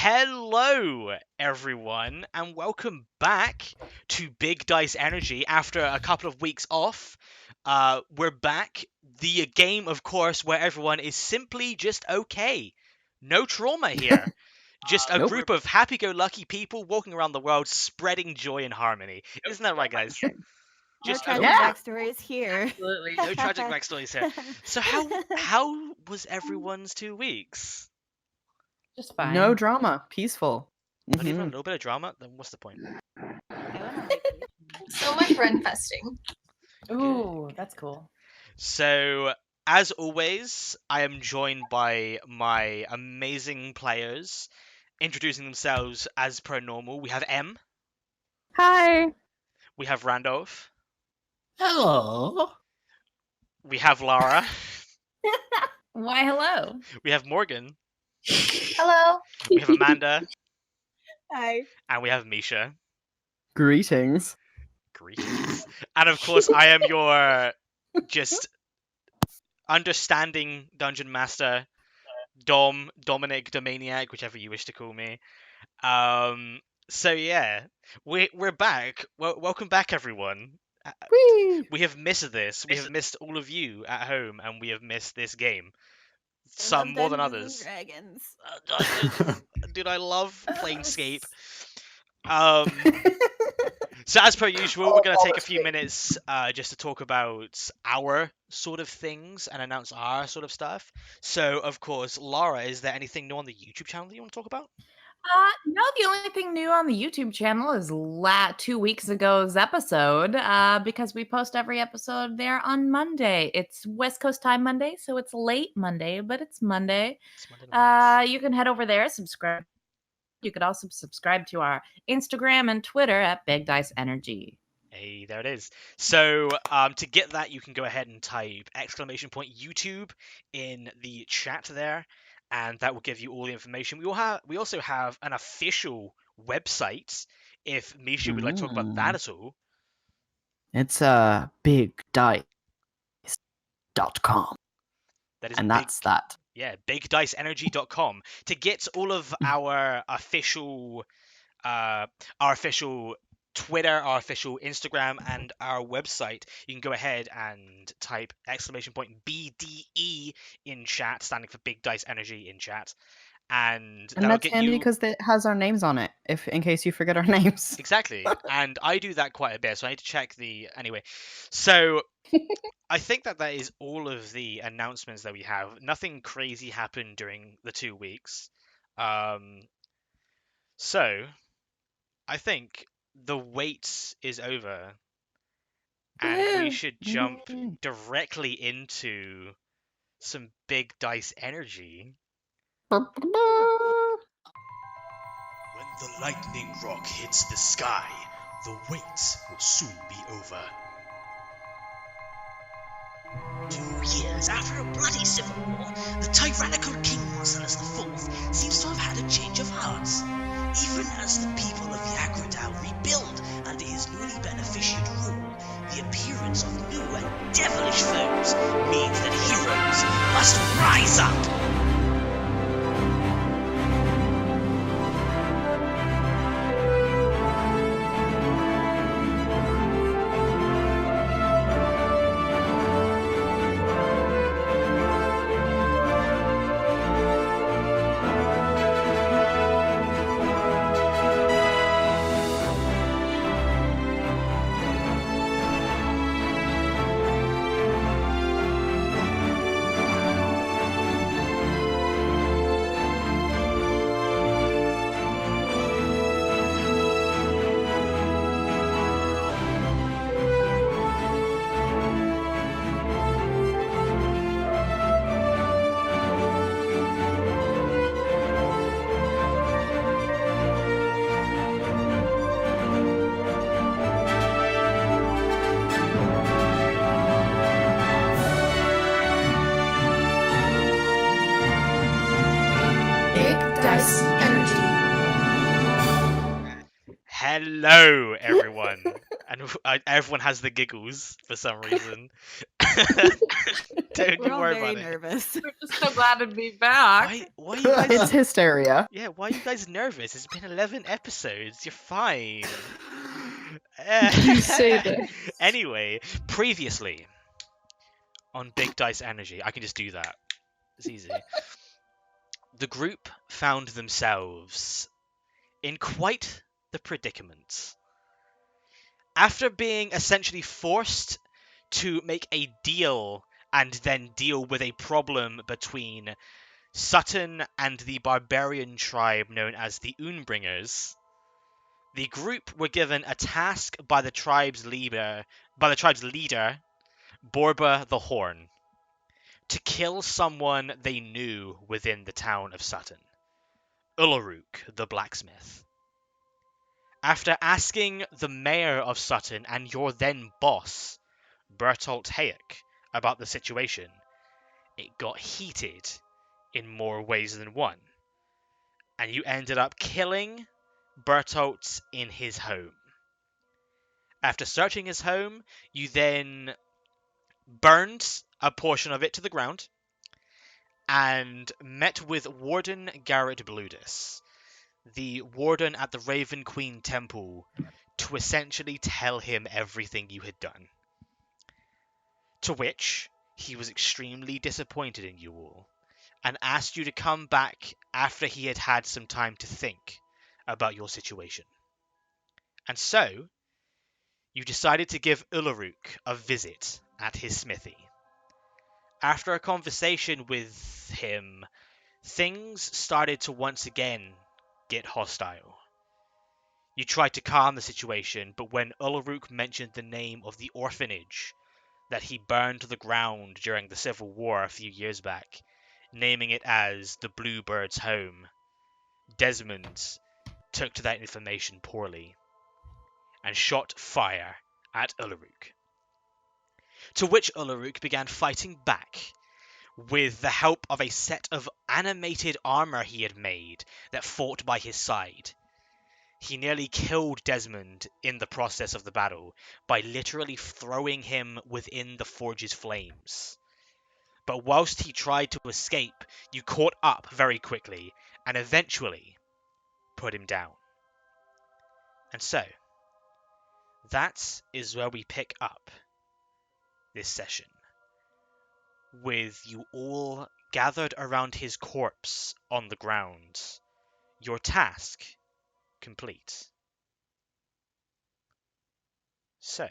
Hello, everyone, and welcome back to Big Dice Energy after a couple of weeks off. We're back. The game, of course, where everyone is simply just okay. No trauma here. Just a group of happy-go-lucky people walking around the world spreading joy and harmony. Isn't that right, guys? No tragic backstories here. Absolutely. No tragic backstories here. So how was everyone's 2 weeks? Just fine. No drama. Peaceful. Not even a little bit of drama? Then what's the point? So much run festing. Ooh, that's cool. So, as always, I am joined by my amazing players, introducing themselves as per normal. We have M, Hi. we have Randolph, Hello. we have Lara, Why, hello. we have Morgan, Hello. we have Amanda, Hi. and we have Misha. Greetings. Greetings. And of course, I am your just understanding dungeon master, Dominic, Domaniac, whichever you wish to call me. So yeah, we're back. Welcome back, everyone. Whee! We have missed this. We have missed all of you at home, and we have missed this game. Some more than others. Dragons. Dude, I love Planescape. So as per usual, we're going to take a few minutes just to talk about our sort of things and announce our sort of stuff. So, of course, Lara, is there anything new on the YouTube channel that you want to talk about? No, the only thing new on the YouTube channel is 2 weeks ago's episode, because we post every episode there on Monday. It's West Coast time Monday, so it's late Monday, but it's Monday. It's Monday night. You can head over there, subscribe. You could also subscribe to our Instagram and Twitter at Big Dice Energy. Hey, there it is. So, to get that, you can go ahead and type !YouTube in the chat there, and that will give you all the information. We also have an official website, if Misha would like to talk about that at all. It's bigdice.com. That is And that's that. Yeah, bigdiceenergy.com to get all of our official Twitter, our official Instagram, and our website. You can go ahead and type !BDE in chat, standing for Big Dice Energy in chat, and that'll that's get handy you because it has our names on it, in case you forget our names. exactly. And I do that quite a bit, so I need to check anyway. So I think that is all of the announcements that we have. Nothing crazy happened during the 2 weeks. So I think the wait is over, and we should jump directly into some Big Dice Energy. When the lightning rock hits the sky, the wait will soon be over. 2 years after a bloody civil war, the tyrannical King Marcellus IV seems to have had a change of hearts. Even as the people of Yagradal rebuild under his newly beneficent rule, the appearance of new and devilish foes means that heroes must rise up. Hello, everyone, And everyone has the giggles for some reason. Don't We're you all worry very about it. nervous. We're just so glad to be back. Why are you guys? It's hysteria. Yeah, why are you guys nervous? It's been 11 episodes. You're fine. You say that. Anyway, previously on Big Dice Energy, I can just do that. It's easy. The group found themselves in quite the predicament. After being essentially forced to make a deal and then deal with a problem between Sutton and the barbarian tribe known as the Unbringers, the group were given a task by the tribe's leader, Borba the Horn, to kill someone they knew within the town of Sutton, Ullaruk the blacksmith. After asking the mayor of Sutton and your then boss, Bertolt Hayek, about the situation, it got heated in more ways than one, and you ended up killing Bertolt in his home. After searching his home, you then burned a portion of it to the ground and met with Warden Garrett Bludis, the warden at the Raven Queen Temple, to essentially tell him everything you had done. To which he was extremely disappointed in you all and asked you to come back after he had had some time to think about your situation. And so, you decided to give Ullaruk a visit at his smithy. After a conversation with him, things started to once again get hostile. You tried to calm the situation, but when Ullaruk mentioned the name of the orphanage that he burned to the ground during the Civil War a few years back, naming it as the Bluebird's Home, Desmond took to that information poorly and shot fire at Ullaruk. To which Ullaruk began fighting back with the help of a set of animated armor he had made that fought by his side. He nearly killed Desmond in the process of the battle by literally throwing him within the forge's flames. But whilst he tried to escape, you caught up very quickly and eventually put him down. And so, that is where we pick up this session, with you all gathered around his corpse on the ground, your task complete. So,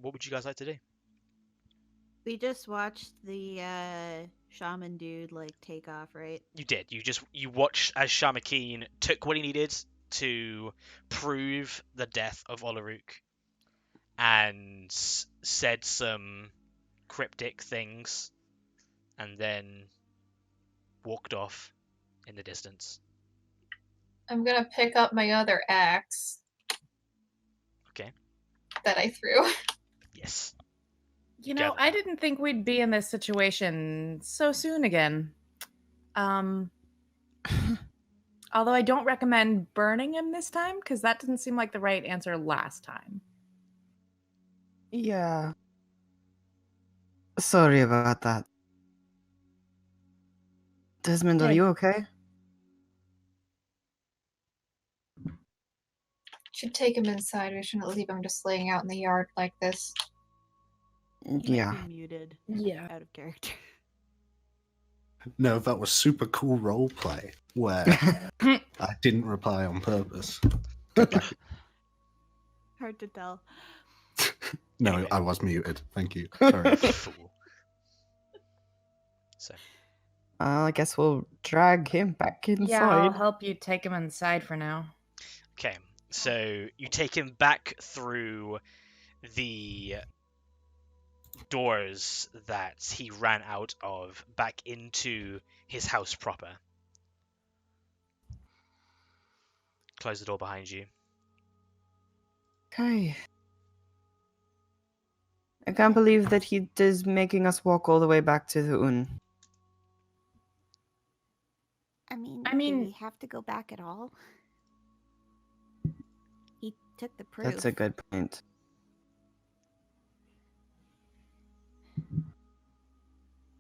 what would you guys like to do? We just watched the shaman dude like take off, right? You did. You watched as Shamakeen took what he needed to prove the death of Ullaruk and said some cryptic things and then walked off in the distance. I'm gonna pick up my other axe. Okay. That I threw. Yes. You know, I didn't think we'd be in this situation so soon again. Although I don't recommend burning him this time, because that didn't seem like the right answer last time. Yeah. Sorry about that. Desmond, are Hey. you okay? Should take him inside. We shouldn't leave him just laying out in the yard like this. He might Yeah. be muted. Yeah. Out of character. No, that was super cool role play where I didn't reply on purpose. Go back. Hard to tell. No, Anyway. I was muted. Thank you. Sorry. Fool. So, I guess we'll drag him back inside. Yeah, I'll help you take him inside for now. okay. So you take him back through the doors that he ran out of back into his house proper. Close the door behind you. Okay. I can't believe that he is making us walk all the way back to the Un. I mean, I mean- do we have to go back at all? took the proof. That's a good point.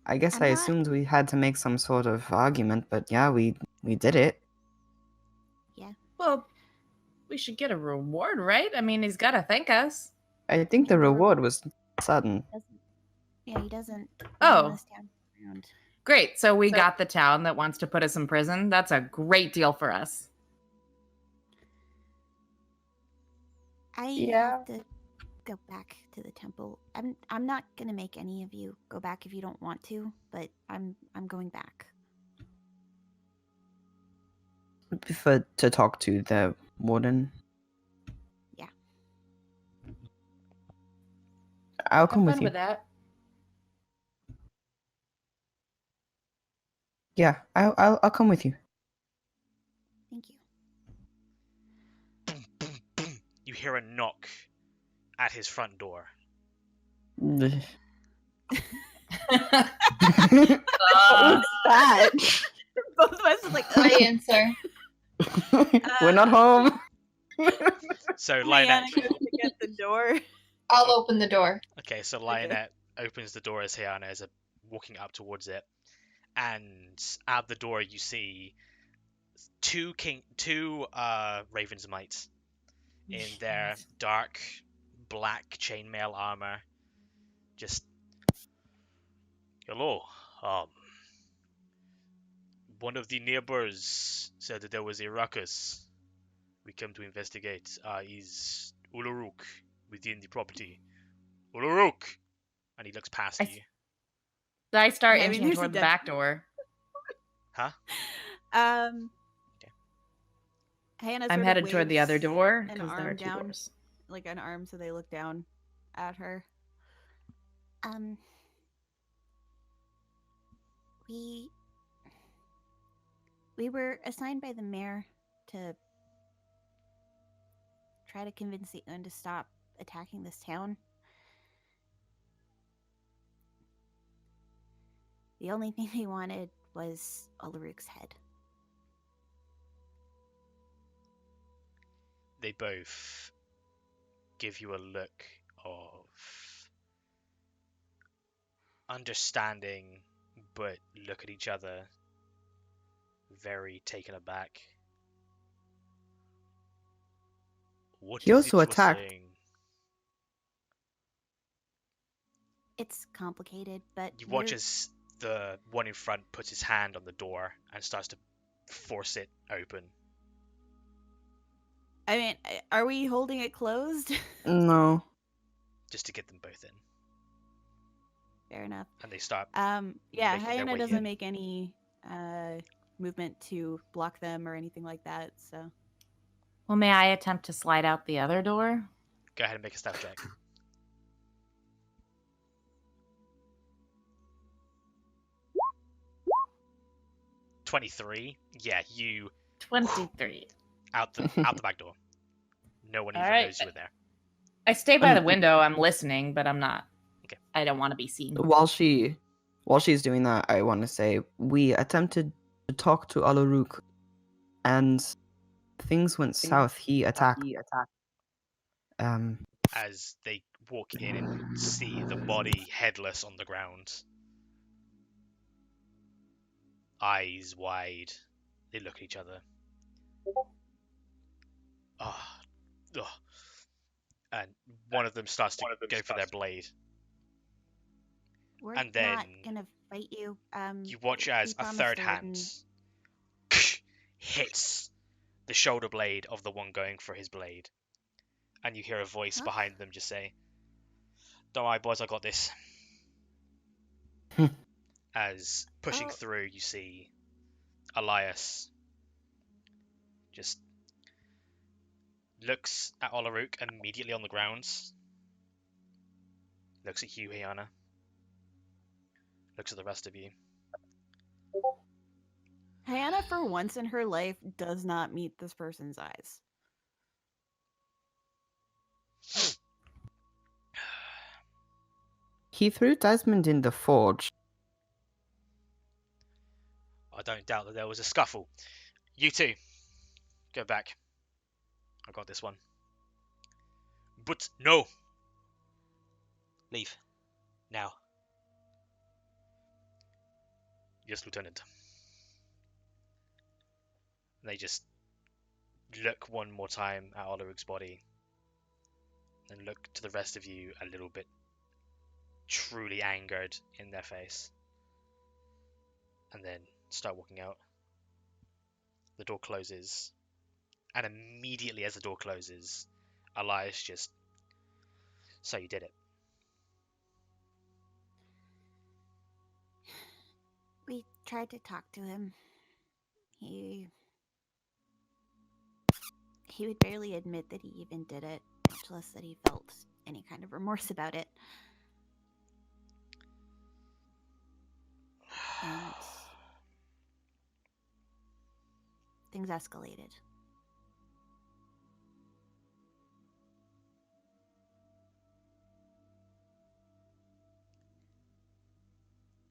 I guess I assumed we had to make some sort of argument, but yeah, we did it. Yeah. Well, we should get a reward, right? I mean, he's got to thank us. I think the reward was sudden. Yeah, he doesn't. Oh. Want us down around. Great. So we got the town that wants to put us in prison. That's a great deal for us. I have to go back to the temple. I'm not gonna make any of you go back if you don't want to, but I'm going back. To talk to the warden. Yeah. I'll come with you. With that. Yeah, I'll come with you. Thank you. Boom, boom, boom. You hear a knock at his front door. What's that? Both of us like I answer. We're not home. So Lionette. goes to get the door. I'll open the door. Okay, so Lionette opens the door as Hyana is walking up towards it, and at the door you see two Raven's Mites in their dark black chainmail armor. Just hello. One of the neighbors said that there was a ruckus. We came to investigate. Is Ullaruk within the property? Ullaruk! And he looks past you. I start Yeah, I mean, inching there's toward a the dead- back door. Huh? Hannah I'm sort headed of toward the other waves door an because there are arm two down, doors. like an arm, so they look down at her. We were assigned by the mayor to try to convince the Un to stop attacking this town. The only thing they wanted was Ullaruk's head. They both give you a look of understanding, but look at each other very taken aback. What He is also it you're attacked. saying? It's complicated, but You watch as the one in front puts his hand on the door and starts to force it open. I mean, are we holding it closed? No. Just to get them both in. Fair enough. And they start Yeah, making their Hyena way doesn't in. make any movement to block them or anything like that, so. Well, may I attempt to slide out the other door? Go ahead and make a stealth check. $23. Yeah, you 23. out the back door. No one even Alright. knows you were there. I stay by the window. I'm listening, but I'm not. Okay. I don't want to be seen. While she's doing that, I want to say we attempted to talk to Ullaruk, and things went south. He attacked. As they walk in and see the body headless on the ground. Eyes wide. They look at each other. And one of them starts to go for their blade. We're And then not gonna fight you. You watch as a promised third they hand hits the shoulder blade of the one going for his blade. And you hear a voice behind them just say, "Don't worry, boys, I got this." As pushing through, you see Elias just looks at Ullaruk immediately on the ground. Looks at you, Hyana. Looks at the rest of you. Hyana, for once in her life, does not meet this person's eyes. He threw Desmond in the forge. I don't doubt that there was a scuffle. You two, go back. I got this one. But no. Leave. Now. Yes, Lieutenant. And they just look one more time at Ullaruk's body. And look to the rest of you a little bit truly angered in their face. And then start walking out. The door closes. And immediately as the door closes, Elias just... So you did it. We tried to talk to him. He would barely admit that he even did it, much less that he felt any kind of remorse about it. And things escalated.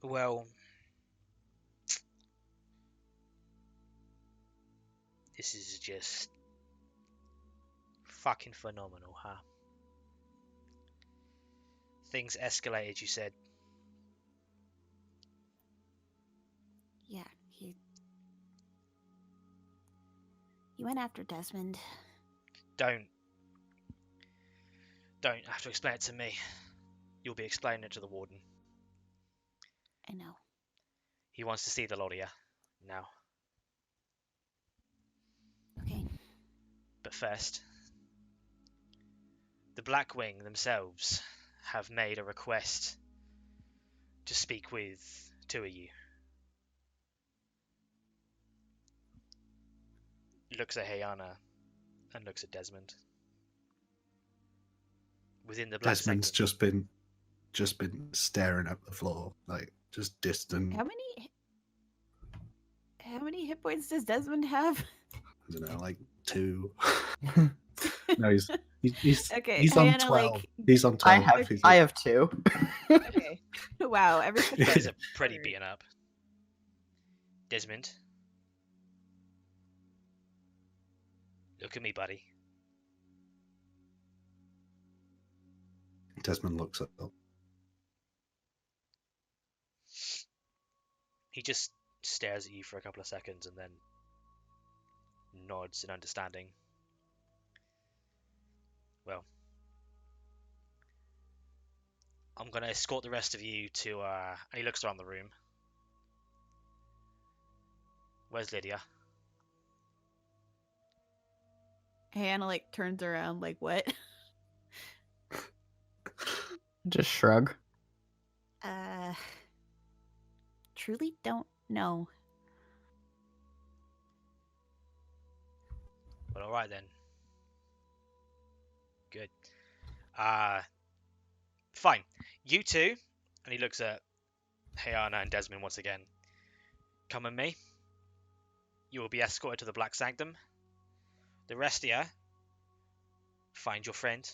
Well, this is just fucking phenomenal, huh? Things escalated, you said. Yeah, he went after Desmond. Don't have to explain it to me. You'll be explaining it to the warden. I know. He wants to see the lot of you now. Okay. But first, the Blackwing themselves have made a request to speak with two of you. Looks at Hayana and looks at Desmond. Within the black Desmond's segment. just been staring at the floor, like just distant. How many hit points does Desmond have? I don't know, like 2. No, he's okay. He's on Hannah, 12. like, He's on 12. I have 2. okay. Wow. Everything. He's a pretty beaten up. Desmond. Look at me, buddy. Desmond looks up. He just stares at you for a couple of seconds and then nods in understanding. Well, I'm going to escort the rest of you to, and he looks around the room. Where's Lydia? Hannah, like, turns around, like, what? Just shrug. Truly don't know. Well, alright then. Good. Fine. You two, and he looks at Hayana and Desmond once again. Come with me. You will be escorted to the Black Sanctum. The rest of you, find your friend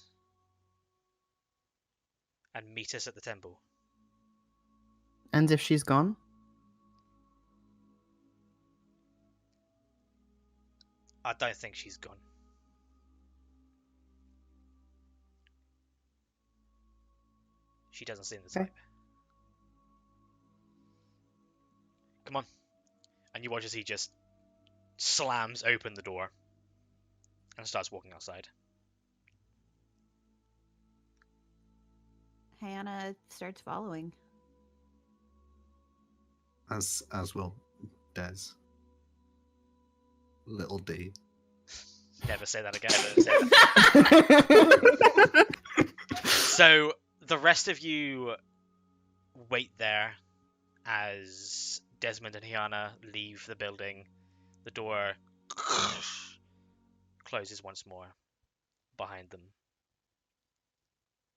and meet us at the temple. And if she's gone? I don't think she's gone. She doesn't seem the type. Come on. And you watch as he just slams open the door and starts walking outside. Hannah starts following. As will Des. Little D. Never say that again. So the rest of you wait there as Desmond and Hiana leave the building. The door closes once more behind them.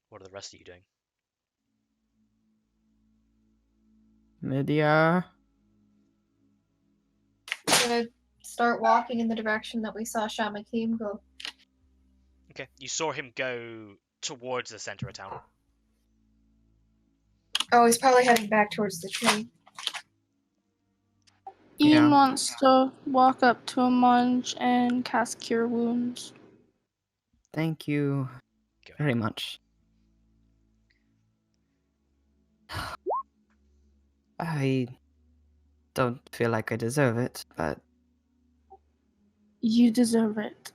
What are the rest of you doing? Lydia. I'm gonna start walking in the direction that we saw Shamakim go. Okay, you saw him go towards the center of town. Oh, he's probably heading back towards the tree. Ian wants to walk up to a munch and cast Cure Wounds. Thank you. Go ahead. Very much. I don't feel like I deserve it, but You deserve it.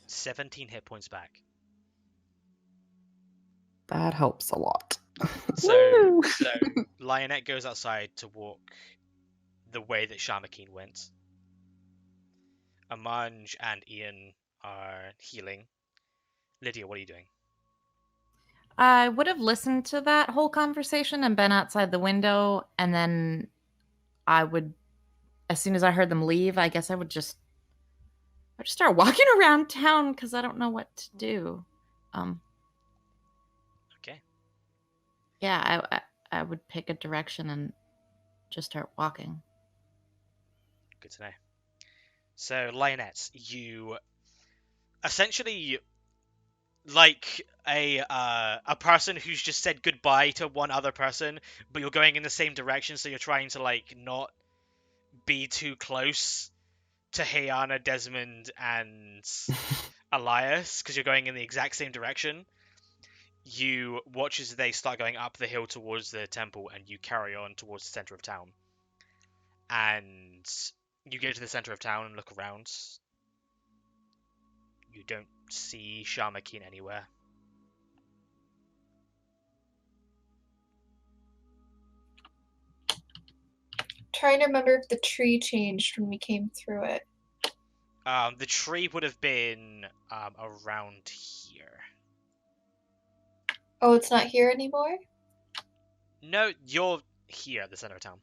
17 hit points back. that helps a lot. So Lionette goes outside to walk the way that Shamakeen went. Amanj and Ian are healing. Lydia, what are you doing? I would have listened to that whole conversation and been outside the window, and then I would, as soon as I heard them leave, I guess I'd just start walking around town because I don't know what to do. Okay. Yeah, I would pick a direction and just start walking. Good to know. So, Lionette, you essentially, like a person who's just said goodbye to one other person, but you're going in the same direction, so you're trying to like not be too close to Heiana, Desmond, and Elias, because you're going in the exact same direction. You watch as they start going up the hill towards the temple, and you carry on towards the center of town. And you get to the center of town and look around. You don't see Shamakeen anywhere. Trying to remember if the tree changed when we came through it. The tree would have been around here. Oh, it's not here anymore? No, you're here at the center of town.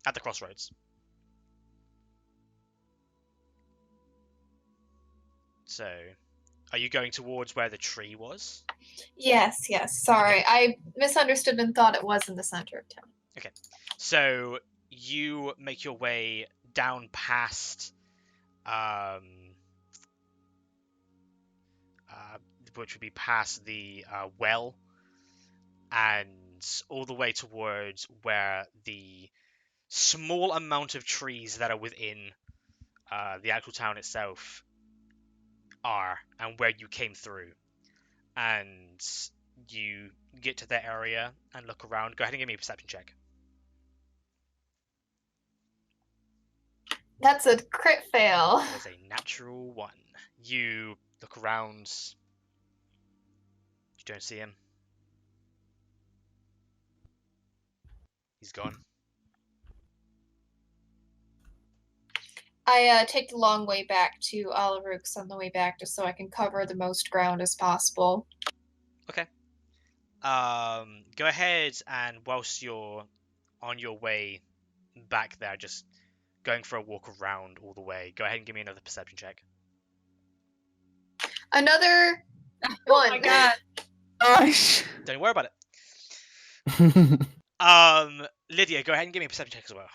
At the crossroads. So, are you going towards where the tree was? Yes. Sorry. I misunderstood and thought it was in the center of town. Okay. So, you make your way down past which would be past the well, and all the way towards where the small amount of trees that are within the actual town itself are, and where you came through. And you get to that area and look around. Go ahead and give me a perception check. That's a crit fail. That is a natural 1. You look around. You don't see him. He's gone. I take the long way back to Ullaruk's on the way back just so I can cover the most ground as possible. Okay. Go ahead, and whilst you're on your way back there, just going for a walk around all the way, go ahead and give me another perception check. Another one. Oh my god. Gosh. Don't worry about it. Lydia, go ahead and give me a perception check as well.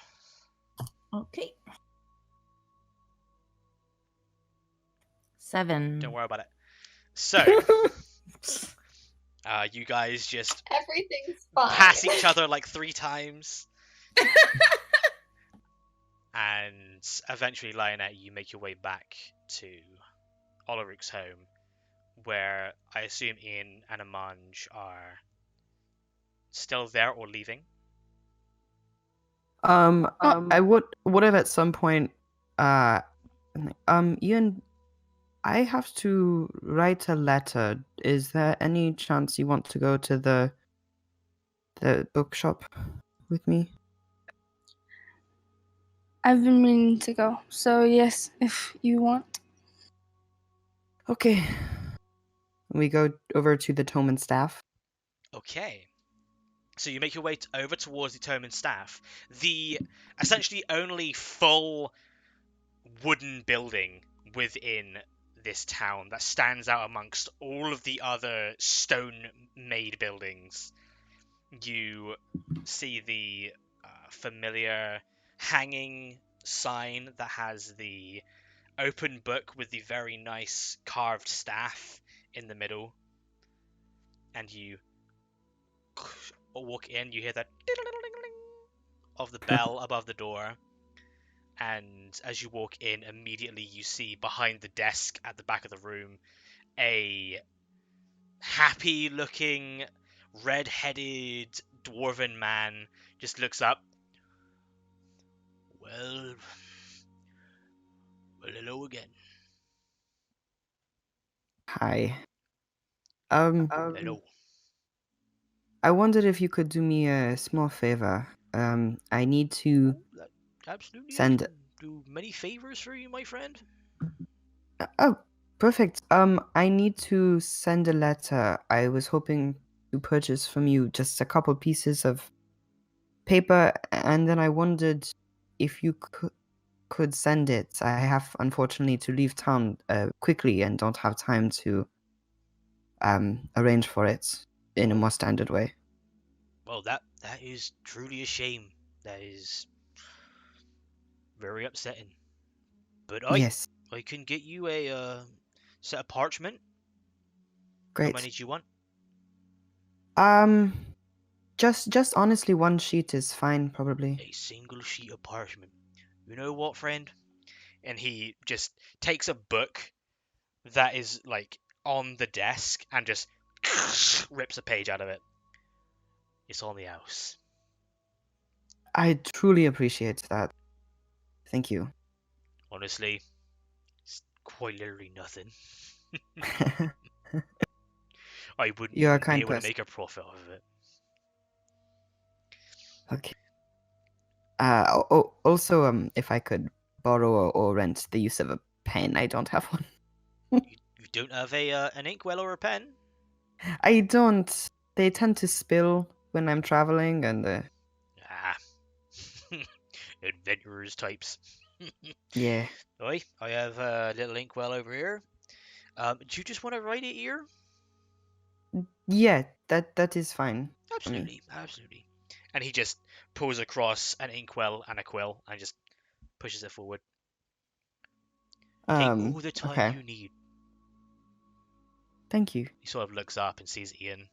Okay. 7. Don't worry about it. So, you guys just Everything's fine. pass each other like 3 times. And eventually, Lionette, you make your way back to Ullaruk's home, where I assume Ian and Amanj are still there or leaving. I would have at some point, Ian, I have to write a letter. Is there any chance you want to go to the bookshop with me? I've been meaning to go. So yes, if you want. Okay. We go over to the Tome and Staff. Okay. So you make your way over towards the Tome and Staff. The essentially only full wooden building within this town that stands out amongst all of the other stone-made buildings. You see the familiar hanging sign that has the open book with the very nice carved staff in the middle. And you walk in, you hear that of the bell above the door. And as you walk in, immediately you see behind the desk at the back of the room a happy-looking, red-headed dwarven man just looks up. Well, hello again. Hi. Hello. I wondered if you could do me a small favor. I need to Absolutely, I send. can do many favors for you, my friend. Oh, perfect. I need to send a letter. I was hoping to purchase from you just a couple pieces of paper, and then I wondered if you could send it. I have unfortunately to leave town quickly and don't have time to arrange for it in a more standard way. Well, that is truly a shame. That is very upsetting. But Yes, I can get you a set of parchment. How great. many do you want? Um, just honestly, one sheet is fine, probably. A single sheet of parchment. You know what, friend? And he just takes a book that is like on the desk and just rips a page out of it. It's on the house. I truly appreciate that. Thank you. Honestly, it's quite literally nothing. I wouldn't You're a even be kind able to person. make a profit off of it. Okay. Also, if I could borrow or rent the use of a pen, I don't have one. You don't have a an inkwell or a pen? I don't. They tend to spill when I'm traveling, and Ah, adventurers types. yeah. Oi, I have a little inkwell over here. Do you just want to write it here? Yeah, that is fine for me. Absolutely, absolutely. And he just pulls across an inkwell and a quill and just pushes it forward. Take all the time Okay. you need. Thank you. He sort of looks up and sees Ian.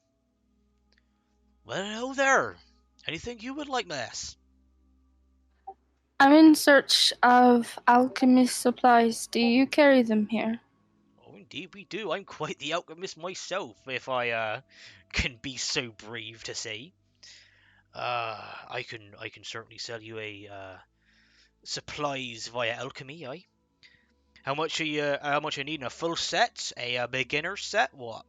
Well, hello there. Anything you would like, miss? I'm in search of alchemist supplies. Do you carry them here? Oh, indeed we do. I'm quite the alchemist myself, if I can be so brave to say. I can certainly sell you a supplies via alchemy, aye. How much are you needing? A full set? A beginner set? What?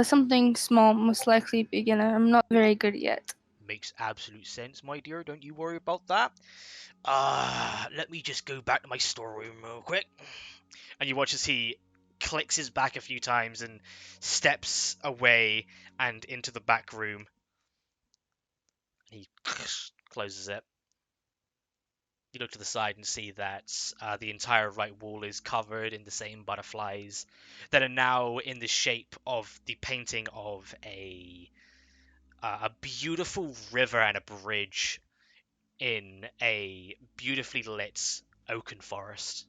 Something small, most likely beginner. I'm not very good yet. Makes absolute sense, my dear. Don't you worry about that. Let me just go back to my storeroom real quick. And you watch as he clicks his back a few times and steps away and into the back room. He closes it. You look to the side and see that the entire right wall is covered in the same butterflies that are now in the shape of the painting of a beautiful river and a bridge in a beautifully lit oaken forest.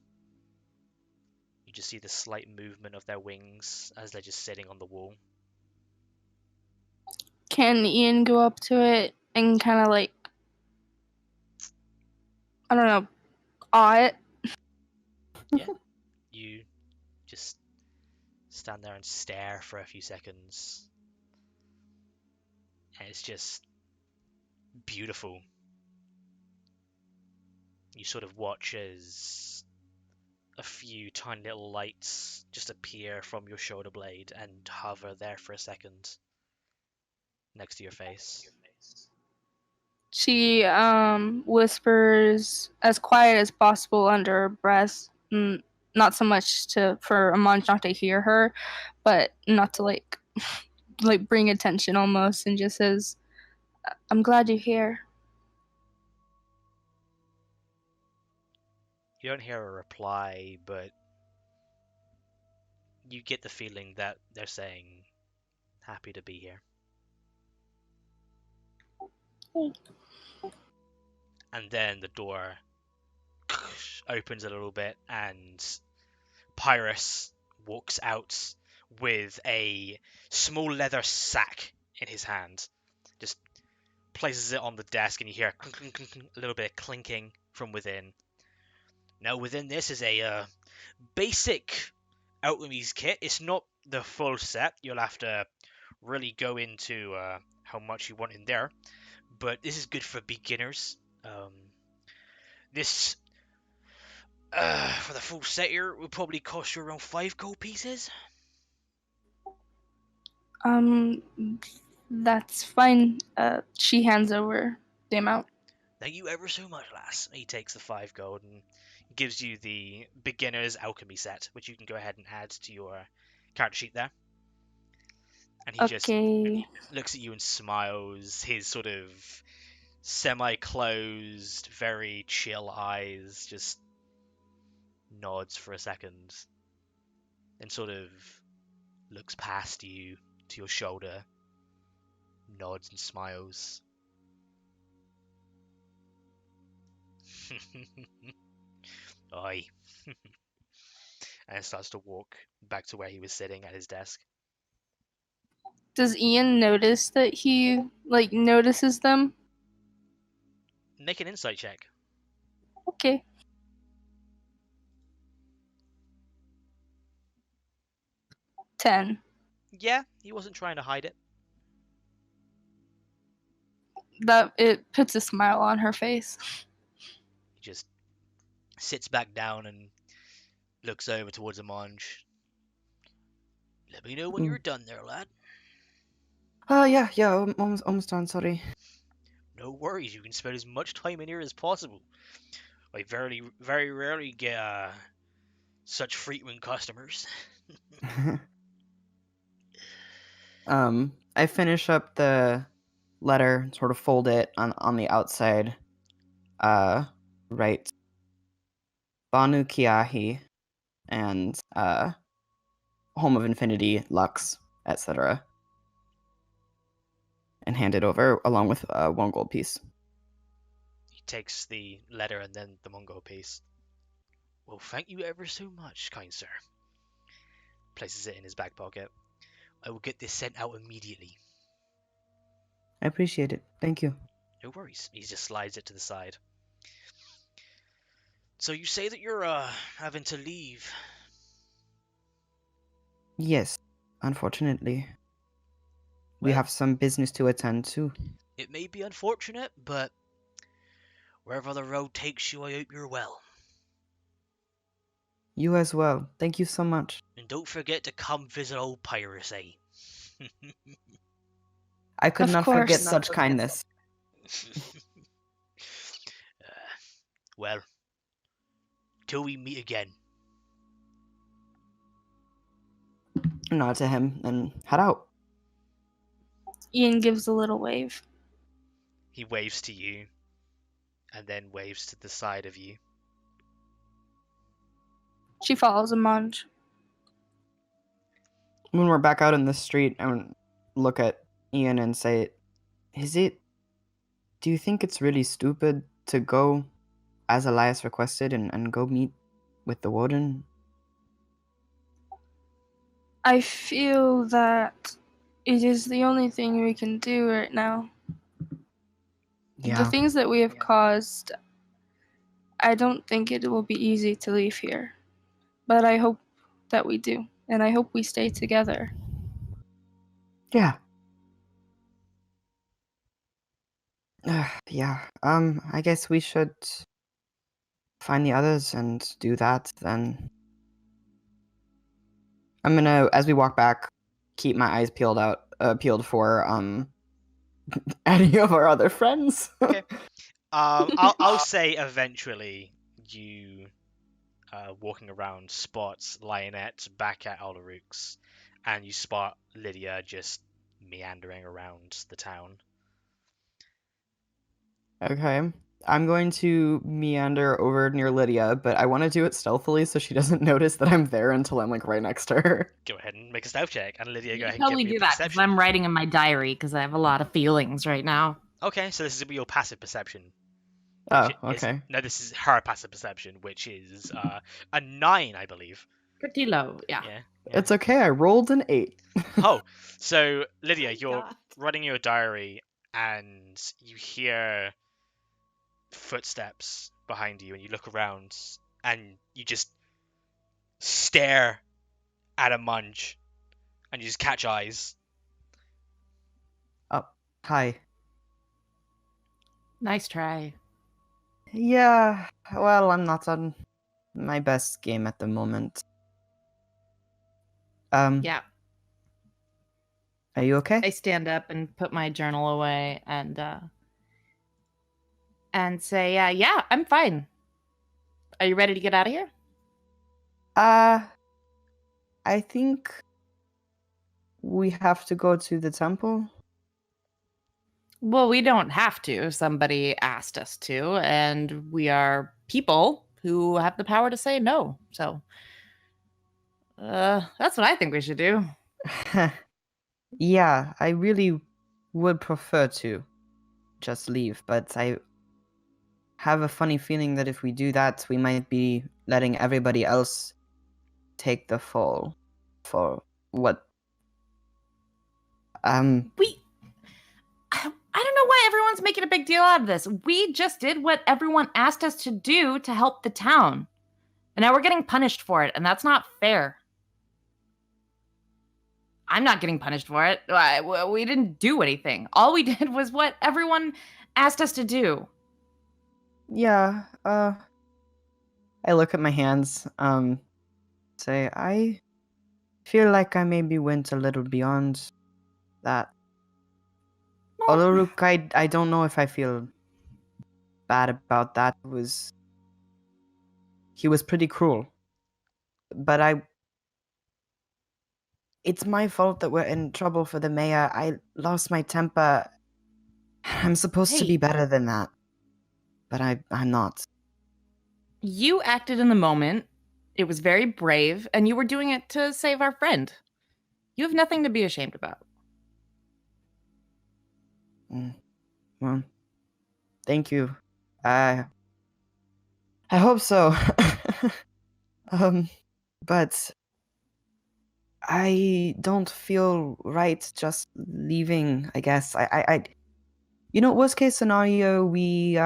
You just see the slight movement of their wings as they're just sitting on the wall. Can Ian go up to it and kind of like, I don't know, awe it? Yeah, you just stand there and stare for a few seconds. And it's just beautiful. You sort of watch as a few tiny little lights just appear from your shoulder blade and hover there for a second next to your face. She whispers as quiet as possible under her breath. Not so much for Amanj not to hear her, but not to like bring attention almost, and just says, "I'm glad you're here." You don't hear a reply, but you get the feeling that they're saying, happy to be here. And then the door opens a little bit, and Pyrrhus walks out with a small leather sack in his hand. Just places it on the desk, and you hear a little bit of clinking from within. Now, within this is a basic alchemy's kit. It's not the full set. You'll have to really go into how much you want in there. But this is good for beginners. This for the full set here will probably cost you around 5 gold pieces. That's fine. She hands over the amount. Thank you ever so much, lass. He takes the 5 gold and gives you the beginner's alchemy set, which you can go ahead and add to your character sheet there. And he just Okay. looks at you and smiles, his sort of semi-closed, very chill eyes, just nods for a second, then sort of looks past you to your shoulder, nods and smiles. Aye. And starts to walk back to where he was sitting at his desk. Does Ian notice that he notices them? Make an insight check. Okay. $10. Yeah, he wasn't trying to hide it. That it puts a smile on her face. He just sits back down and looks over towards Amanj. Let me know when you're done there, lad. Yeah, almost done, sorry. No worries, you can spend as much time in here as possible. I very rarely get such frequent customers. I finish up the letter, sort of fold it on the outside. Write Banu Kiahi and Home of Infinity, Lux, etc. And hand it over along with 1 gold piece. He takes the letter and then the Mongol piece. Well, thank you ever so much, kind sir. Places it in his back pocket. I will get this sent out immediately. I appreciate it. Thank you. No worries. He just slides it to the side. So you say that you're having to leave. Yes, unfortunately. We Well, have some business to attend to. It may be unfortunate, but wherever the road takes you, I hope you're well. You as well. Thank you so much. And don't forget to come visit old piracy. I could Of not course. forget such kindness. Well, till we meet again. Nod to him and head out. Ian gives a little wave. He waves to you, and then waves to the side of you. She follows Amanj. When we're back out in the street, I would look at Ian and say, do you think it's really stupid to go as Elias requested and go meet with the warden? I feel that it is the only thing we can do right now. Yeah. The things that we have caused, I don't think it will be easy to leave here. But I hope that we do. And I hope we stay together. Yeah. Yeah. I guess we should find the others and do that then. I'm gonna, as we walk back, keep my eyes peeled for any of our other friends. Okay. I'll say eventually you walking around spots Lionette back at Ullaruk's, and you spot Lydia just meandering around the town. Okay. I'm going to meander over near Lydia, but I want to do it stealthily so she doesn't notice that I'm there until I'm right next to her. Go ahead and make a stealth check, and Lydia, go You ahead and totally give me do a that because perception. I'm writing in my diary because I have a lot of feelings right now. Okay, so this is your passive perception. Oh, which is- okay. no, this is her passive perception, which is a 9, I believe. Pretty low, yeah. Yeah. It's okay, I rolled an 8. Oh, so Lydia, you're God. running your diary, and you hear footsteps behind you, and you look around, and you just stare at a munch, and you just catch eyes. Oh, hi. Nice try. Yeah, well, I'm not on my best game at the moment. Yeah. Are you okay? I stand up and put my journal away and say, yeah, I'm fine. Are you ready to get out of here? I think we have to go to the temple. Well, we don't have to. Somebody asked us to, and we are people who have the power to say no. So, that's what I think we should do. Yeah, I really would prefer to just leave, but I have a funny feeling that if we do that, we might be letting everybody else take the fall for what I don't know why everyone's making a big deal out of this. We just did what everyone asked us to do to help the town. And now we're getting punished for it, and that's not fair. I'm not getting punished for it. We didn't do anything. All we did was what everyone asked us to do. Yeah, I look at my hands, say, I feel like I maybe went a little beyond that. Well, Ullaruk, I don't know if I feel bad about that. He was pretty cruel. But it's my fault that we're in trouble for the mayor. I lost my temper. I'm supposed to Hey. be better than that. But I'm not. You acted in the moment. It was very brave, and you were doing it to save our friend. You have nothing to be ashamed about. Well, thank you. I hope so. But I don't feel right just leaving, I guess. Worst case scenario, we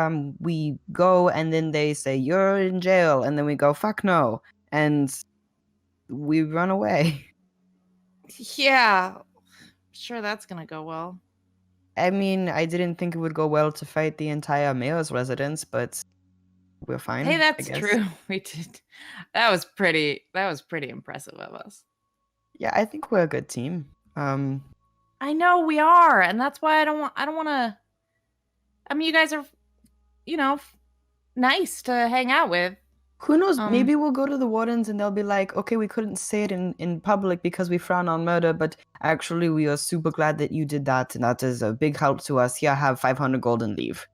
go and then they say you're in jail, and then we go fuck no, and we run away. Yeah. Sure, that's gonna go well. I mean, I didn't think it would go well to fight the entire mayor's residence, but we're fine. Hey, I that's guess. true. We did. That was pretty impressive of us. Yeah, I think we're a good team. I know we are, and that's why I don't want to. I mean, you guys are, nice to hang out with. Who knows? Maybe we'll go to the wardens and they'll be like, okay, we couldn't say it in public because we frown on murder, but actually we are super glad that you did that, and that is a big help to us. Here, have 500 gold and leave.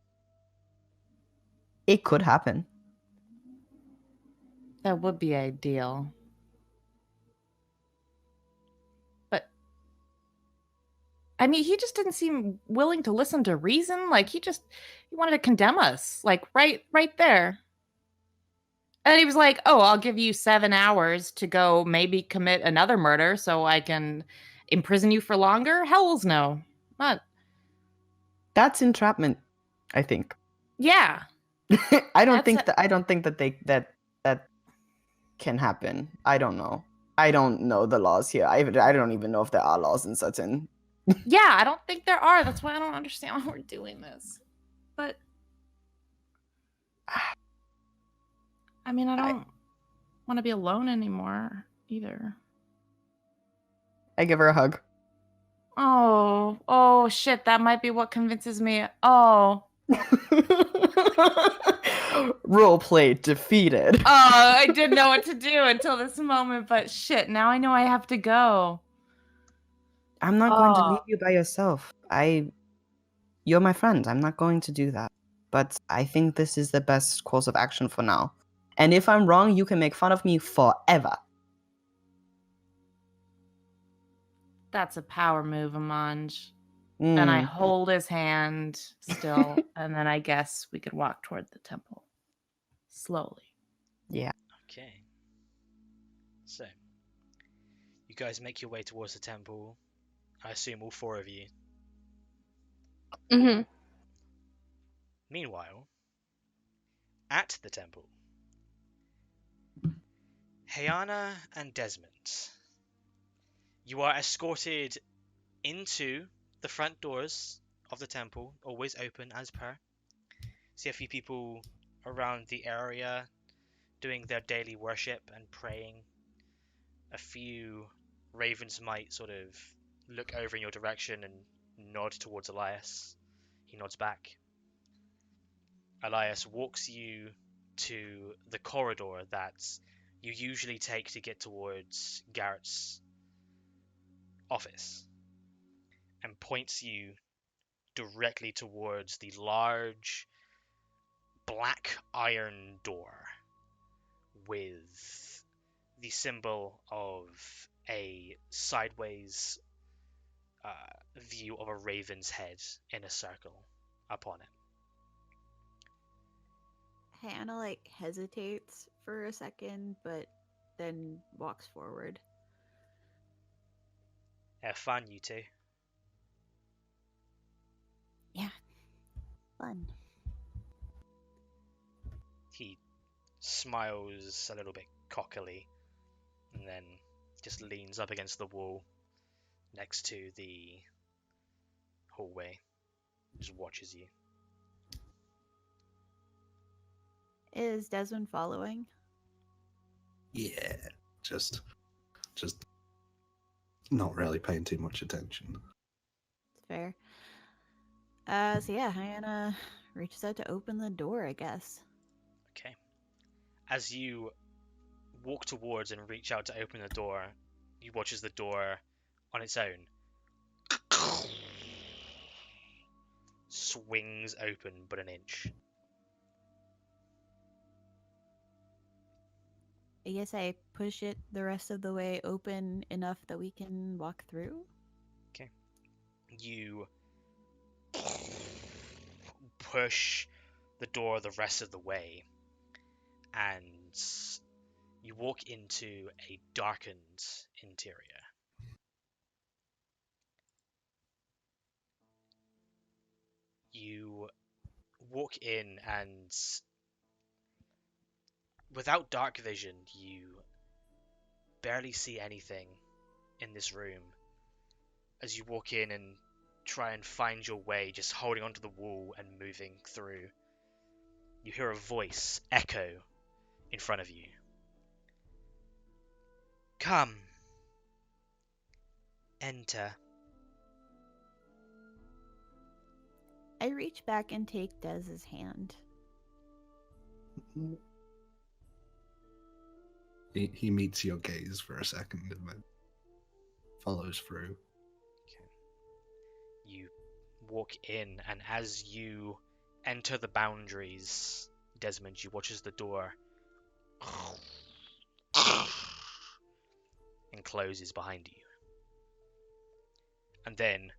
It could happen. That would be ideal. But, I mean, he just didn't seem willing to listen to reason. Like, he wanted to condemn us. Like, right there. And he was like, oh, I'll give you 7 hours to go maybe commit another murder so I can imprison you for longer? Hells no. Not. That's entrapment, I think. Yeah. I don't think that can happen. I don't know. I don't know the laws here. I don't even know if there are laws in certain. Yeah, I don't think there are. That's why I don't understand why we're doing this. But I mean, I don't want to be alone anymore either. I give her a hug. Oh shit, that might be what convinces me. Oh. Roleplay defeated. I didn't know what to do until this moment, but shit, now I know I have to go. I'm not going to leave you by yourself. You're my friend. I'm not going to do that. But I think this is the best course of action for now. And if I'm wrong, you can make fun of me forever. That's a power move, Amanj. And I hold his hand still, and then I guess we could walk toward the temple. Slowly. Yeah. Okay. So, you guys make your way towards the temple. I assume all 4 of you. Mm-hmm. Meanwhile, at the temple, Hayana and Desmond, You are escorted into the front doors of the temple, always open as per. See a few people around the area doing their daily worship and praying. A few ravens might sort of look over in your direction and nod towards Elias. He nods back. Elias walks you to the corridor that you usually take to get towards Garrett's office and points you directly towards the large black iron door with the symbol of a sideways view of a raven's head in a circle upon it. Hannah like hesitates for a second, but then walks forward. Have fun, you two. Yeah, fun. He smiles a little bit cockily and then just leans up against the wall next to the hallway. Just watches you. Is Desmond following? Yeah, just not really paying too much attention. It's fair. So yeah, Hannah reaches out to open the door, I guess. Okay. As you walk towards and reach out to open the door, you watch as the door on its own swings open but an inch. I guess I push it the rest of the way open enough that we can walk through. Okay. You push the door the rest of the way, and you walk into a darkened interior. You walk in, and without dark vision, you barely see anything in this room. As you walk in and try and find your way, just holding onto the wall and moving through, you hear a voice echo in front of you. Come. Enter. I reach back and take Dez's hand. He meets your gaze for a second and then follows through. Okay. You walk in, and as you enter the boundaries, Desmond, you watch as the door and closes behind you. And then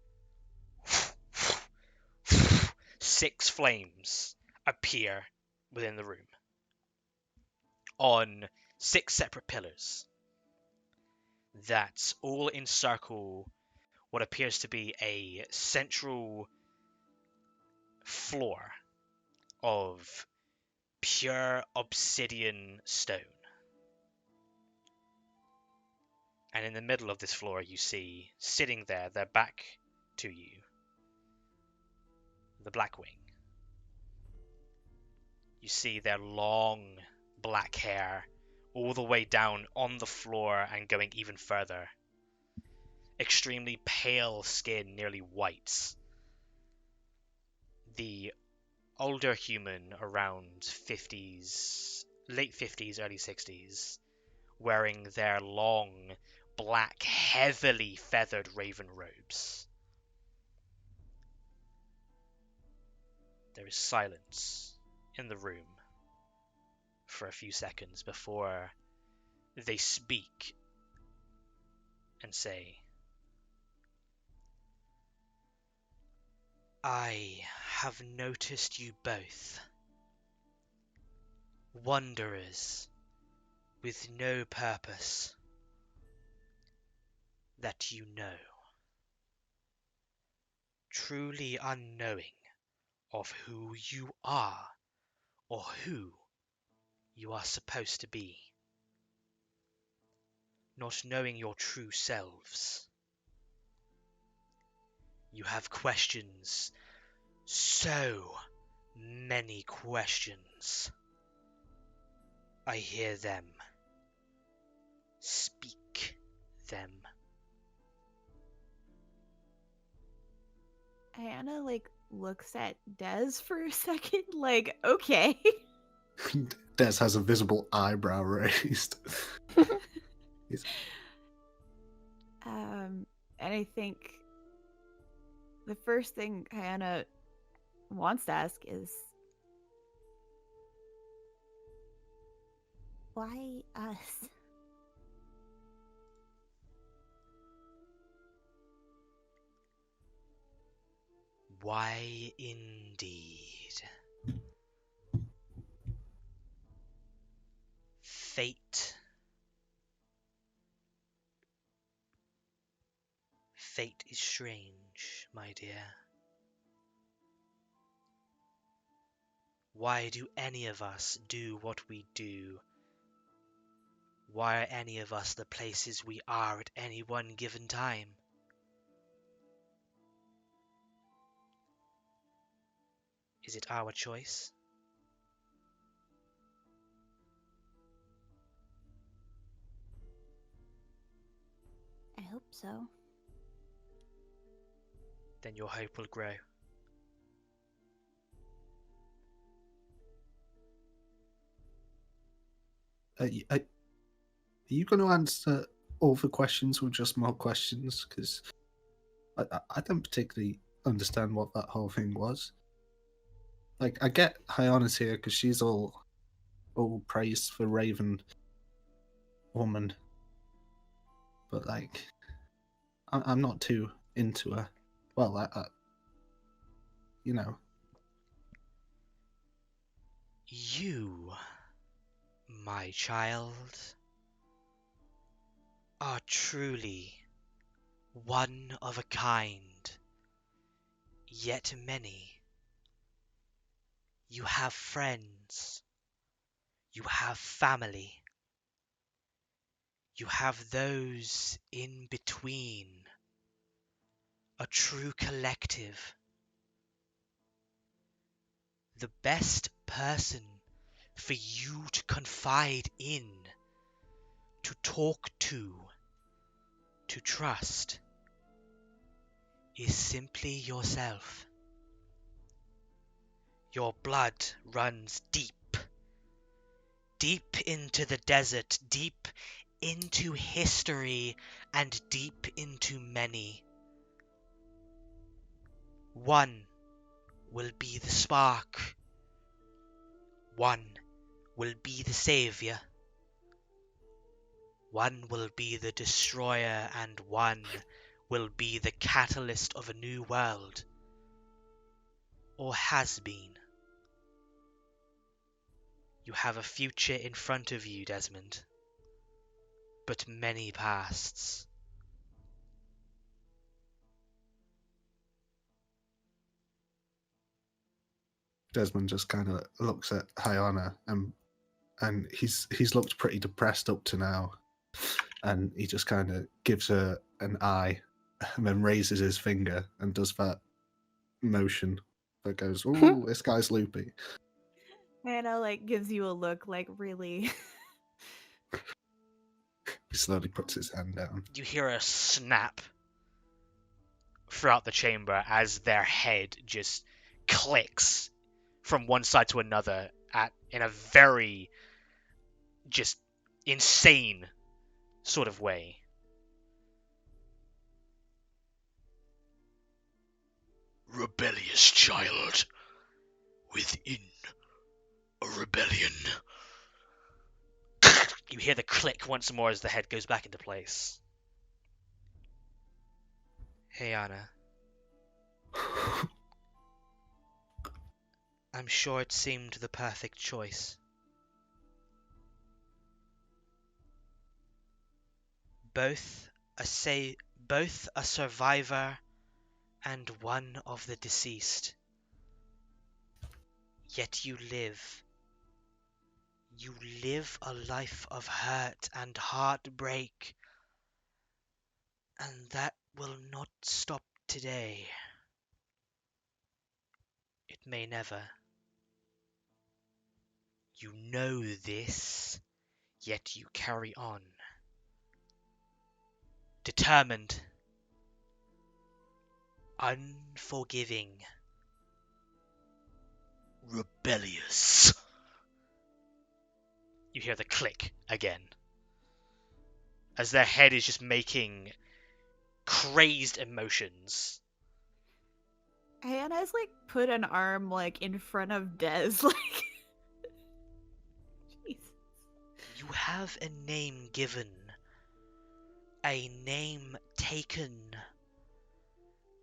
6 flames appear within the room on 6 separate pillars that all encircle what appears to be a central floor of pure obsidian stone. And in the middle of this floor, you see, sitting there, their back to you, the Blackwing. You see their long black hair all the way down on the floor and going even further. Extremely pale skin, nearly white. The older human, around 50s, late 50s, early 60s, wearing their long, black, heavily feathered raven robes. There is silence in the room for a few seconds before they speak and say, I have noticed you both. Wanderers with no purpose that you know. Truly unknowing of who you are or who you are supposed to be. not knowing your true selves. You have questions, so many questions. I hear them. Speak them. Hannah looks at Des for a second, okay. Des has a visible eyebrow raised. And I think the first thing Hannah wants to ask is, why us? Why indeed? Fate. Fate is strange, my dear. Why do any of us do what we do? Why are any of us the places we are at any one given time? Is it our choice? I hope so. Then your hope will grow. Are you going to answer all the questions with just more questions? Because I don't particularly understand what that whole thing was. I get Hyana's here because she's all praised for Raven woman, but I'm not too into her. Well, you know. You, my child, are truly one of a kind, yet many. You have friends. You have family. You have those in between. A true collective. The best person for you to confide in, to talk to trust, is simply yourself. Your blood runs deep, deep into the desert, deep into history, and deep into many. One will be the spark. One will be the savior. One will be the destroyer, and one will be the catalyst of a new world. Or has been. You have a future in front of you, Desmond, but many pasts. Desmond just kind of looks at Hyana, and he's looked pretty depressed up to now, and he just kind of gives her an eye, and then raises his finger and does that motion that goes, "Ooh, this guy's loopy." Hannah gives you a look really. He slowly puts his hand down. You hear a snap throughout the chamber as their head just clicks from one side to another in a very just insane sort of way. Rebellious child within a rebellion. You hear the click once more as the head goes back into place. Hey, Anna. I'm sure it seemed the perfect choice. Both a survivor and one of the deceased. Yet you live. You live a life of hurt and heartbreak And that will not stop today. It may never. You know this, yet you carry on. Determined. Unforgiving. Rebellious. You hear the click again. As their head is just making crazed emotions. Hannah's like put an arm like in front of Des, like Jesus. You have a name given. A name taken.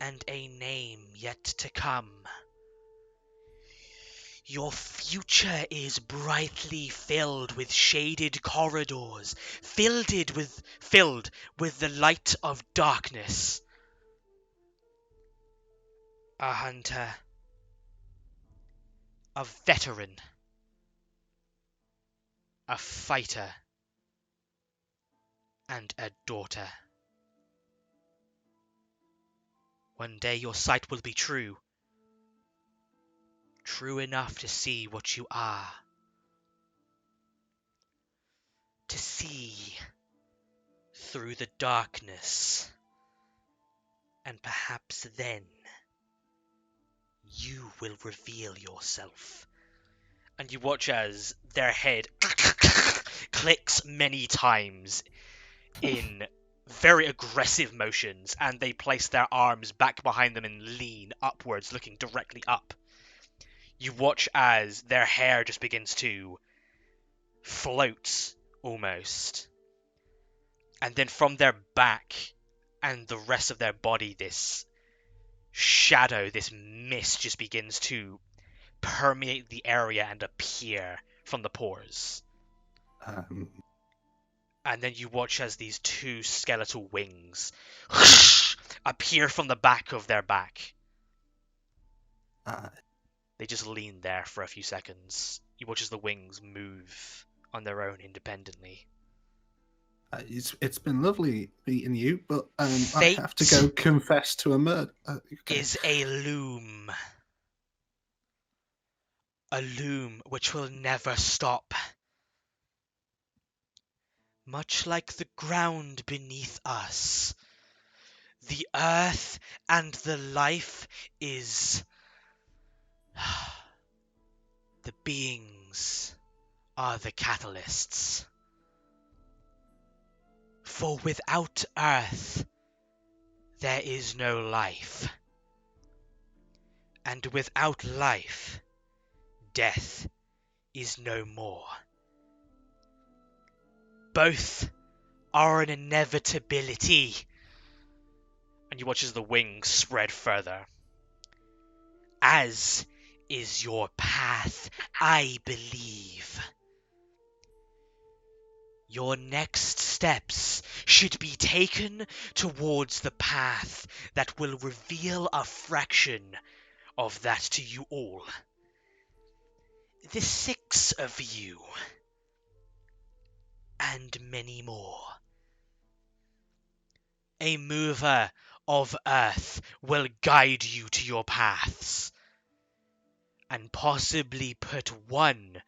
And a name yet to come. Your future is brightly filled with shaded corridors, filled with the light of darkness. A hunter, a veteran, a fighter, and a daughter. One day your sight will be true. True enough to see what you are. To see through the darkness. And perhaps then you will reveal yourself. And you watch as their head clicks many times in very aggressive motions, and they place their arms back behind them and lean upwards, looking directly up. You watch as their hair just begins to float, almost. And then from their back and the rest of their body, this shadow, this mist just begins to permeate the area and appear from the pores. And then you watch as these two skeletal wings appear from the back of their back. They just lean there for a few seconds. You watch as the wings move on their own independently. It's been lovely meeting you, but I Fate have to go confess to a murder. Is a loom. A loom which will never stop. Much like the ground beneath us, the earth and the life is... The beings are the catalysts. For without earth, there is no life. And without life, death is no more. Both are an inevitability. And you watch as the wings spread further. As is your path, I believe. Your next steps should be taken towards the path that will reveal a fraction of that to you all. The 6 of you. And many more. A mover of earth will guide you to your paths, and possibly put one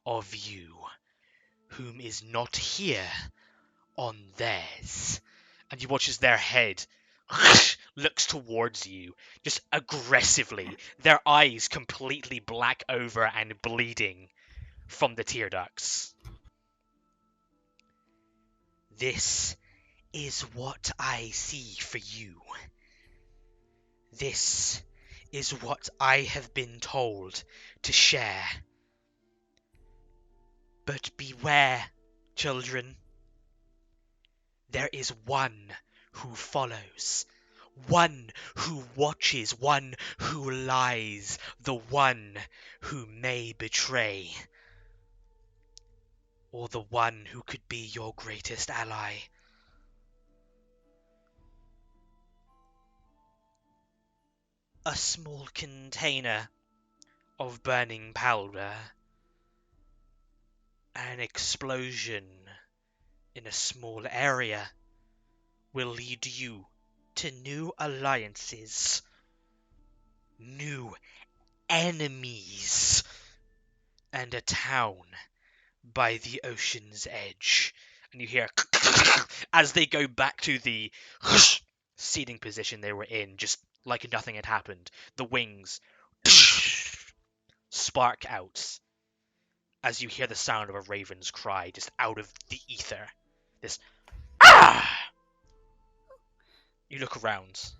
of you, whom is not here, on theirs. And you watch as their head looks towards you, just aggressively, their eyes completely black over and bleeding from the tear ducts. This is what I see for you. This is what I have been told to share. But beware, children. There is one who follows, one who watches, one who lies, the one who may betray, or the one who could be your greatest ally. A small container of burning powder, an explosion in a small area will lead you to new alliances, new enemies, and a town by the ocean's edge. And you hear as they go back to the seating position they were in, just like nothing had happened. The wings spark out as you hear the sound of a raven's cry just out of the ether. This ah! You look around.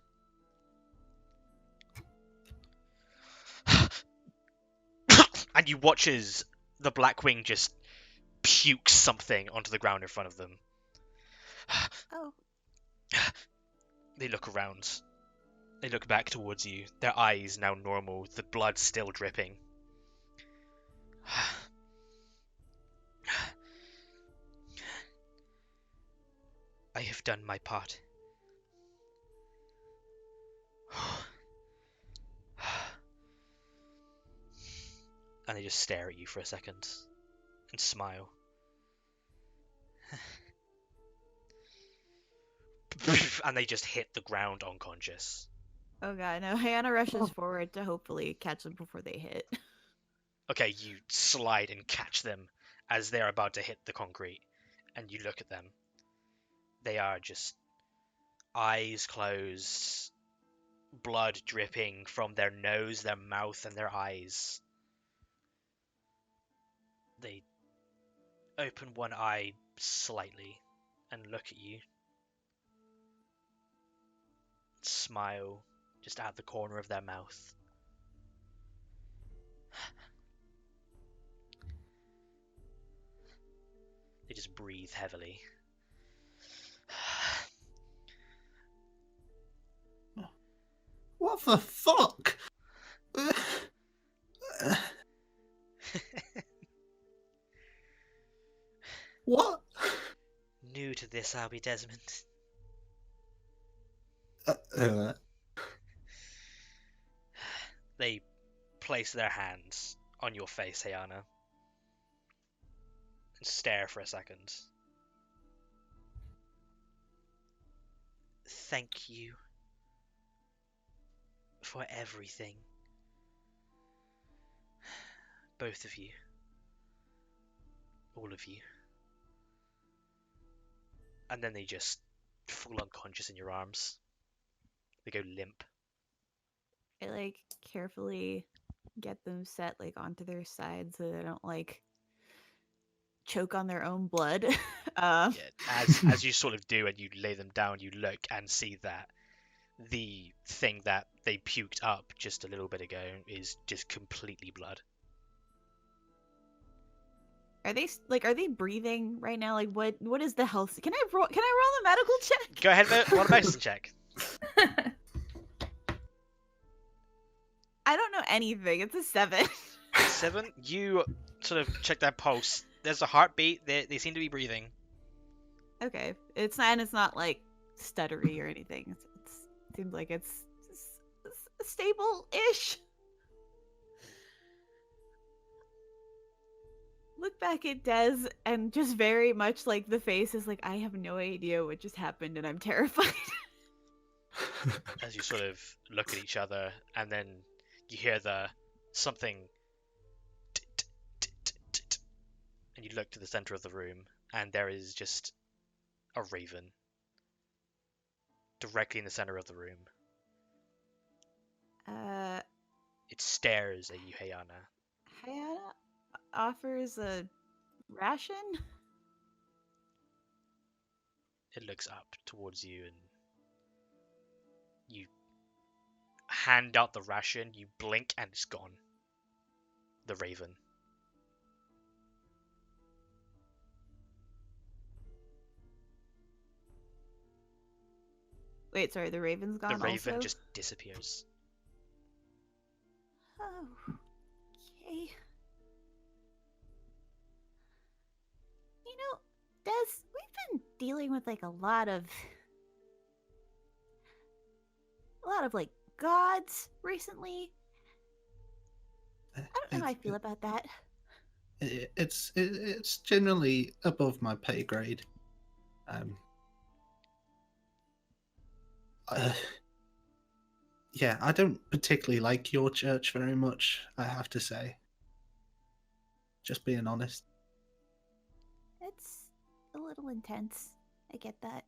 And you watch as the Blackwing just pukes something onto the ground in front of them. Oh. They look around. They look back towards you, their eyes now normal, the blood still dripping. I have done my part. And they just stare at you for a second and smile. And they just hit the ground unconscious. Oh god, no. Hannah rushes forward to hopefully catch them before they hit. Okay, you slide and catch them as they're about to hit the concrete, and you look at them. They are just eyes closed, blood dripping from their nose, their mouth, and their eyes. They open one eye slightly and look at you. Smile just at the corner of their mouth. They just breathe heavily. What the fuck? What? New to this, I'll be Desmond. They place their hands on your face, Hayana, and stare for a second. Thank you for everything. Both of you. All of you. And then they just fall unconscious in your arms. They go limp. I like carefully get them set like onto their sides so they don't like choke on their own blood. Yeah, as you sort of do and you lay them down, you look and see that the thing that they puked up just a little bit ago is just completely blood. Are they breathing right now? Like what is the health? Can I roll the medical check? Go ahead, roll a medicine check. I don't know anything. It's a 7. 7. You sort of check their pulse. There's a heartbeat. They seem to be breathing. Okay, it's not like stuttery or anything. It seems like it's stable-ish. Look back at Des and just very much like the face is like, I have no idea what just happened and I'm terrified. As you sort of look at each other and then you hear something and you look to the center of the room and there is just a raven directly in the center of the room. It stares at you, Hayana. Hayana offers a ration? It looks up towards you and you hand out the ration, you blink and it's gone. The raven. Wait, sorry, the raven's gone. The raven also? just disappears. Oh, okay. You know, Des, we've been dealing with like a lot of like gods recently. I don't know how I feel about that. It's generally above my pay grade. Yeah, I don't particularly like your church very much, I have to say. Just being honest. It's a little intense. I get that.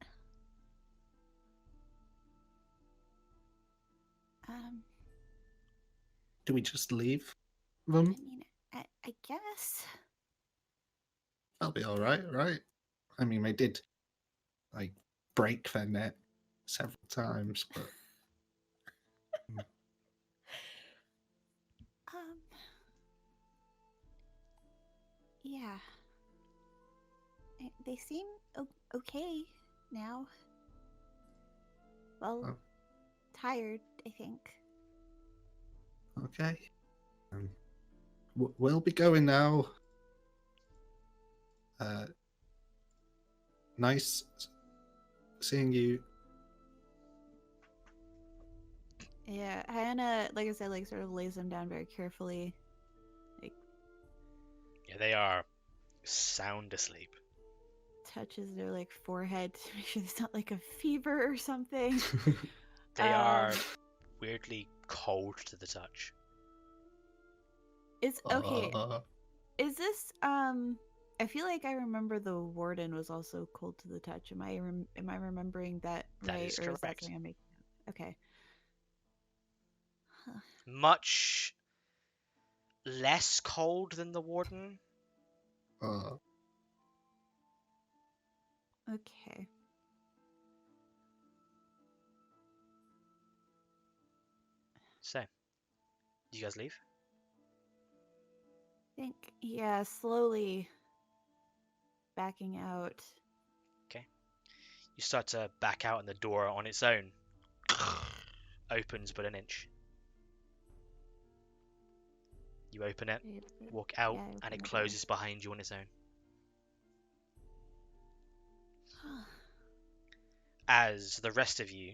Do we just leave I them? mean, I guess. That'll be alright, right? I mean, they did, like, break their neck several times, but... Yeah. They seem okay now. Well, tired, I think. Okay. We'll be going now. Nice seeing you. Yeah, Hannah, like I said, like sort of lays them down very carefully. Like Yeah, they are sound asleep. touches their like forehead to make sure there's not like a fever or something. They are weirdly cold to the touch. It's okay. Is this I feel like I remember the warden was also cold to the touch. Am I remembering that That right, is or is that correct. something I'm making up? Okay. Much less cold than the warden. Okay. So, do you guys leave? I think yeah, slowly backing out. Okay. You start to back out, and the door on its own opens but an inch. You open it, walk out, Yeah, I and open it the door. closes behind you on its own. As the rest of you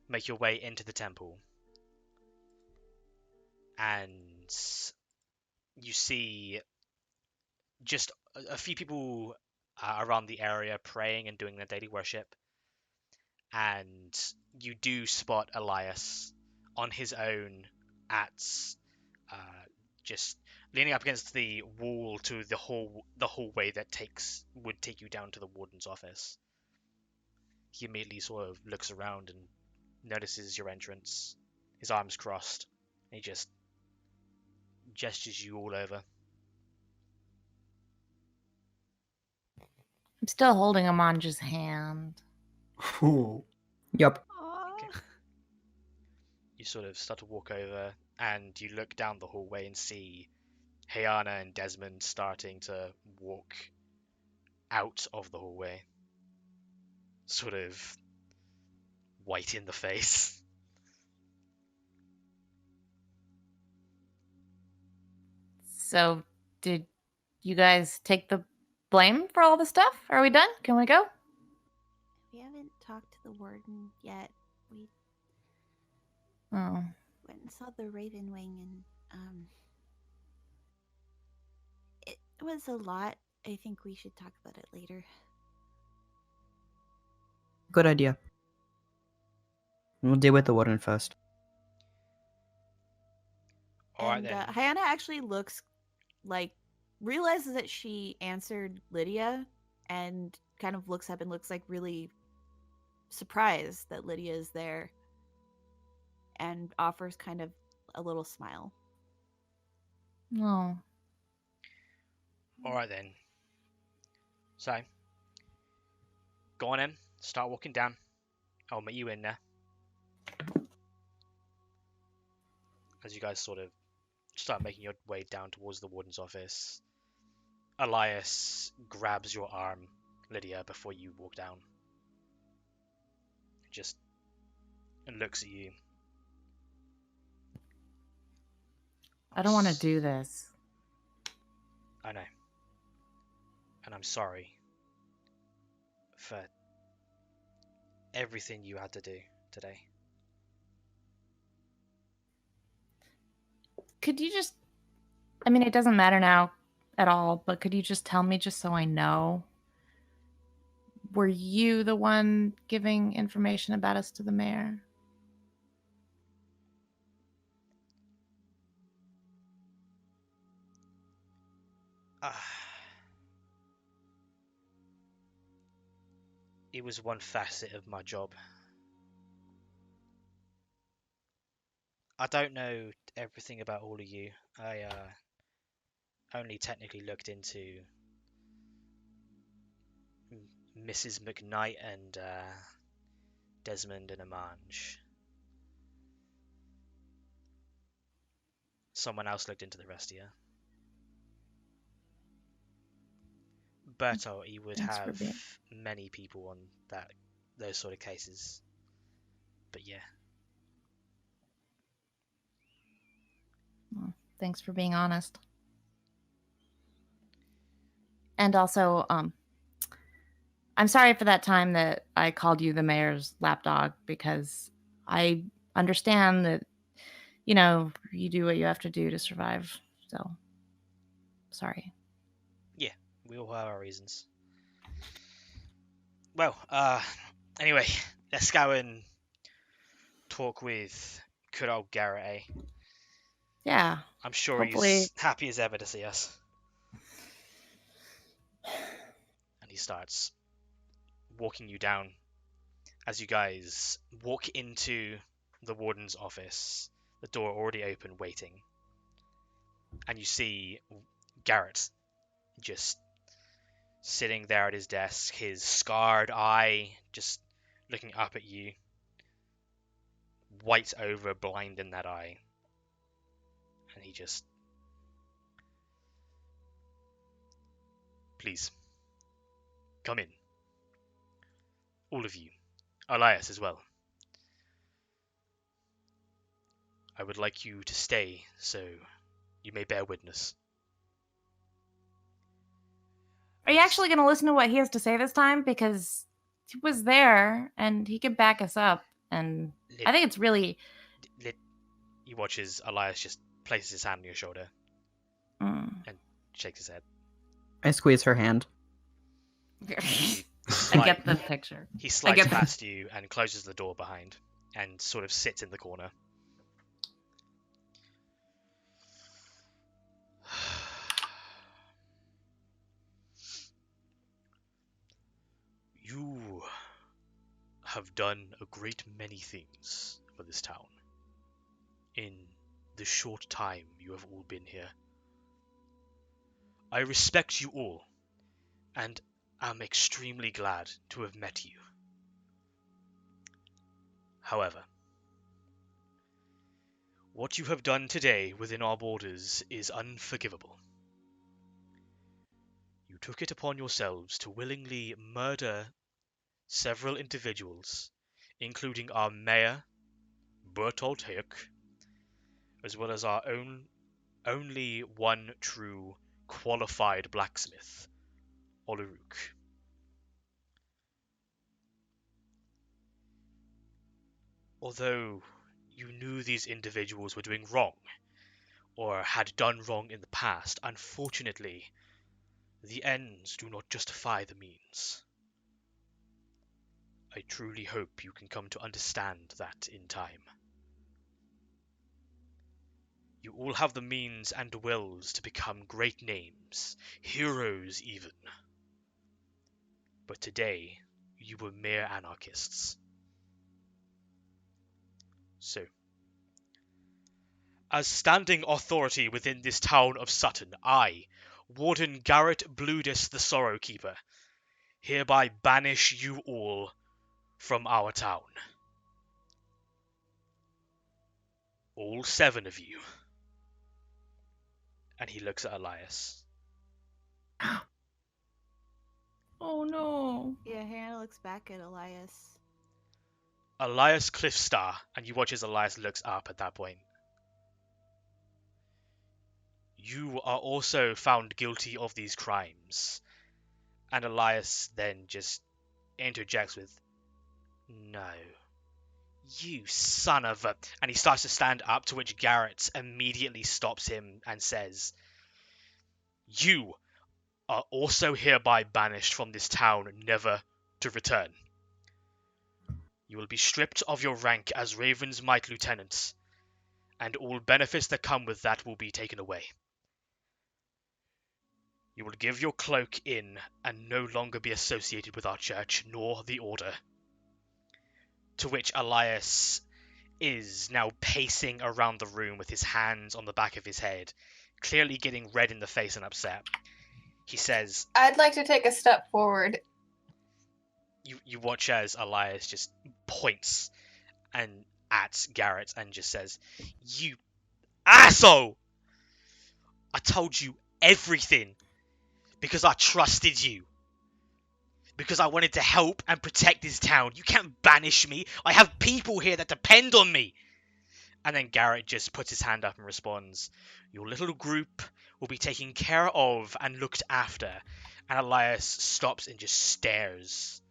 make your way into the temple, and you see just a few people around the area praying and doing their daily worship, and you do spot Elias on his own at just leaning up against the wall to the hallway that would take you down to the warden's office. He immediately sort of looks around and notices your entrance, his arms crossed, and he just gestures you all over. I'm still holding Amanja's hand. Yup. Okay. You sort of start to walk over, and you look down the hallway and see Hayana and Desmond starting to walk out of the hallway, sort of white in the face. So, did you guys take the blame for all the stuff? Are we done? Can we go? We haven't talked to the warden yet. We Oh. went and saw the Raven Wing, and it was a lot. I think we should talk about it later. Good idea. We'll deal with the warden first. All right And then. Hannah actually looks like realizes that she answered Lydia and kind of looks up and looks like really surprised that Lydia is there and offers kind of a little smile. No. All right then. So, go on in. Start walking down. I'll meet you in there. As you guys sort of start making your way down towards the warden's office, Elias grabs your arm, Lydia, before you walk down. Just looks at you. I don't want to do this. I know. And I'm sorry for everything you had to do today. Could you just... I mean, it doesn't matter now at all, but could you just tell me just so I know were you the one giving information about us to the mayor? It was one facet of my job. I don't know everything about all of you. I only technically looked into Mrs. McKnight and Desmond and Amange. Someone else looked into the rest of you. Bertolt, he would Thanks for have being- many people on those sort of cases. But yeah. Well, thanks for being honest. And also, I'm sorry for that time that I called you the mayor's lapdog, because I understand that, you do what you have to do to survive. So, sorry. Yeah, we all have our reasons. Well, anyway, let's go and talk with good old Garrett, eh? Yeah. I'm sure Hopefully. he's happy as ever to see us. And he starts walking you down. As you guys walk into the warden's office, the door already open, waiting. And you see Garrett just sitting there at his desk, his scarred eye just looking up at you. White over, blind in that eye. And he just... Please, come in. All of you. Elias as well. I would like you to stay, so you may bear witness. Are you actually going to listen to what he has to say this time? Because he was there and he can back us up. And I think it's really... He watches Elias just places his hand on your shoulder and shakes his head. I squeeze her hand. I get the picture. He slides past you and closes the door behind and sort of sits in the corner. You have done a great many things for this town in the short time you have all been here. I respect you all and am extremely glad to have met you. However, what you have done today within our borders is unforgivable. You took it upon yourselves to willingly murder several individuals, including our mayor, Bertolt and Ullaruk, as well as our only one true qualified blacksmith, Ullaruk. Although you knew these individuals were doing wrong, or had done wrong in the past, unfortunately, the ends do not justify the means. I truly hope you can come to understand that in time. You all have the means and wills to become great names, heroes even. But today, you were mere anarchists. So, as standing authority within this town of Sutton, I, Warden Garrett Bludis the Sorrow Keeper, hereby banish you all from our town. All 7 of you. And he looks at Elias. Oh no. Yeah, Hannah looks back at Elias. Elias Cliffstar, and you watch as Elias looks up at that point. You are also found guilty of these crimes. And Elias then just interjects with, no. You son of a... And he starts to stand up, to which Garrett immediately stops him and says, you are also hereby banished from this town, never to return. You will be stripped of your rank as Raven's Might Lieutenant, and all benefits that come with that will be taken away. You will give your cloak in and no longer be associated with our church nor the Order. To which Elias is now pacing around the room with his hands on the back of his head, clearly getting red in the face and upset. He says, I'd like to take a step forward. you watch as Elias just points and at Garrett and just says, "You asshole! I told you everything because I trusted you. Because I wanted to help and protect this town. You can't banish me. I have people here that depend on me." And then Garrett just puts his hand up and responds, "Your little group will be taken care of and looked after." And Elias stops and just stares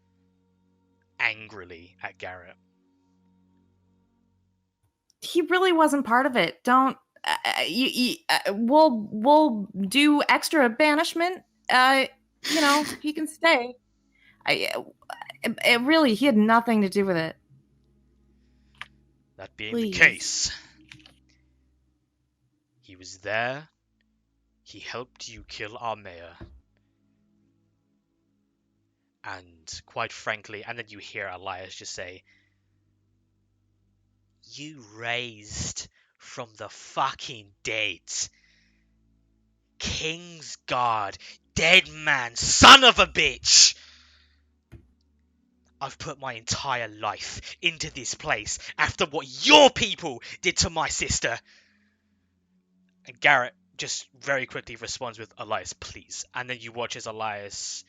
angrily at Garrett. He really wasn't part of it. Don't. We'll do extra banishment. He can stay. It really, he had nothing to do with it. That being Please. the case, he was there. He helped you kill our mayor. And quite frankly, and then you hear Elias just say, "You raised from the fucking dead. King's guard, dead man, son of a bitch! I've put my entire life into this place after what your people did to my sister." And Garrett just very quickly responds with, "Elias, please." And then you watch as Elias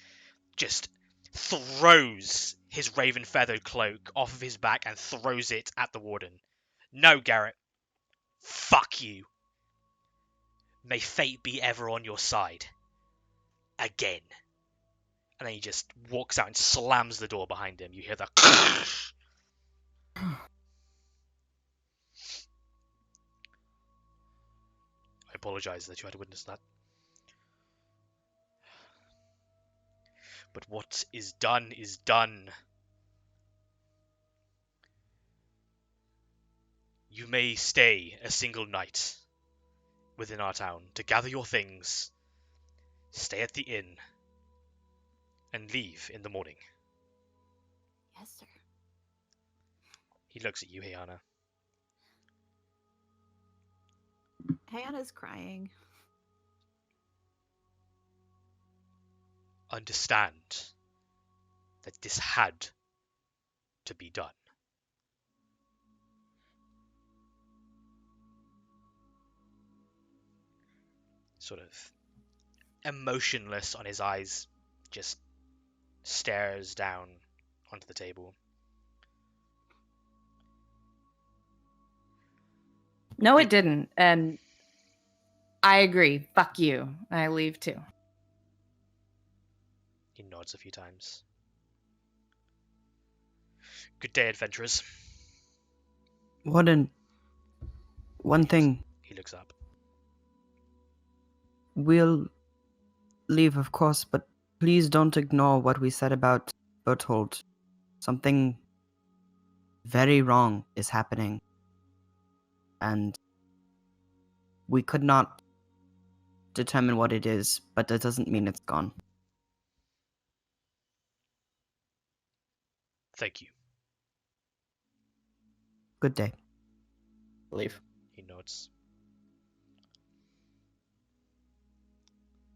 just throws his raven feathered cloak off of his back and throws it at the warden. "No, Garrett. Fuck you. May fate be ever on your side. Again." And then he just walks out and slams the door behind him. You hear the I apologize that you had to witness that. But what is done is done. You may stay a single night within our town to gather your things, stay at the inn, and leave in the morning. Yes, sir. He looks at you, Hannah. Hannah's crying. Understand that this had to be done. Sort of emotionless on his eyes, just stares down onto the table. No, it didn't. And I agree. Fuck you. I leave too. He nods a few times. Good day, adventurers. One thing. He looks up. We'll leave, of course, but please don't ignore what we said about Bertolt. Something very wrong is happening. And we could not determine what it is, but that doesn't mean it's gone. Thank you. Good day. Leave. He nods.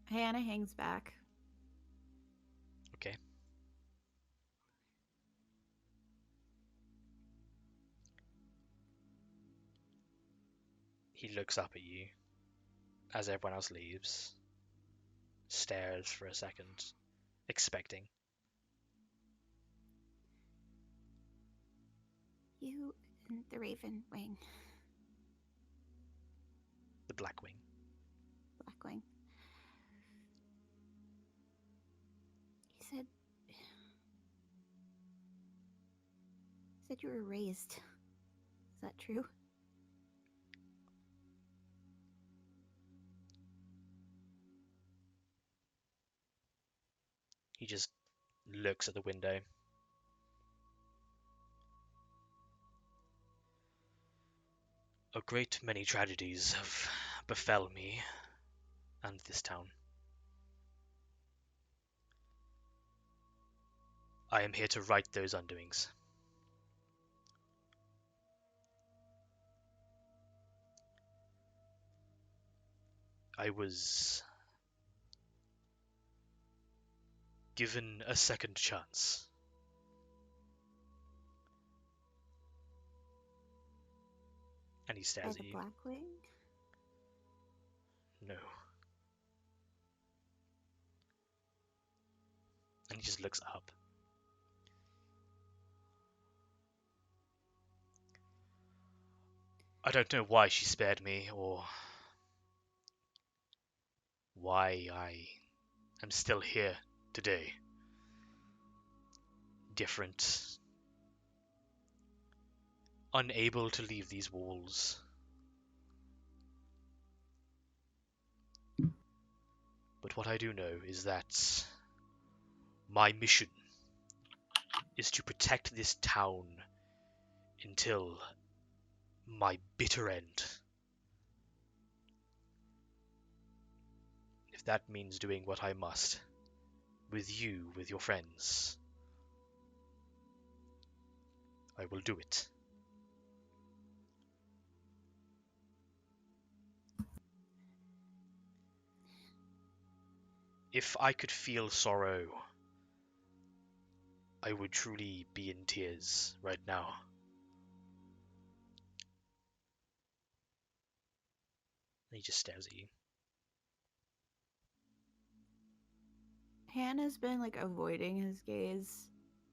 Hannah hangs back. Okay. He looks up at you as everyone else leaves, stares for a second, expecting. You and the Raven Wing. The Blackwing. Blackwing. He said you were raised. Is that true? He just looks at the window. A great many tragedies have befell me and this town. I am here to right those undoings. I was given a second chance. And he By stares the at you. Blackwing? No. And he just looks up. I don't know why she spared me, or why I am still here today. Different. Unable to leave these walls. But what I do know is that my mission is to protect this town until my bitter end. If that means doing what I must, with you, with your friends, I will do it. If I could feel sorrow, I would truly be in tears right now. And he just stares at you. Hannah's been like avoiding his gaze,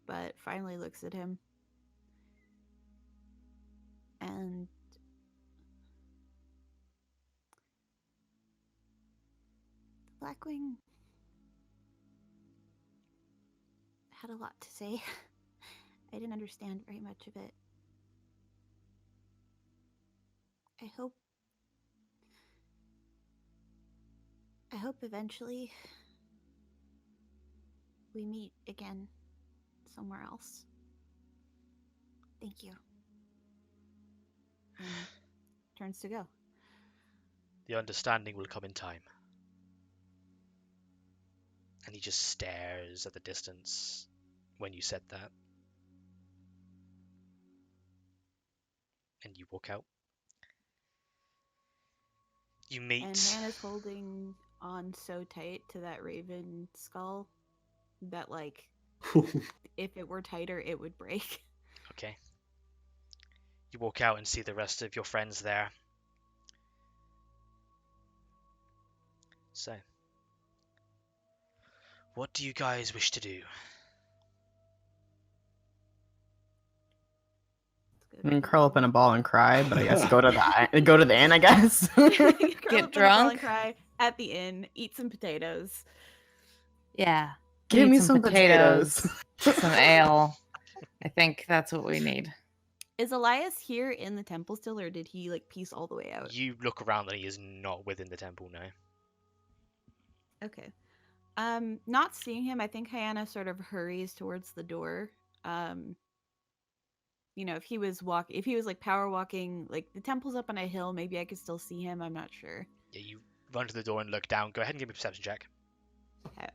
but finally looks at him. And Blackwing had a lot to say. I didn't understand very much of it. I hope eventually we meet again somewhere else. Thank you. and turns to go. The understanding will come in time. And he just stares at the distance when you said that. And you walk out. You meet. And Hannah's holding on so tight to that raven skull that, like, if it were tighter, it would break. Okay. You walk out and see the rest of your friends there. So, what do you guys wish to do? I mean, curl up in a ball and cry, but I guess go to the inn, I guess. Get drunk. Cry at the inn, eat some potatoes. Yeah. Give Need me some potatoes. some ale. I think that's what we need. Is Elias here in the temple still, or did he like piece all the way out? You look around and he is not within the temple now. Okay. Not seeing him, I think Hannah sort of hurries towards the door. You know, if he was like power walking, like the temple's up on a hill, maybe I could still see him. I'm not sure. Yeah, you run to the door and look down. Go ahead and give me a perception check. Okay.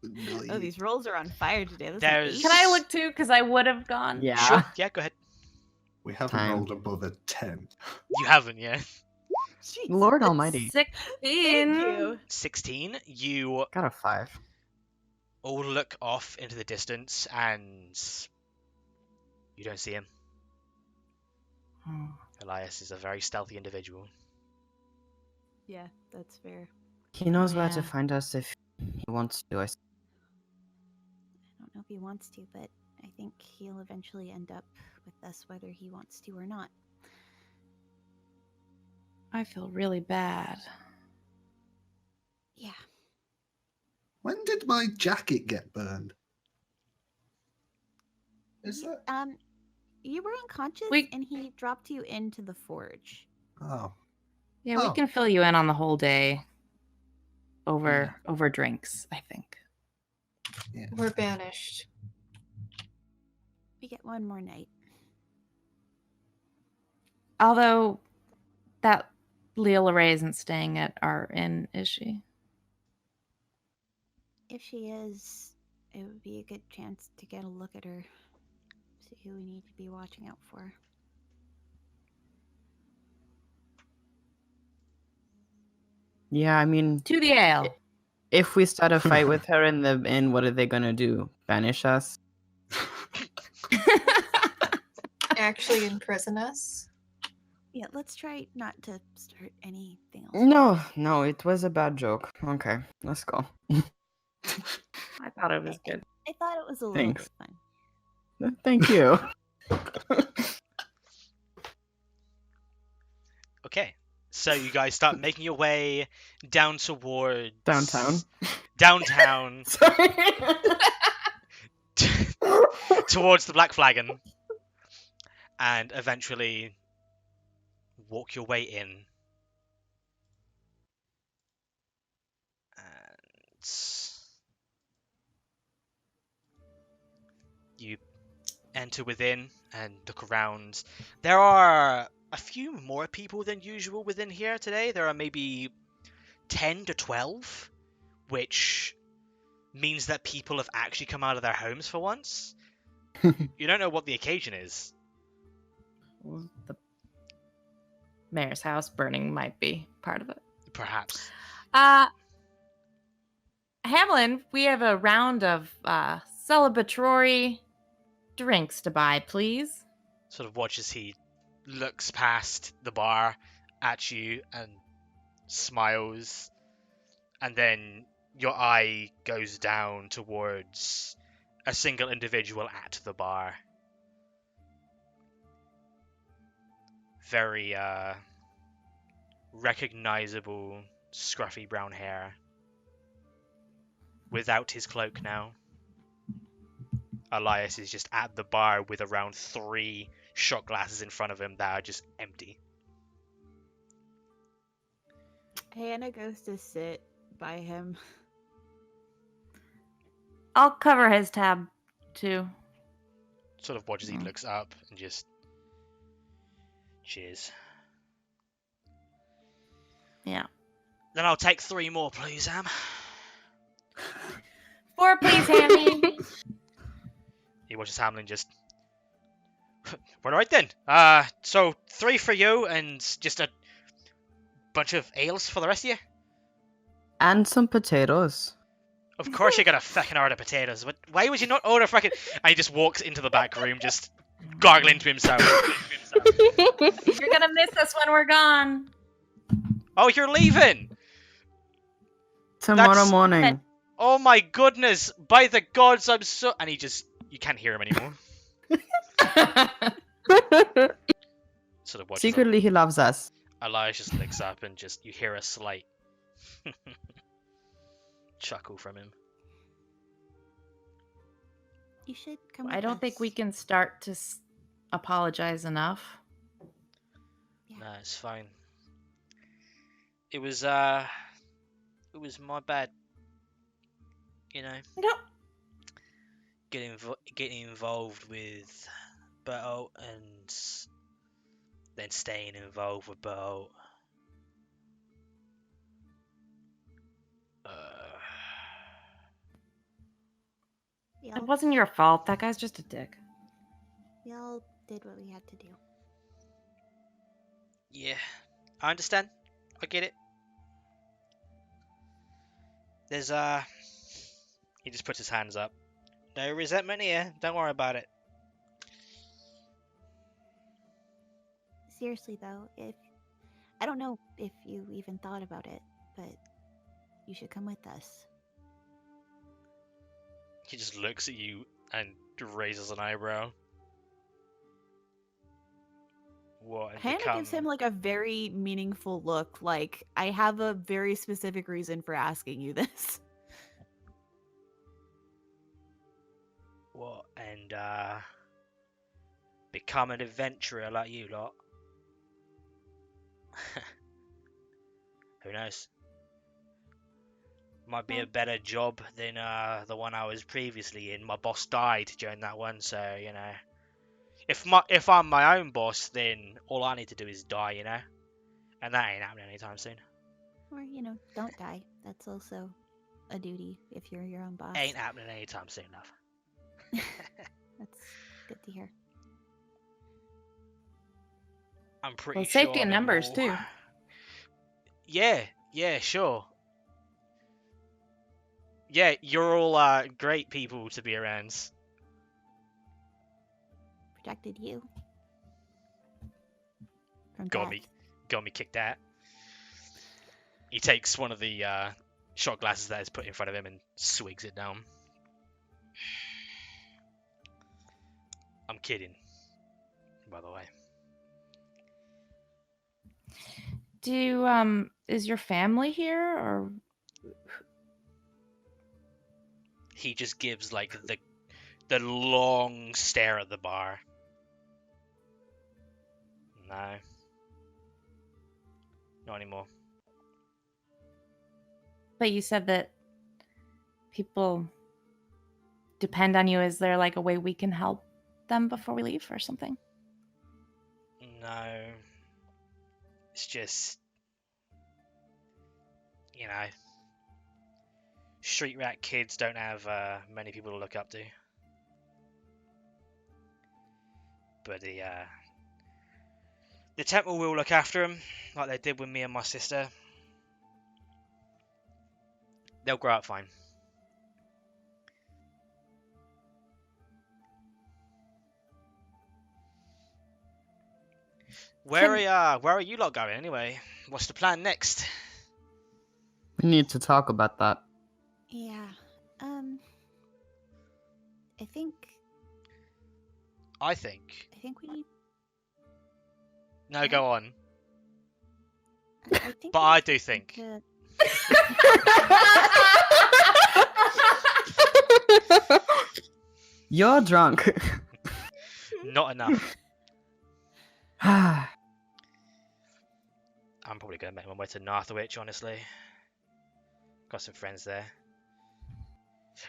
No, Oh, these rolls are on fire today. That's There's- an 8. Can I look too? Because I would have gone. Yeah. Sure. Yeah, go ahead. we haven't Time. rolled above a 10. You haven't yet. Jesus. Lord Almighty. 16. Thank you. 16. You Got a 5. all look off into the distance and you don't see him. Elias is a very stealthy individual. Yeah, that's fair. He knows where to Yeah. find us if he wants to. I don't know if he wants to, but I think he'll eventually end up with us whether he wants to or not. I feel really bad. Yeah. When did my jacket get burned? Is that? You were unconscious We- and he dropped you into the forge. Oh. Yeah, we Oh. can fill you in on the whole day. over drinks, I think. Yeah. We're banished. We get one more night. Although that Leela Ray isn't staying at our inn, is she? If she is, it would be a good chance to get a look at her. See who we need to be watching out for. Yeah, I mean, To the ale. if we start a fight with her in the inn, what are they gonna do? Banish us? Actually imprison us. Yeah, let's try not to start anything else. No, it was a bad joke. Okay, let's go. I thought it was good. I thought it was a little Thanks. bit fun. Thank you. Okay, so you guys start making your way down towards Downtown. Downtown Sorry. towards the Black Flagon, and eventually walk your way in. And you enter within and look around. There are a few more people than usual within here today. There are maybe 10 to 12, which means that people have actually come out of their homes for once. You don't know what the occasion is. Well, the mayor's house burning might be part of it. Perhaps. Hamlin, we have a round of celebratory drinks to buy, please. Sort of watches he looks past the bar at you and smiles, and then your eye goes down towards a single individual at the bar. Very recognizable scruffy brown hair without his cloak now. Elias is just at the bar with around 3 shot glasses in front of him that are just empty. Hannah goes to sit by him. I'll cover his tab, too. Sort of watches he looks up and just... Cheers. Yeah. Then I'll take 3 more, please, Sam. 4, please, Hammy. He watches Hamlin just... All right then. So 3 for you and just a bunch of ales for the rest of you? And some potatoes. Of course you got a fucking order potatoes. But why would you not order fucking... And he just walks into the back room, just gargling to himself. You're gonna miss us when we're gone. Oh, you're leaving! Tomorrow morning. Oh my goodness! By the gods, I'm so... And he just... You can't hear him anymore. Sort of watches Secretly, he loves us. Elias just looks up and just... You hear a slight... chuckle from him. You should come. I don't think we can start to apologize enough. Nah, it's fine. It was my bad. You know? No. Getting involved with Bertolt and then staying involved with Bertolt. It wasn't your fault. That guy's just a dick. We all did what we had to do. Yeah, I understand. I get it. There's he just puts his hands up. No resentment here. Don't worry about it. Seriously though, if I don't know if you even thought about it, but you should come with us. He just looks at you and raises an eyebrow. What? And Hannah gives him like a very meaningful look. Like, I have a very specific reason for asking you this. What? And become an adventurer like you lot. Who knows? Might be a better job than the one I was previously in. My boss died during that one, so you know. If I'm my own boss, then all I need to do is die, you know, and that ain't happening anytime soon. Or, don't die. That's also a duty if you're your own boss. Ain't happening anytime soon, love. That's good to hear. I'm pretty sure. Safety in I'm numbers, immortal. too. Yeah, sure. Yeah, you're all great people to be around. Protected you. From Got death. me kicked out. He takes one of the shot glasses that is put in front of him and swigs it down. I'm kidding, by the way. Is your family here, or He just gives like the long stare at the bar. No. Not anymore. but you said that people depend on you? Is there like a way we can help them before we leave or something? No. It's just, you know, street rat kids don't have many people to look up to. But the temple will look after them, like they did with me and my sister. They'll grow up fine. Where are you lot going anyway? What's the plan next? We need to talk about that. Yeah. I think I think. we need. No, go on. I think. But we I need do think. to- You're drunk. Not enough. Ah, I'm probably going to make my way to Narthwich, honestly. Got some friends there.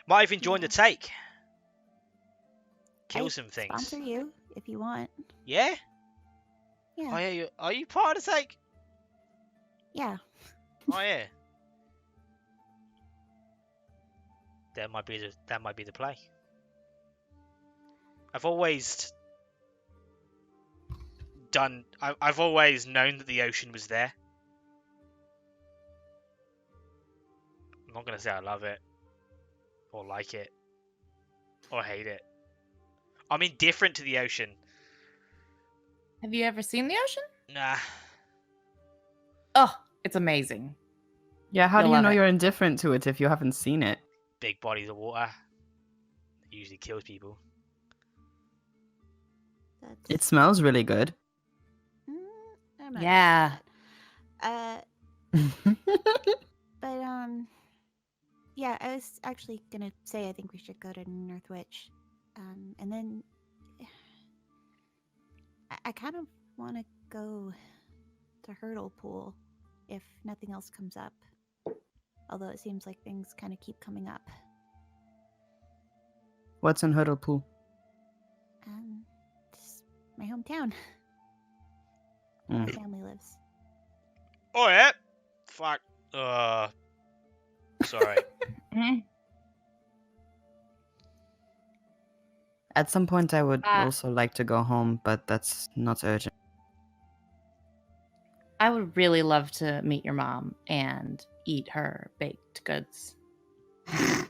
Might even join the take. Kill I'd some things. Sponsor you if you want. Yeah? Yeah. Oh, yeah, are you part of the take? Yeah. Oh, yeah. That might be the play. I've always known that the ocean was there. I'm not gonna say I love it, or like it, or hate it. I'm indifferent to the ocean. Have you ever seen the ocean? Nah. Oh, it's amazing. yeah, how You'll do you love know it. you're indifferent to it if you haven't seen it? Big bodies of water. It usually kills people. That's. It smells really good. I'm not Yeah. But yeah, I was actually gonna say I think we should go to Northwich, and then I kind of want to go to Hurdle Pool if nothing else comes up. Although it seems like things kind of keep coming up. What's in Hurdle Pool? It's my hometown. Where my Mm. family lives. Oh yeah. Fuck. Sorry. At some point, I would Uh, also like to go home, but that's not urgent. I would really love to meet your mom and eat her baked goods. Who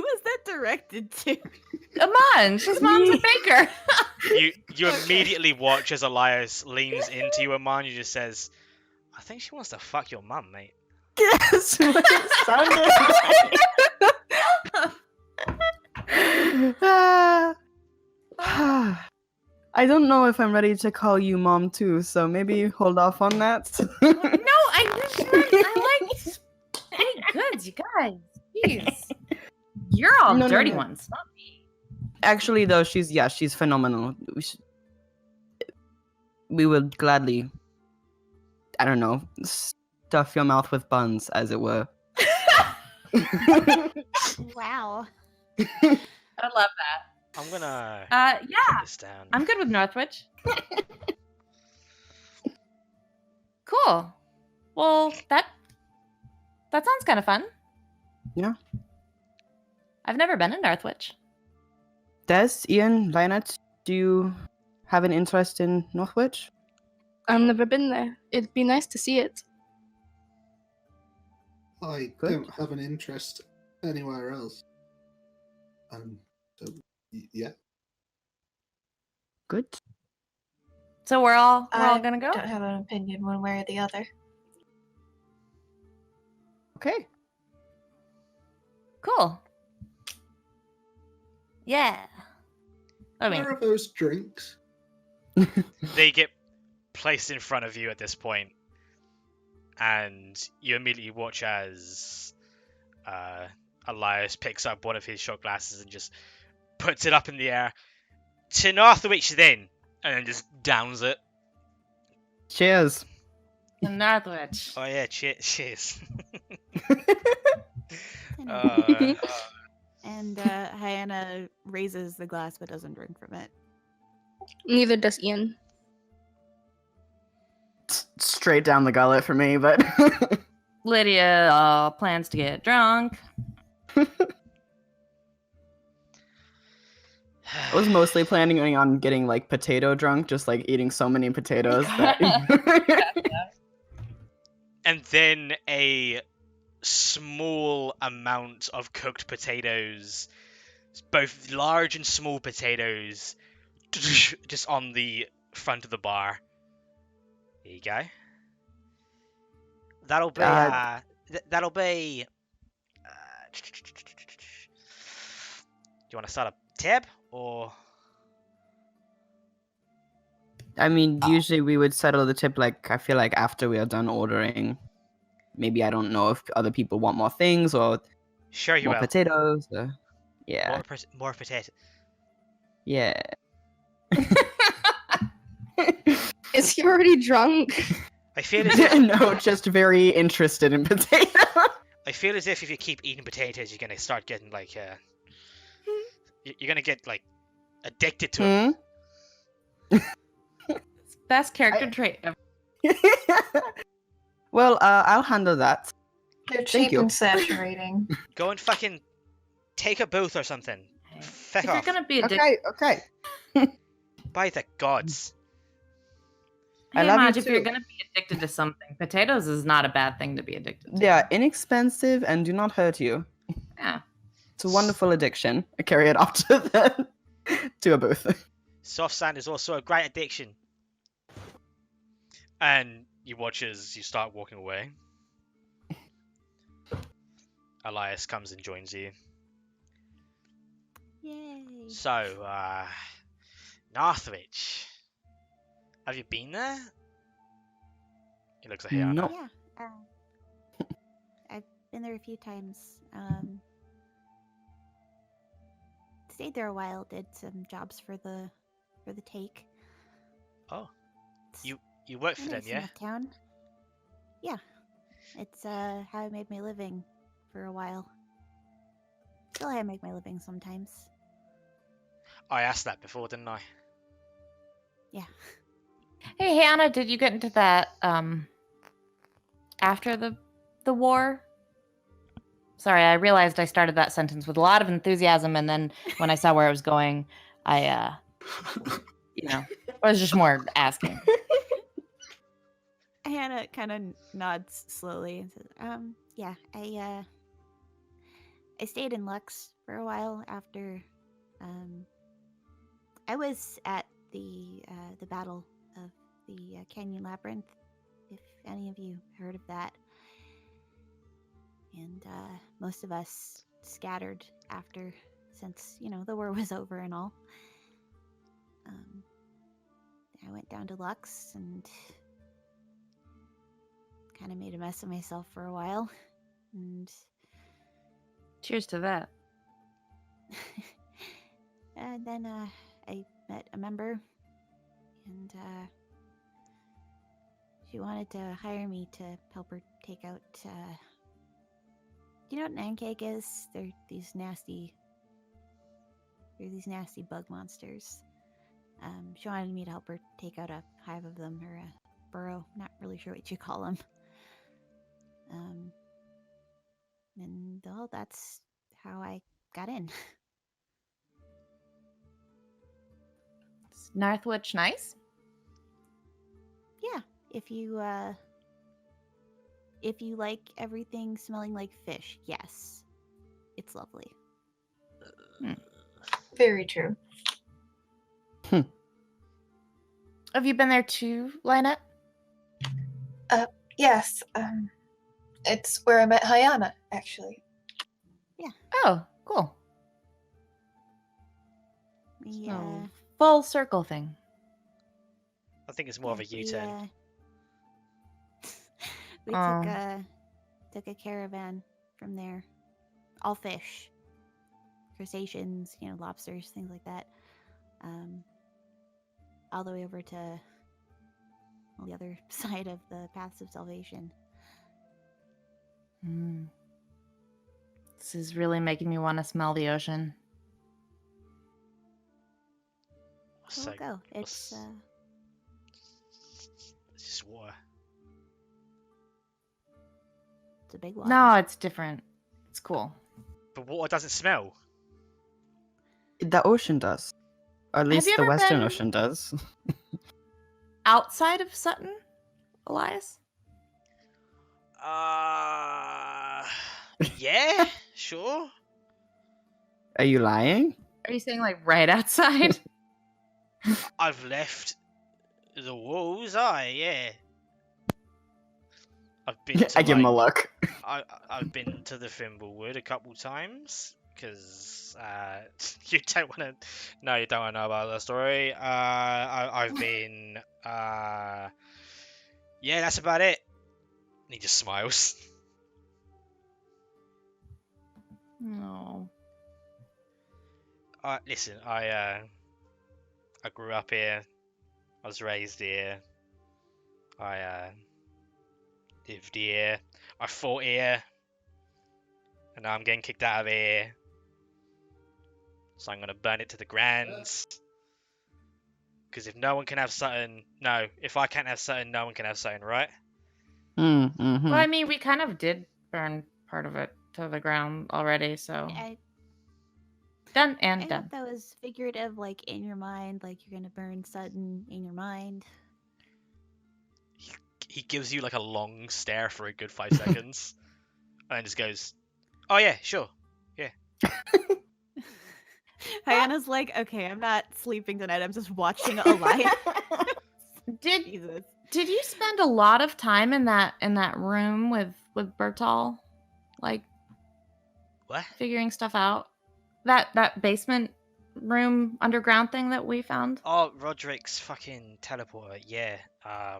was that directed to? Aman, she's mom's a baker. You immediately watch as Elias leans into you, Aman. You just says, "I think she wants to fuck your mum, mate." Guess what it sounded like? I don't know if I'm ready to call you mom too, so maybe hold off on that. No, I like baked goods, you guys. Jeez. You're all No, no, dirty no. ones, not me. Actually, though, she's phenomenal. We would gladly, I don't know, stuff your mouth with buns, as it were. Wow. I love that. I'm gonna Yeah, put this down. I'm good with Northwich. Cool. Well, that sounds kind of fun. Yeah. I've never been in Northwich. Des, Ian, Lionett, do you have an interest in Northwich? I've never been there. It'd be nice to see it. I Good. don't have an interest anywhere else. So, yeah. Good. So we're all I gonna go. don't have an opinion one way or the other. Okay. Cool. Yeah. I mean, Where are those drinks? They get placed in front of you at this point, and you immediately watch as Elias picks up one of his shot glasses and just puts it up in the air. To Northwich then, and then just downs it. Cheers. in Northwich. Oh yeah, cheers. And Hyanna raises the glass but doesn't drink from it. Neither does Ian. Straight down the gullet for me, but Lydia plans to get drunk. I was mostly planning on getting like potato drunk, just like eating so many potatoes. And then a small amount of cooked potatoes, both large and small potatoes, just on the front of the bar. There you go. That'll be. That'll be. Do you want to start a tab or? I mean, usually we would settle the tip like I feel like after we are done ordering. Maybe I don't know if other people want more things or Sure you more will. potatoes. Yeah. More potato. Yeah. Is he already drunk? I feel as if No, just very interested in potato. I feel as if you keep eating potatoes, you're gonna start getting like you're gonna get like addicted to it. Best character trait ever. Well, I'll handle that. They're Thank cheap you. and saturating. Go and fucking take a booth or something. Feck If off. you're gonna be addicted, Okay. By the gods. I hey, love you Maj, if you're too. gonna be addicted to something, potatoes is not a bad thing to be addicted to. They are inexpensive and do not hurt you. Yeah. It's a wonderful addiction. I carry it off to a booth. Soft sand is also a great addiction. And you watch as you start walking away. Elias comes and joins you. Yay. So, Northwich. Have you been there? He looks at Hannah. No. Yeah. I've been there a few times. Stayed there a while, did some jobs for the take. Oh. It's You work a for them, nice yeah? enough town. Yeah. It's how I made my living for a while. Still how I make my living sometimes. I asked that before, didn't I? Yeah. Hey, Hannah, did you get into that after the war? Sorry, I realized I started that sentence with a lot of enthusiasm, and then when I saw where it was going, I I was just more asking. Hannah kind of nods slowly and says, yeah, I stayed in Lux for a while after, I was at the battle of the Canyon Labyrinth, if any of you heard of that. And most of us scattered after, since, the war was over and all. I went down to Lux and kind of made a mess of myself for a while. And Cheers to that. and then I met a member, and She wanted to hire me to help her take out. Do you know what an cake is? They're these nasty bug monsters. She wanted me to help her take out a hive of them, or a burrow. Not really sure what you call them. And well, that's how I got in. Is Northwich nice? Yeah, if you like everything smelling like fish, yes, it's lovely. Very true. Have you been there too, Lynette? Yes. It's where I met Hayana, actually. Oh, cool. We Full circle thing. I think it's more of a U-turn. we took a caravan from there, all fish, crustaceans, lobsters, things like that, all the way over to the other side of the paths of salvation. This is really making me want to smell the ocean. So we'll go. It's just water. It's a big one. No, it's different. It's cool. But water doesn't smell. The ocean does. Or at Have least you the ever Western been- Ocean does. Outside of Sutton, Elias? Yeah, sure. Are you lying? Are you saying like right outside? I've left the walls, yeah. I've been to I give him a look. I've been to the Thimblewood a couple times, because you don't want to... No, you don't want to know about the story. I've been... yeah, that's about it. And he just smiles. No. Listen, I grew up here. I was raised here. I lived here. I fought here. And now I'm getting kicked out of here. So I'm gonna burn it to the grands. Because if no one can have Sutton... No, if I can't have Sutton, no one can have Sutton, right? Well, I mean, we kind of did burn part of it to the ground already, so... Done and I done. thought that was figurative, like in your mind, like you're gonna burn Sutton in your mind. He gives you like a long stare for a good 5 seconds. And then just goes, oh yeah, sure. Yeah. Hyana's like, okay, I'm not sleeping tonight. I'm just watching a light. Jesus. Did you spend a lot of time in that room with Bertolt, like what? Figuring stuff out? That basement room underground thing that we found? Oh, Roderick's fucking teleporter, yeah. I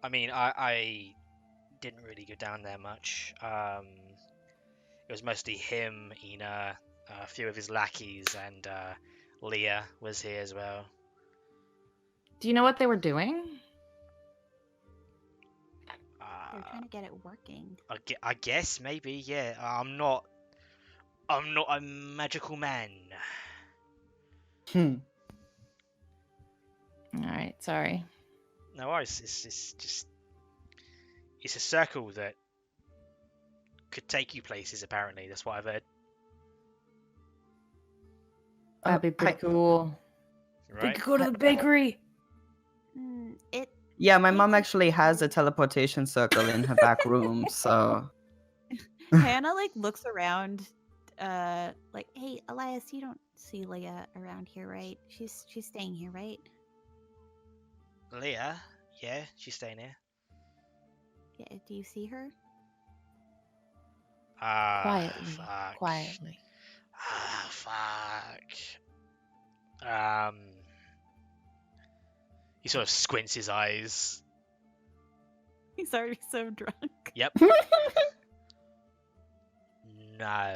mean, I didn't really go down there much. It was mostly him, Ina, a few of his lackeys, and Leah was here as well. Do you know what they were doing? They're trying to get it working. I guess, maybe, yeah. I'm not a magical man. All right, sorry. No worries. It's a circle that could take you places. Apparently, that's what I've heard. That'd be pretty cool. Right? We could go to the bakery. Yeah, my mom actually has a teleportation circle in her back room, so... Hannah like looks around, like, hey, Elias, you don't see Leah around here, right? She's staying here, right? Leah? Yeah, she's staying here. Yeah, do you see her? Quietly. Fuck. Quietly. Fuck. He sort of squints his eyes. He's already so drunk. Yep. No.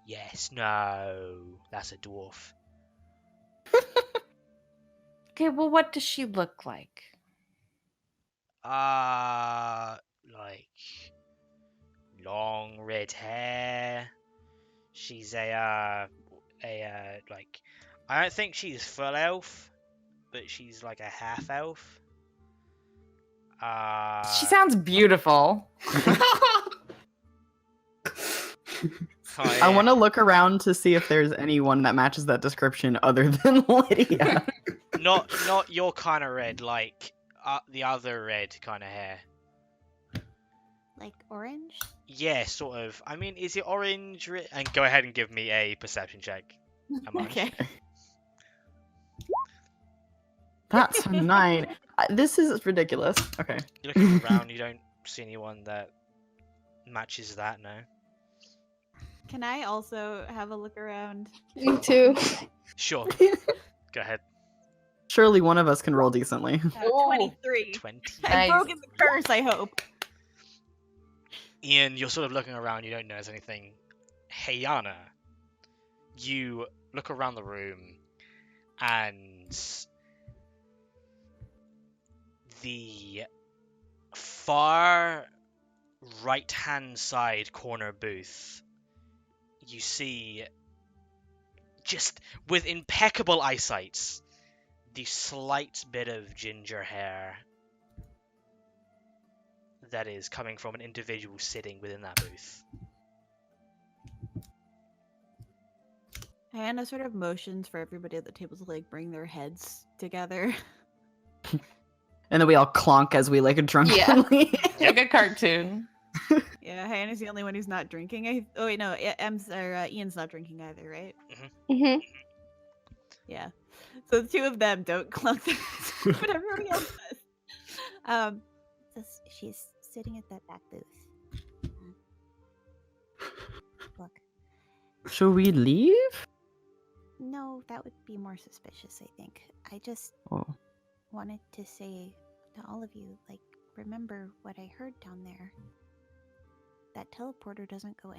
Yes, no. That's a dwarf. Okay, well, what does she look like? Like long red hair. She's like, I don't think she's full elf, but she's like a half elf. She sounds beautiful. Oh, I yeah. want to look around to see if there's anyone that matches that description other than Lydia. Not your kind of red, like the other red kind of hair. Like orange? Yeah, sort of. I mean, is it orange? And go ahead and give me a perception check. Okay. That's a 9. This is ridiculous. Okay. You're looking around, you don't see anyone that matches that, no. Can I also have a look around? Me too. Sure. Go ahead. Surely one of us can roll decently. 23. 20. I've Nice. broken the curse, I hope. Ian, you're sort of looking around, you don't notice anything. Hayana, you look around the room, and the far right-hand side corner booth, you see, just with impeccable eyesight, the slight bit of ginger hair that is coming from an individual sitting within that booth. Hannah sort of motions for everybody at the table to like bring their heads together. And then we all clonk as we like drunkenly. Like a cartoon. Yeah, Hannah's the only one who's not drinking. Oh wait, no, Ian's not drinking either, right? Hmm. Yeah. So the two of them don't clunk their heads, but everybody else does. She's sitting at that back booth. Look. Should we leave? No, that would be more suspicious, I think. I just Oh. wanted to say to all of you, like, remember what I heard down there. That teleporter doesn't go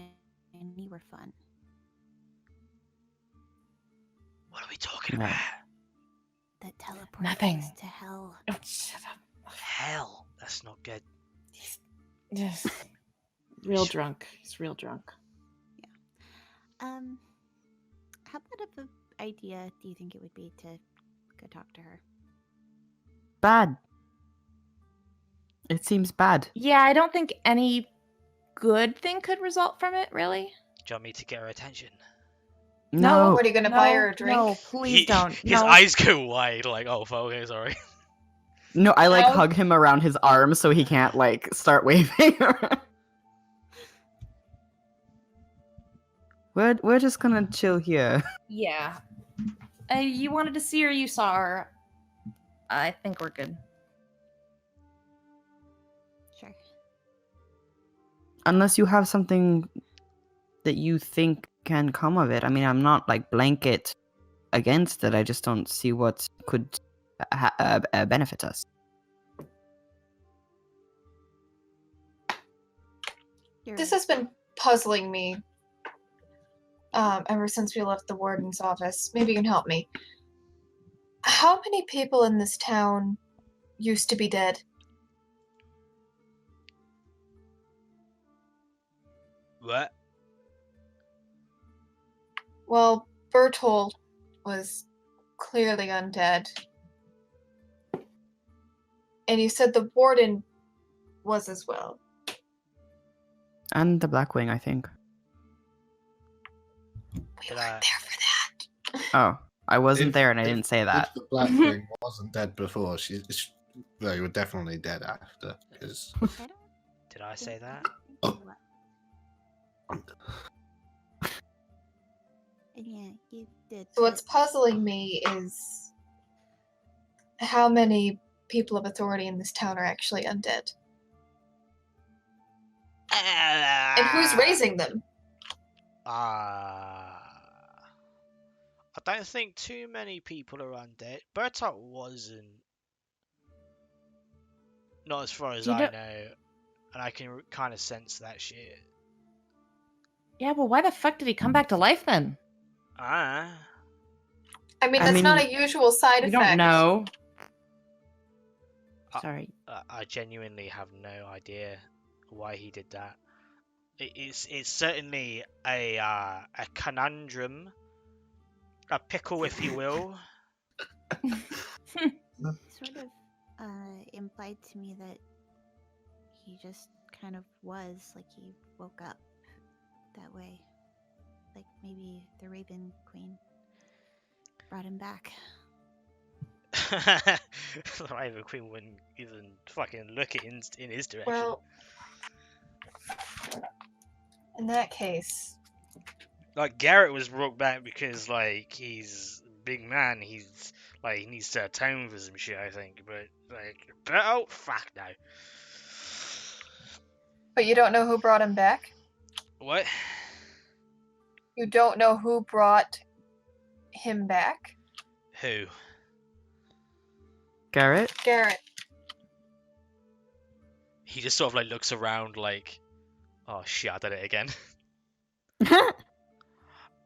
anywhere fun. What are we talking No. about? That teleporter Nothing. goes to hell. Oh, shut up. Hell, that's not good. Yes. Real drunk. He's real drunk. How bad of an idea do you think it would be to go talk to her? Bad. It seems bad. Yeah, I don't think any good thing could result from it, really. Do you want me to get her attention? No. What are you gonna buy her a drink? No, please don't. His No. eyes go wide, like, oh, okay, sorry. No, I like No. hug him around his arm so he can't like start waving. We're just gonna chill here. Yeah. You wanted to see her, you saw her. I think we're good. Sure. Unless you have something that you think can come of it. I mean, I'm not like blanket against it. I just don't see what could benefit us. This has been puzzling me ever since we left the warden's office. Maybe you can help me. How many people in this town used to be dead? What? Well, Bertolt was clearly undead. And you said the warden was as well. And the Blackwing, I think. We Did weren't I- there for that. Oh, I wasn't If- there and I if- didn't say that. If the Blackwing wasn't dead before, they were definitely dead after. Because I don't Did I say think that? you what? Yeah, you did. So what's but puzzling me is how many people of authority in this town are actually undead. And who's raising them? I don't think too many people are undead. Bertolt wasn't. Not as far as You I don't- know. And I can kind of sense that shit. Yeah, well, why the fuck did he come back to life then? Ah. I mean, I that's mean, not a usual side We effect. don't know. Uh, Sorry. I genuinely have no idea why he did that. It's certainly a conundrum, a pickle, if you will. Sort of implied to me that he just kind of was, like he woke up that way. Like maybe the Raven Queen brought him back. The Raven Queen wouldn't even fucking look in his direction. Well, in that case, Like, Garrett was brought back because, like, he's a big man. He's like, he needs to atone for some shit, I think. But oh fuck no. but you don't know who brought him back? What? You don't know who brought him back? Who? Garrett? Garrett. He just sort of like looks around like, oh shit, I did it again.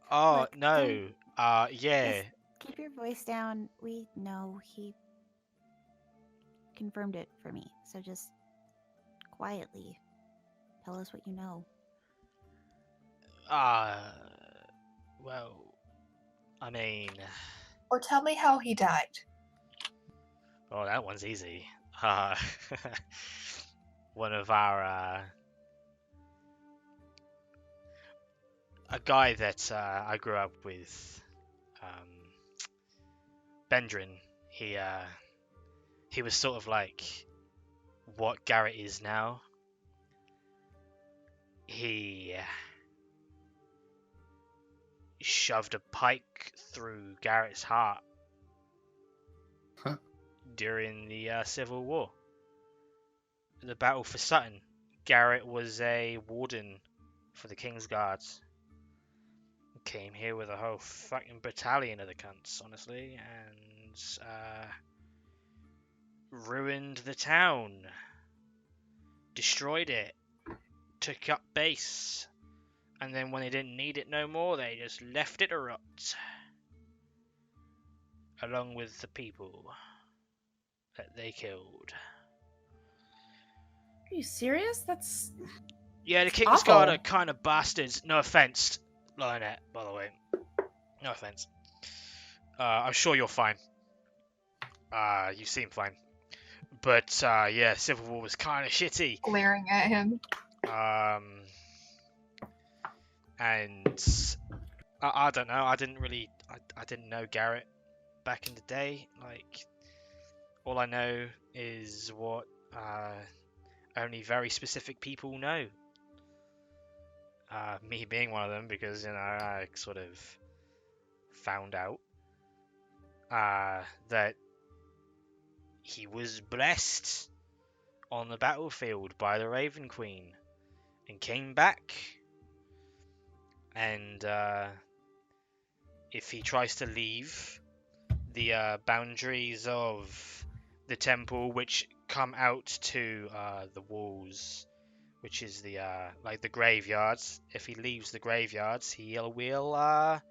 Oh Look, no. Yeah. Just keep your voice down. We know he confirmed it for me. So just quietly tell us what you know. Well, I mean, Or tell me how he died. oh, that one's easy. One of our, a guy that I grew up with, Bendrin, he was sort of like what Garrett is now. He shoved a pike through Garrett's heart Huh? during the Civil War. The battle for Sutton. Garrett was a warden for the King's Guards. Came here with a whole fucking battalion of the cunts, honestly, and ruined the town. Destroyed it. Took up base. And then when they didn't need it no more, they just left it to rot. Along with the people that they killed. Are you serious? That's Yeah, the King's awful. Guard are kind of bastards. No offense, Lionette, by the way. No offense. I'm sure you're fine. You seem fine. But, yeah, Civil War was kind of shitty. Glaring at him. And I don't know. I didn't know Garrett back in the day. Like, all I know is what only very specific people know. Me being one of them, because I sort of found out that he was blessed on the battlefield by the Raven Queen and came back. And if he tries to leave the boundaries of the temple, which come out to the walls, which is the like the graveyards, if he leaves the graveyards, he will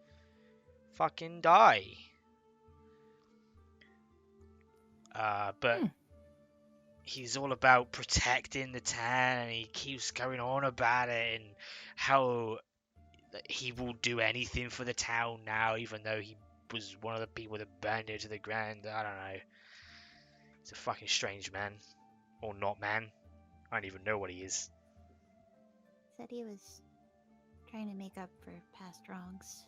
fucking die. But he's all about protecting the town, and he keeps going on about it and how he will do anything for the town now, even though he was one of the people that burned it to the ground. I don't know. He's a fucking strange man. Or not man. I don't even know what he is. Said he was trying to make up for past wrongs.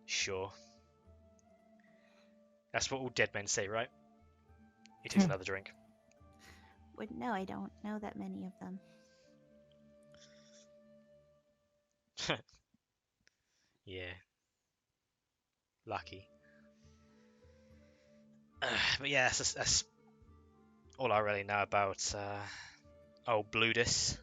Sure. That's what all dead men say, right? He takes another drink. Wouldn't know, I don't know that many of them. Yeah. Lucky. But yeah, that's all I really know about old Bludus.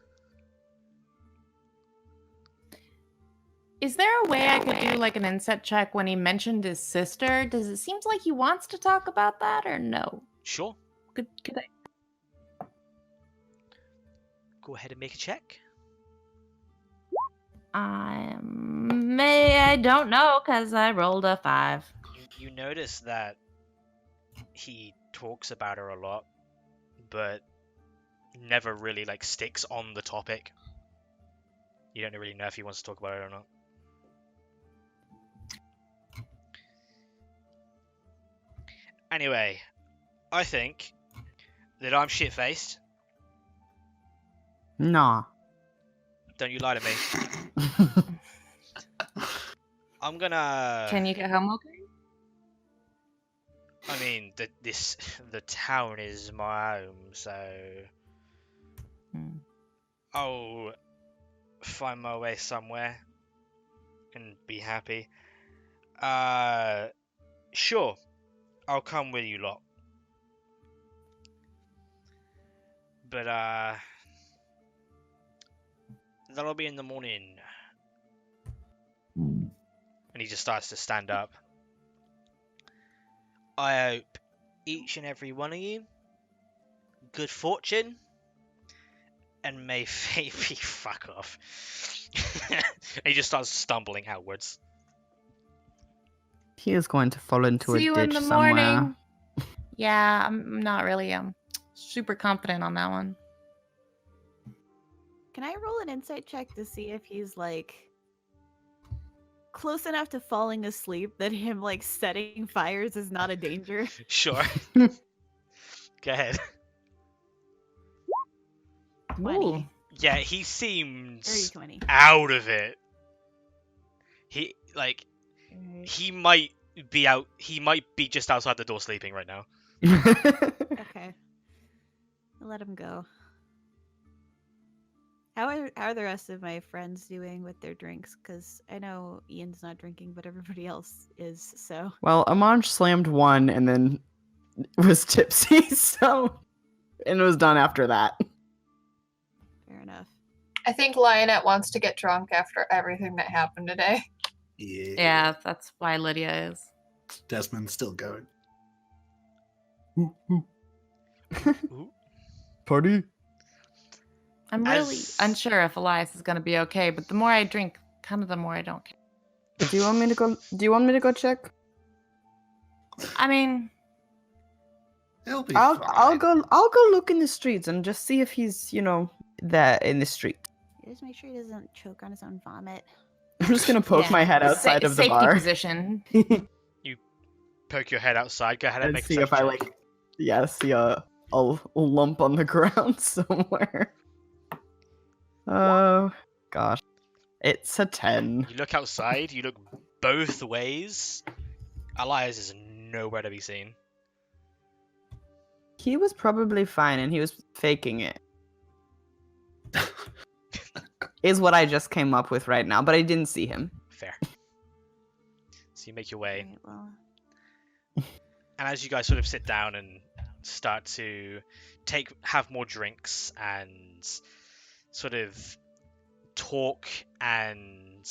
Is there a way I could do like an insight check when he mentioned his sister? Does it seem like he wants to talk about that or no? Sure. Could I? Go ahead and make a check. I don't know because I rolled a 5. You You notice that he talks about her a lot, but never really like sticks on the topic. You don't really know if he wants to talk about it or not. Anyway, I think that I'm shit-faced. Nah. Don't you lie to me. I'm gonna... Can you get home okay? I mean, the town is my home, so I'll find my way somewhere and be happy. Sure, I'll come with you lot. But that'll be in the morning. And he just starts to stand up. I hope each and every one of you good fortune, and may fate be fuck off. And he just starts stumbling outwards. He is going to fall into See a you in ditch the somewhere. morning. Yeah, I'm not really super confident on that one. Can I roll an insight check to see if he's like close enough to falling asleep that him like setting fires is not a danger? Sure. Go ahead. 20. Ooh. Yeah, he seems 30-20. out of it. He Alright. he might be just outside the door sleeping right now. Okay. I'll let him go. How are the rest of my friends doing with their drinks? Because I know Ian's not drinking, but everybody else is, so... Well, Amanj slammed one and then was tipsy, so... And was done after that. Fair enough. I think Lionette wants to get drunk after everything that happened today. Yeah, that's why Lydia is. Desmond's still going. Party? I'm really unsure if Elias is going to be okay, but the more I drink, kind of the more I don't care. Do you want me to go check? I mean, He'll be I'll fine. go look in the streets and just see if he's, there in the street. Just make sure he doesn't choke on his own vomit. I'm just gonna poke yeah, my head outside of the safety bar. position. You poke your head outside. Go ahead and And make a see if perception I check. see a lump on the ground somewhere. Oh gosh, it's a 10. You look outside. You look both ways. Elias is nowhere to be seen. He was probably fine, and he was faking it. Is what I just came up with right now, but I didn't see him. Fair. So you make your way. Alright, well, And as you guys sort of sit down and start to have more drinks and sort of talk, and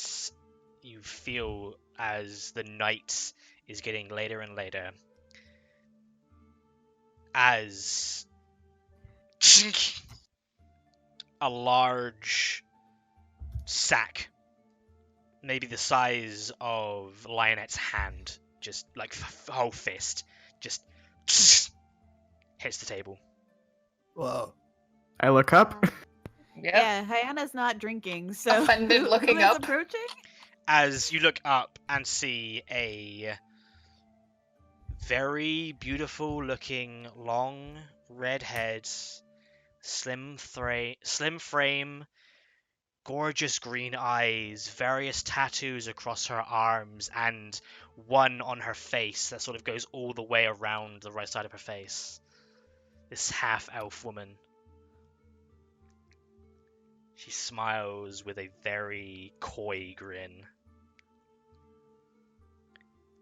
you feel as the night is getting later and later, as a large sack, maybe the size of Lionette's hand, just like whole fist, just hits the table. Whoa. I look up. yeah, Hyana's not drinking, so Offended who looking is up. approaching? As you look up and see a very beautiful looking, long, red head, slim frame, gorgeous green eyes, various tattoos across her arms, and one on her face that sort of goes all the way around the right side of her face. This half-elf woman. She smiles with a very coy grin.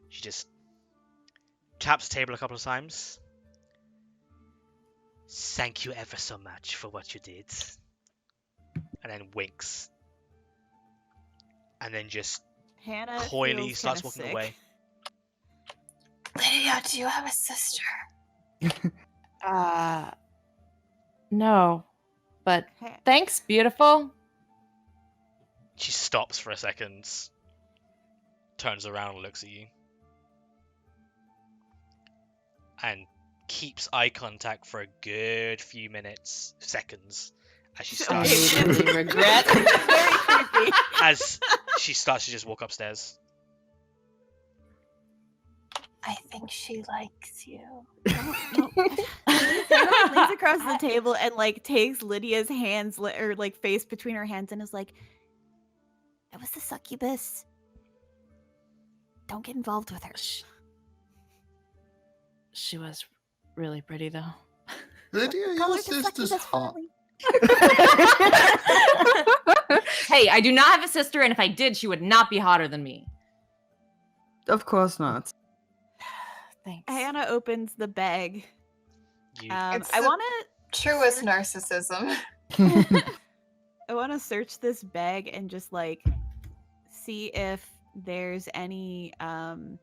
She just taps the table a couple of times. Thank you ever so much for what you did. And then winks. And then just Hannah coyly feels starts kinda walking sick. away. Lydia, do you have a sister? No. But Ha- thanks, beautiful. She stops for a second. Turns around and looks at you. and keeps eye contact for a good few seconds, as she I starts immediately regret. Very creepy. as she starts to just walk upstairs. I think she likes you. Hannah leans across the table and like takes Lydia's hands or like face between her hands and is like, "That was the succubus. Don't get involved with her." She was really pretty, though. Lydia, Call your her the sister's succubus, hot. Farley. Hey, I do not have a sister, and if I did, she would not be hotter than me. Of course not. Thanks. Hannah opens the bag. You It's I the want truest narcissism. to search this bag and just like see if there's any I'm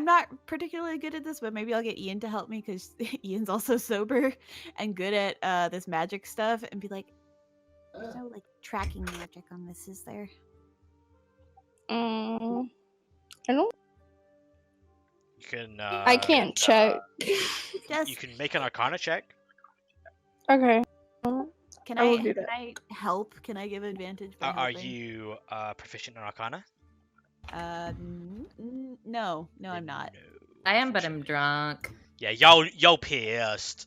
not particularly good at this, but maybe I'll get Ian to help me because Ian's also sober and good at this magic stuff, and be like, There's no like tracking magic on this, is there? I don't. you can. I can't check. Just You can make an Arcana check. Okay. can I will do can that. I help? Can I give advantage by Are helping? you proficient in Arcana? No, I'm not. No. I am, but I'm drunk. Yeah, y'all pissed.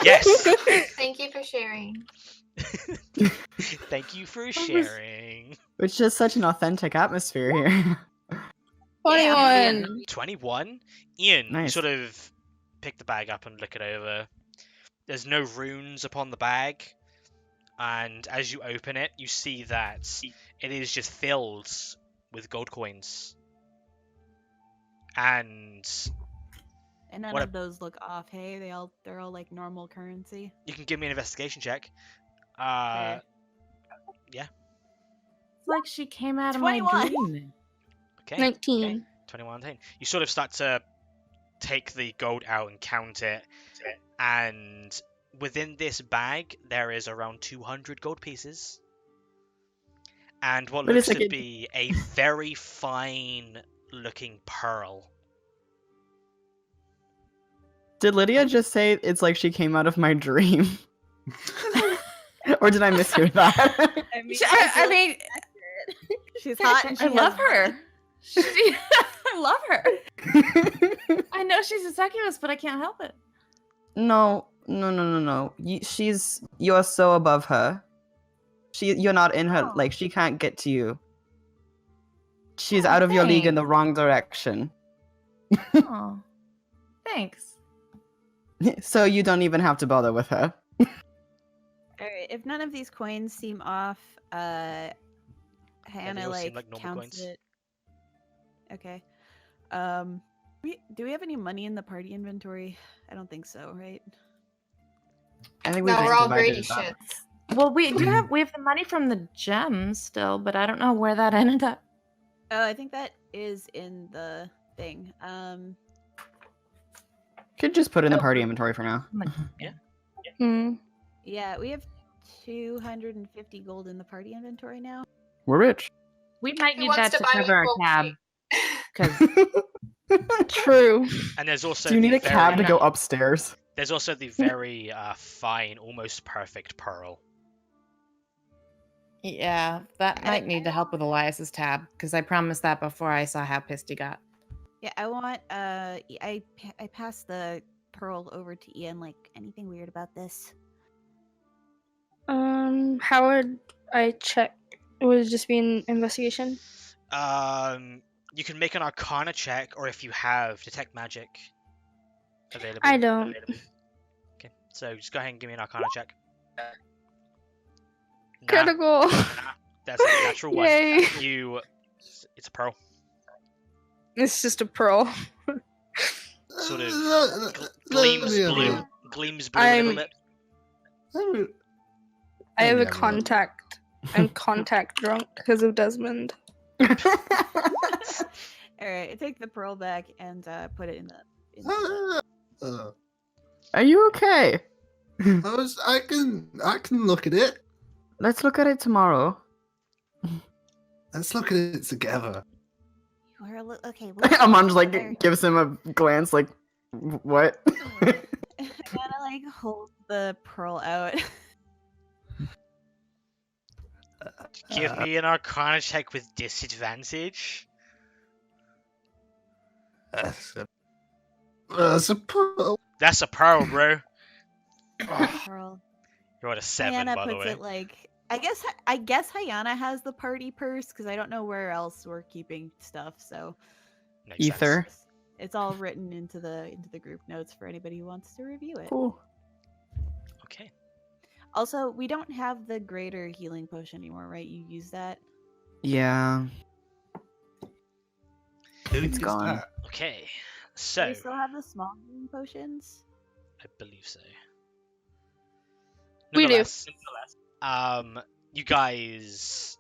Yes. Thank you for sharing. Thank you for sharing. It's just such an authentic atmosphere here. 21. 21. Ian, you Nice. sort of pick the bag up and look it over. There's no runes upon the bag, and as you open it, you see that it is just filled with gold coins. And And none What of those look off. Hey, they're all like normal currency. you can give me an investigation check. Fair. It's like she came out of my 21. dream. Okay. 19. 21 10. You sort of start to take the gold out and count it, and within this bag there is around 200 gold pieces, and what Wait a looks to second. be a very fine looking pearl. Did Lydia just say it's like she came out of my dream? Or did I mishear that? I mean, I mean, she's hot and she I love has- her. I love her. I know she's a succubus, but I can't help it. No. You're so above her. You're not in her. Oh. Like she can't get to you. She's out of your league in the wrong direction. Oh, thanks. So you don't even have to bother with her. Alright, if none of these coins seem off, Hannah all seem like like normal counts coins. it. Okay. Do we have any money in the party inventory? I don't think so, right? I think we No, just we're all divided Brady it up. shits. Well, we have the money from the gems still, but I don't know where that ended up. Oh, I think that is in the thing. Could just put it in the party inventory for now. Hmm. Yeah, we have 250 gold in the party inventory now. We're rich. We might Who need wants that to buy me cover our gold tab. plate? Because True. And there's also Do you need the a cab to very- go upstairs? There's also the very fine, almost perfect pearl. yeah, that might need to help with Elias's tab. Because I promised that before I saw how pissed he got. Yeah, I want I passed the pearl over to Ian. Like, anything weird about this? How would I check? Would it just be an investigation? You can make an Arcana check, or if you have Detect Magic available. I don't. Okay, so just go ahead and give me an Arcana check. Nah, Critical. that's a natural one. Yay. It's a pearl. It's just a pearl. Sort of gleams blue. Gleams blue a little bit. I have a Yeah, well. contact. I'm contact drunk because of Desmond. All right, I take the pearl back and put it in the. Are you okay? I can look at it. Let's look at it tomorrow. Let's look at it together. Okay. Aman just There. like gives him a glance, like, what? I gotta like hold the pearl out. Give me an Arcana check with disadvantage. That's a pearl. That's a pearl, bro. Pearl. You're at a 7, Hyana by the puts way. it like I guess Hyana has the party purse because I don't know where else we're keeping stuff. So Makes sense. Ether. it's all written into the group notes for anybody who wants to review it. Cool. Okay. Also, we don't have the greater healing potion anymore, right? You use that. Yeah. It's gone. Okay. Do So, we still have the small healing potions? I believe so. We do. You guys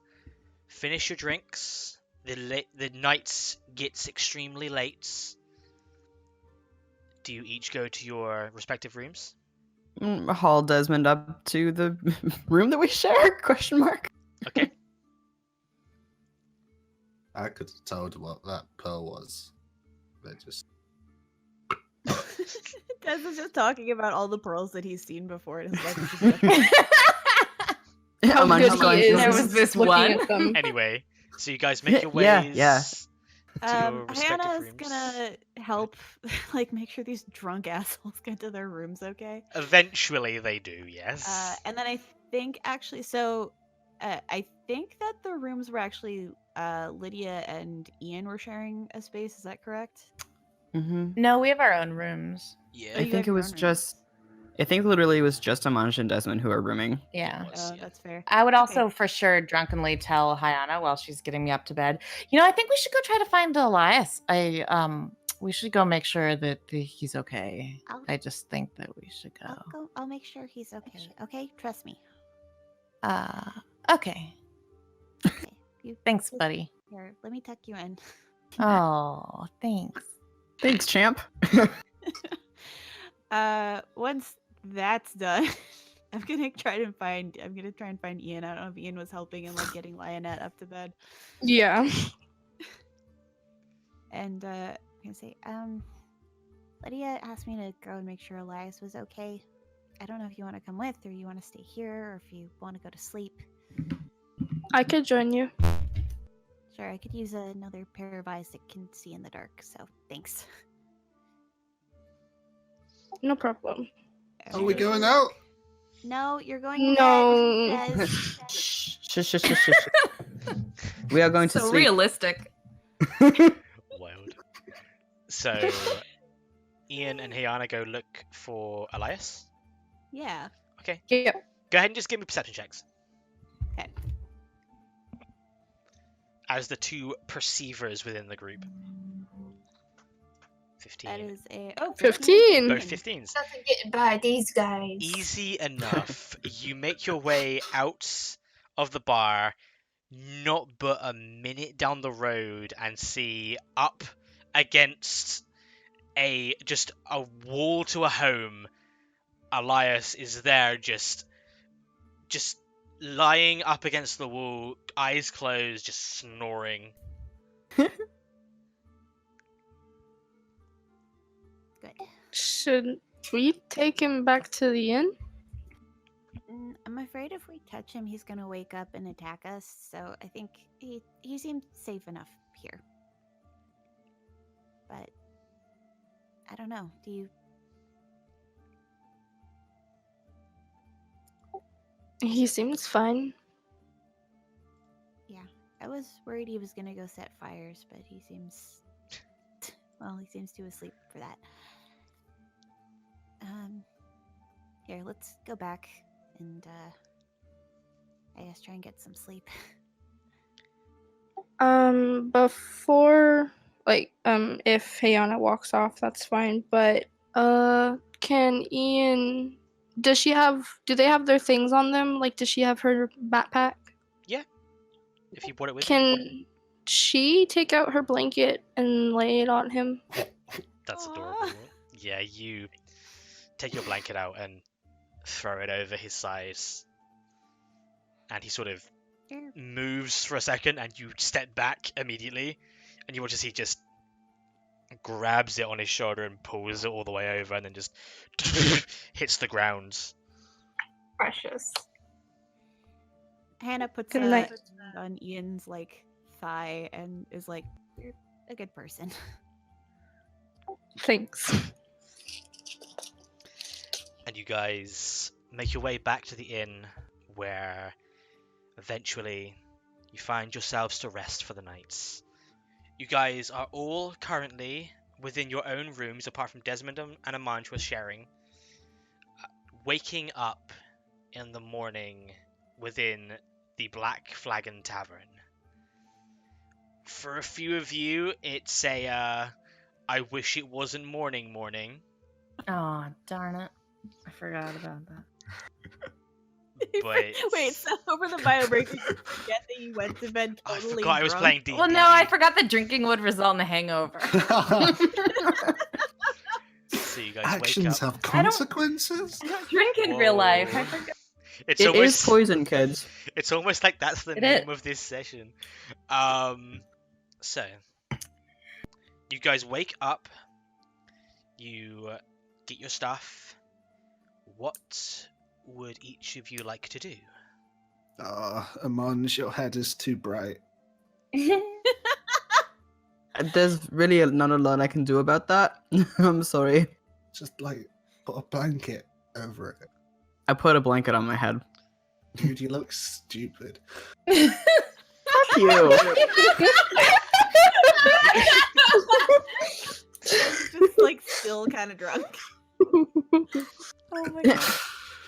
finish your drinks. The night gets extremely late. Do you each go to your respective rooms? Haul Desmond up to the room that we share? Question mark. Okay. I could have told what that pearl was. They just Des is just talking about all the pearls that he's seen before in his life. How Aman good just he going is. through There his- was this looking one. at them. Anyway, so you guys make your ways Yeah. to your respective Hannah's rooms. gonna help, like, make sure these drunk assholes get to their rooms, okay? Eventually, they do. Yes. And then I think actually, so I think that the rooms were actually Lydia and Ian were sharing a space. Is that correct? Mm-hmm. No, we have our own rooms. Yeah. Oh, I you think have it your was own rooms. just. I think literally it was just Amanj and Desmond who are rooming. Yeah. was, Oh, yeah. that's fair. I would also Okay. for sure drunkenly tell Hyana while she's getting me up to bed. You know, I think we should go try to find Elias. We should go make sure that he's okay. I'll- I just think that we should go. I'll make sure he's okay. Okay, trust me. Okay. Okay. You Thanks, just- buddy. Here, let me tuck you in. Oh, thanks. Thanks, champ. Once that's done, I'm gonna try and find Ian. I don't know if Ian was helping in like getting Lionette up to bed. Yeah. And I'm gonna say, Lydia asked me to go and make sure Elias was okay. I don't know if you want to come with or you want to stay here or if you want to go to sleep. I could join you. Sure, I could use another pair of eyes that can see in the dark, so thanks. No problem. Are we going out? No, you're going to No. bed. Des. Shh. We are going to So sleep. realistic. Wild. So, Ian and Hyana go look for Elias. Yeah. Okay. Yeah. Go ahead and just give me perception checks. Okay. As the two perceivers within the group. 15. That is a 15. Both 15s. Nothing getting by these guys. Easy enough. You make your way out of the bar, not but a minute down the road, and see up against a wall to a home. Elias is there, just lying up against the wall, eyes closed, just snoring. Good. Should we take him back to the inn? I'm afraid if we touch him, he's gonna wake up and attack us. So I think he seems safe enough here. But I don't know. Do you? He seems fine. Yeah, I was worried he was gonna go set fires, but he seems. Well, he seems too asleep for that. Here, let's go back and I guess try and get some sleep. Before, if Hyana walks off, that's fine. But, can Ian... Do they have their things on them? Like, does she have her backpack? If you brought it with you. Can she take out her blanket and lay it on him? That's Aw. adorable. Yeah, you take your blanket out and throw it over his sides. And he sort of Here. moves for a second and you step back immediately. And you watch as he just grabs it on his shoulder and pulls it all the way over, and then just hits the ground. Precious. Hannah puts Good a night. hand on Ian's like thigh and is like, "You're a good person." Thanks. And you guys make your way back to the inn, where eventually you find yourselves to rest for the night. You guys are all currently within your own rooms, apart from Desmond and Amanj was sharing, waking up in the morning within the Black Flagon Tavern. For a few of you, it's a I wish it wasn't morning. Oh, darn it. I forgot about that. But Wait, so over the bio break, did you forget that you went to bed I totally forgot I was drunk? playing D&D. Well, no, I forgot that drinking would result in a hangover. So you guys Actions wake up. have consequences. I don't drink in real life. I Whoa. forgot. It's It almost is poison, kids. It's almost like that's the It name is. of this session. So you guys wake up. You get your stuff. What would each of you like to do? Amonj, your head is too bright. There's really not a lot I can do about that. I'm sorry. Just like put a blanket over it. I put a blanket on my head. Dude, you look stupid. Fuck you. Just like still kind of drunk. Oh my god.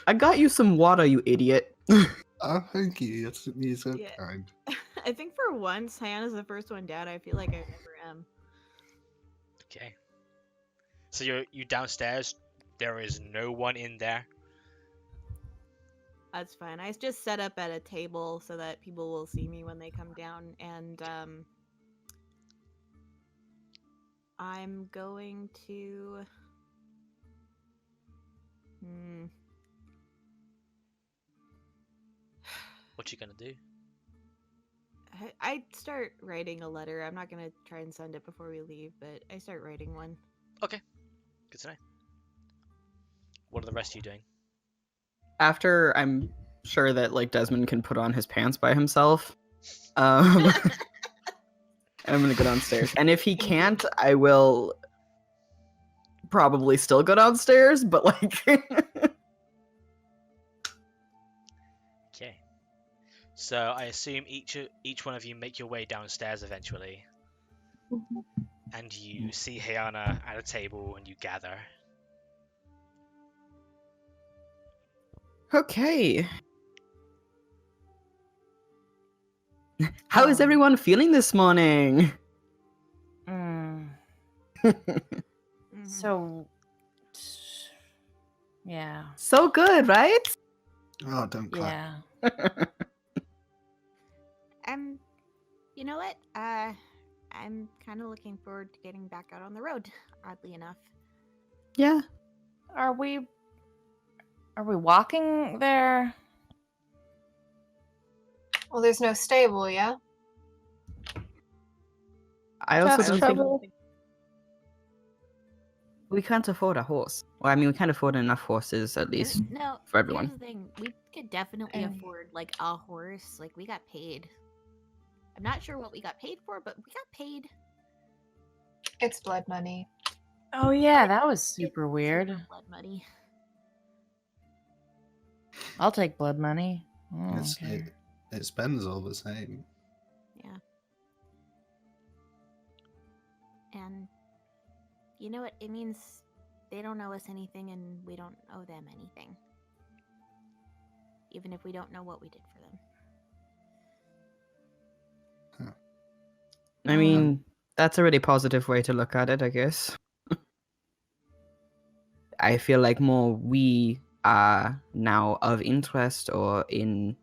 I got you some water, you idiot. Oh, thank you. You're so Yeah. kind. I think for once, Hannah's the first one down. I feel like I never am. Okay. So you downstairs. There is no one in there. That's fine. I just set up at a table so that people will see me when they come down, and I'm going to. What you gonna do? I start writing a letter. I'm not gonna try and send it before we leave, but I start writing one. Okay. Good to know. What are the rest of you doing? After I'm sure that like Desmond can put on his pants by himself, I'm gonna go downstairs. And if he can't, I will probably still go downstairs, but like Okay. So I assume each one of you make your way downstairs eventually, and you see Hayana at a table, and you gather. okay. How is everyone feeling this morning? Mm. Mhm. So, yeah. So good, right? Oh, don't clap. Yeah. You know what? I'm kind of looking forward to getting back out on the road. Oddly enough. Yeah. Are we walking there? Well, there's no stable, yeah? I also Fast don't travel. think we can't afford a horse. Well, I mean, we can't afford enough horses, at least. No, for everyone. Here's the thing: we could definitely afford like a horse. Like we got paid. I'm not sure what we got paid for, but we got paid. It's blood money. Oh yeah, that was super It's weird. blood money. I'll take blood money. Oh, It's, okay. it spends all the same. Yeah. And you know what? It means they don't owe us anything, and we don't owe them anything. Even if we don't know what we did for them. I mean, that's a really positive way to look at it, I guess. I feel like more we are now of interest or in,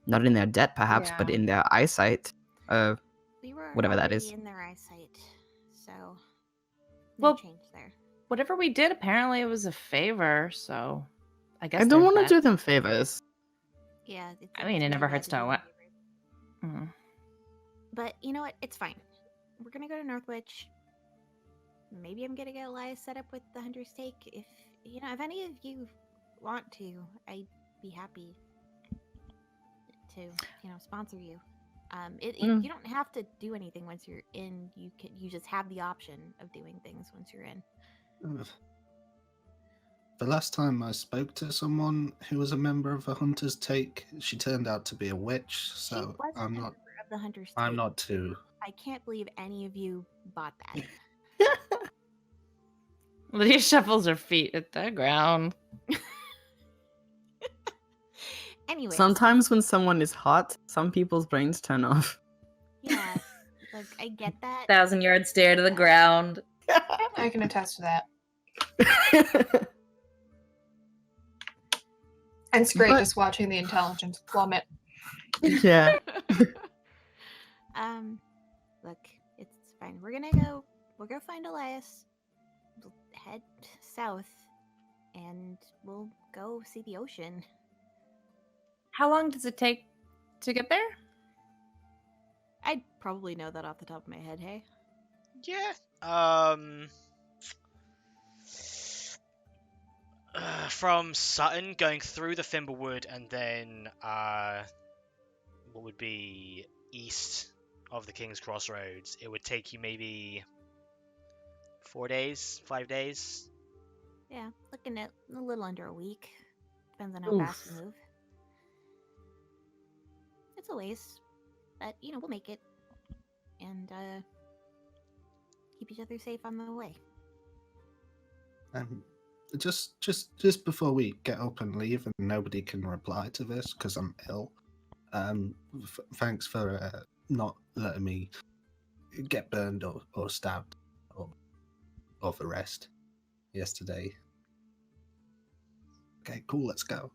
not in their debt perhaps, but Yeah. in their eyesight. We were Whatever that already is. in their eyesight, so no Well, change there. Whatever we did, apparently it was a favor. So, I guess I don't there's want to that. do them favors. Yeah. I mean, it never hurts to do what. favors. But you know what? It's fine. we're gonna go to Northwich. Maybe I'm gonna get Elias set up with the Hunter's Take. If if any of you want to, I'd be happy to sponsor you. You don't have to do anything once you're in. You just have the option of doing things once you're in. The last time I spoke to someone who was a member of the Hunter's Take, she turned out to be a witch. She So was a member of the Hunter's Take. I'm not too. I can't believe any of you bought that. Lydia shuffles her feet at the ground. Anyway. Sometimes when someone is hot, some people's brains turn off. Yeah, look, I get that. 1,000-yard stare to the ground. I can attest to that. And it's great just watching the intelligence plummet. Yeah. Look, it's fine. We'll go find Elias. We'll head south and we'll go see the ocean. How long does it take to get there? I'd probably know that off the top of my head, hey? Yeah. From Sutton, going through the Fimblewood, and then what would be east of the King's Crossroads, it would take you maybe 4 days, 5 days. Yeah, looking at a little under a week. Depends on how fast we move. It's a ways, but we'll make it, and keep each other safe on the way. Just before we get up and leave, and nobody can reply to this because I'm ill. Thanks for not letting me get burned or stabbed or the rest yesterday. Okay, cool. Let's go.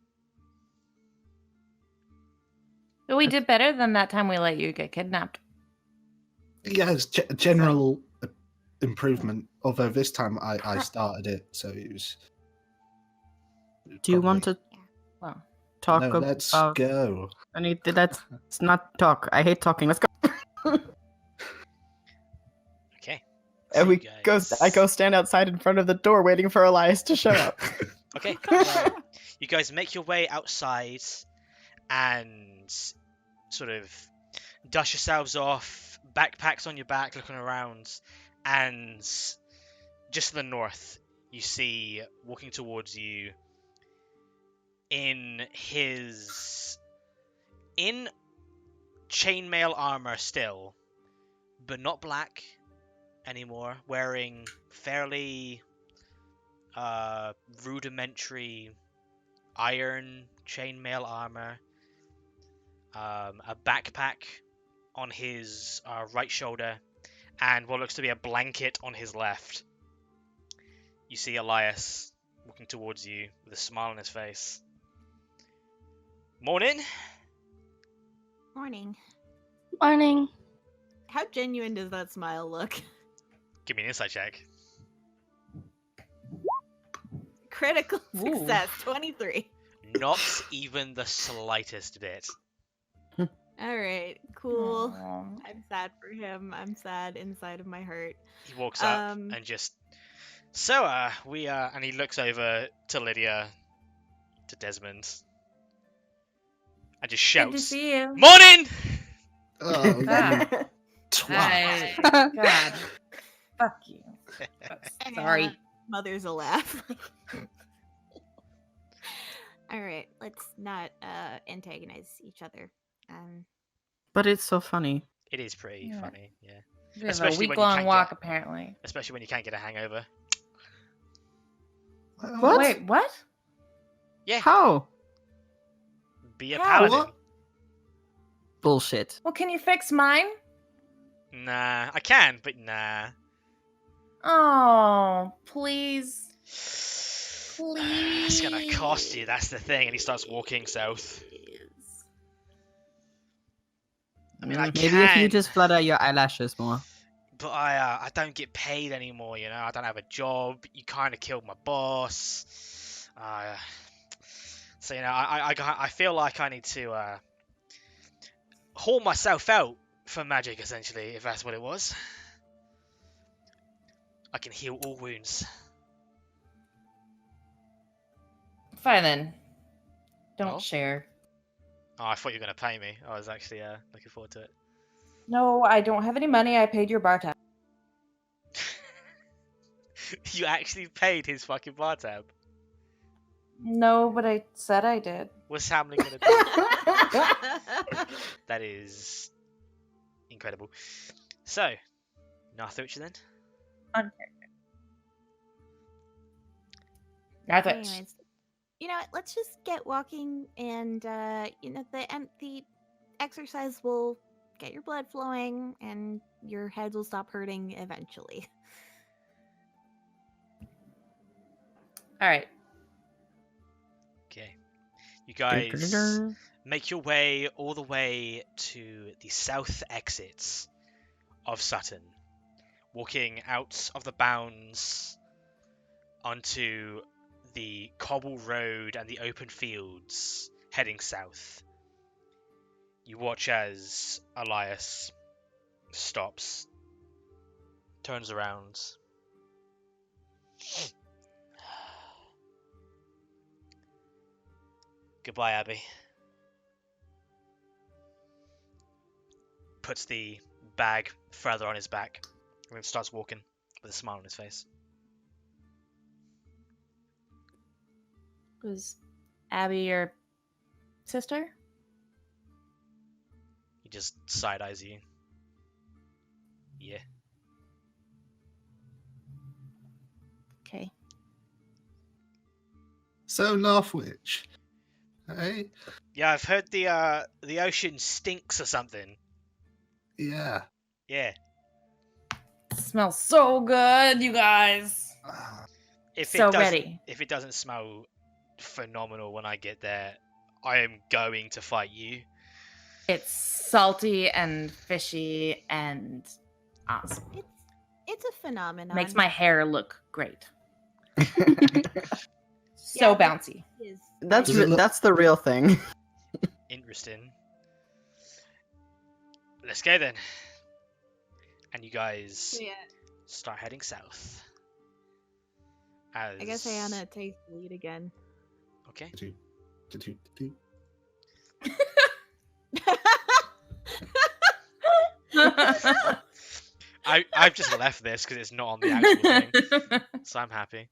But we did better than that time we let you get kidnapped. Yeah, it's general improvement. Although this time I started it, so it was. Do you want to talk No, about? let's go. Let's not talk. I hate talking. Let's go. Okay. And So I go stand outside in front of the door, waiting for Elias to show up. Okay. Well, you guys make your way outside and sort of dust yourselves off, backpacks on your back, looking around, and just to the north, you see walking towards you in chainmail armor still, but not black anymore, wearing fairly rudimentary iron chainmail armor, a backpack on his right shoulder, and what looks to be a blanket on his left. You see Elias walking towards you with a smile on his face. Morning. Morning. Morning. How genuine does that smile look? Give me an insight check. Critical success, 23. Not even the slightest bit. All right, cool. Aww. I'm sad for him. I'm sad inside of my heart. He walks up and just, and he looks over to Lydia, to Desmond, and just shouts, Good to see you. Morning! Oh, Ah. you twat. Hi. God. Fuck you. Sorry. Mother's a laugh. All right, let's not antagonize each other. But it's so funny. It is pretty Yeah. funny, yeah. We have a Especially when you week-long can't walk, get- apparently. Especially when you can't get a hangover. What? Wait, what? Yeah, How? be a How? paladin. What? Bullshit. Well, can you fix mine? Nah, I can, but nah. Oh, please. Please. It's gonna cost you, that's the thing. And he starts walking south. I mean, I Maybe if you can. just flutter your eyelashes more. But I don't get paid anymore, you know. I don't have a job. You kind of killed my boss. So I feel like I need to haul myself out for magic, essentially, if that's what it was. I can heal all wounds. Fine then. Don't Oh? share. Oh, I thought you were going to pay me. I was actually looking forward to it. No, I don't have any money. I paid your bar tab. You actually paid his fucking bar tab. No, but I said I did. What's Hamlin going to do? That is incredible. So, Narthwich then? On character. Narthwich. Anyways, you know what? Let's just get walking, and the exercise will get your blood flowing, and your head will stop hurting eventually. All right. Okay. You guys make your way all the way to the south exits of Sutton, walking out of the bounds onto the cobble road and the open fields, heading south. You watch as Elias stops, turns around. Goodbye, Abby. Puts the bag further on his back and then starts walking with a smile on his face. Was Abby your sister? He just side eyes you. Yeah. Okay. So, Northwich. Hey? Yeah, I've heard the ocean stinks or something. Yeah. Yeah. It smells so good, you guys. If So it doesn't, ready. if it doesn't smell phenomenal when I get there, I am going to fight you. It's salty and fishy and awesome. It's a phenomenon. Makes my hair look great. Yeah, So bouncy. That's Does it look- that's the real thing. Interesting. Let's go then. And you guys So, yeah, start heading south. As I guess Anna takes the lead again. Okay. Do-do-do-do. I've just left this because it's not on the actual thing, so I'm happy.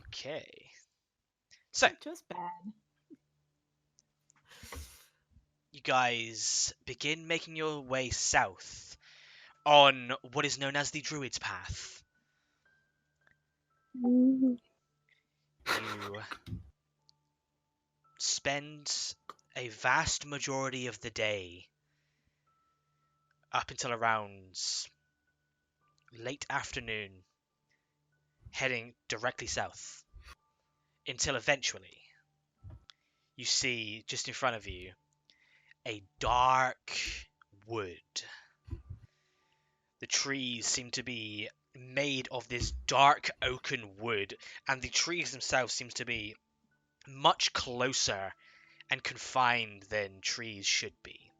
Okay. So Just bad. you guys begin making your way south on what is known as the Druid's Path. You spend a vast majority of the day up until around late afternoon heading directly south until eventually you see just in front of you a dark wood. The trees seem to be made of this dark oaken wood, and the trees themselves seem to be much closer and confined than trees should be.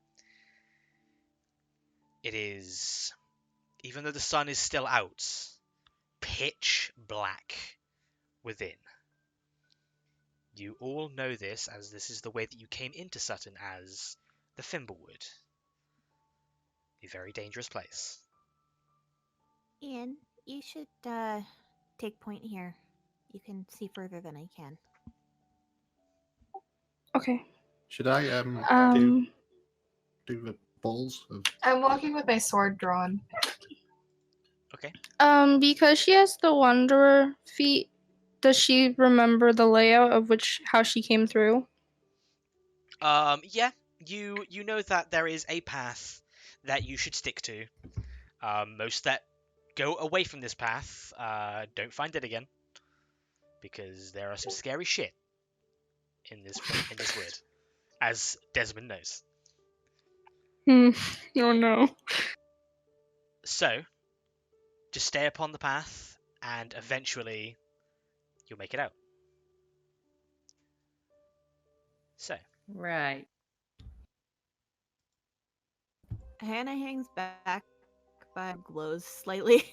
It is, even though the sun is still out, pitch black within. You all know this, as this is the way that you came into Sutton, as the Fimblewood. A very dangerous place. Ian, you should take point here. You can see further than I can. Okay. Should I do the balls of... I'm walking with my sword drawn. Okay. Because she has the Wanderer feat, does she remember the layout of how she came through? Yeah, you know that there is a path that you should stick to. Most that go away from this path don't find it again, because there are some scary shit in this wood, as Desmond knows. Oh no. So, just stay upon the path, and eventually you'll make it out. So, Right. Hannah hangs back vibe glows slightly.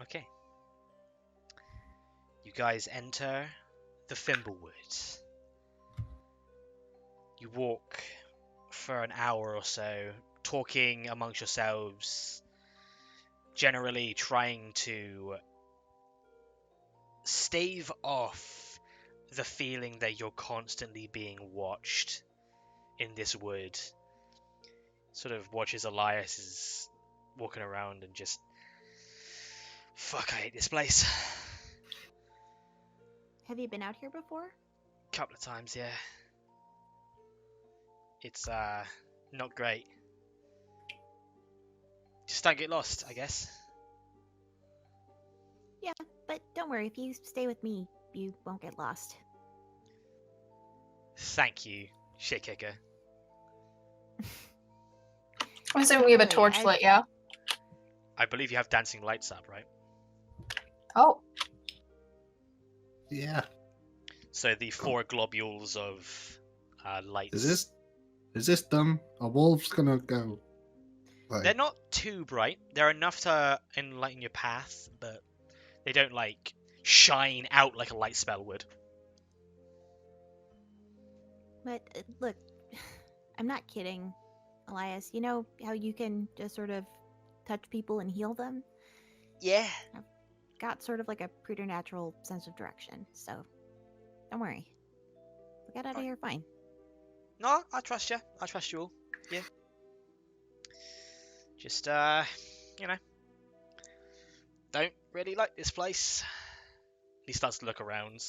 Okay. You guys enter the Fimblewood. You walk for an hour or so, talking amongst yourselves, generally trying to stave off the feeling that you're constantly being watched in this wood. Sort of watches Elias is walking around and just, fuck, I hate this place. Have you been out here before? Couple of times, yeah. It's not great. Just don't get lost, I guess. Yeah, but don't worry. If you stay with me, you won't get lost. Thank you, shit kicker. I assume we have a Hey, torchlight, yeah? I believe you have dancing lights up, right? Oh. Yeah. So the 4 globules of lights. Is this dumb? A wolf's gonna go. Like, They're not too bright. They're enough to enlighten your path, but they don't like shine out like a light spell would. But look, I'm not kidding, Elias. You know how you can just sort of touch people and heal them? Yeah. I've got sort of like a preternatural sense of direction, so don't worry. We'll get out of here fine. No, I trust you. I trust you all. Yeah. Just, you know, don't really like this place. He starts to look around.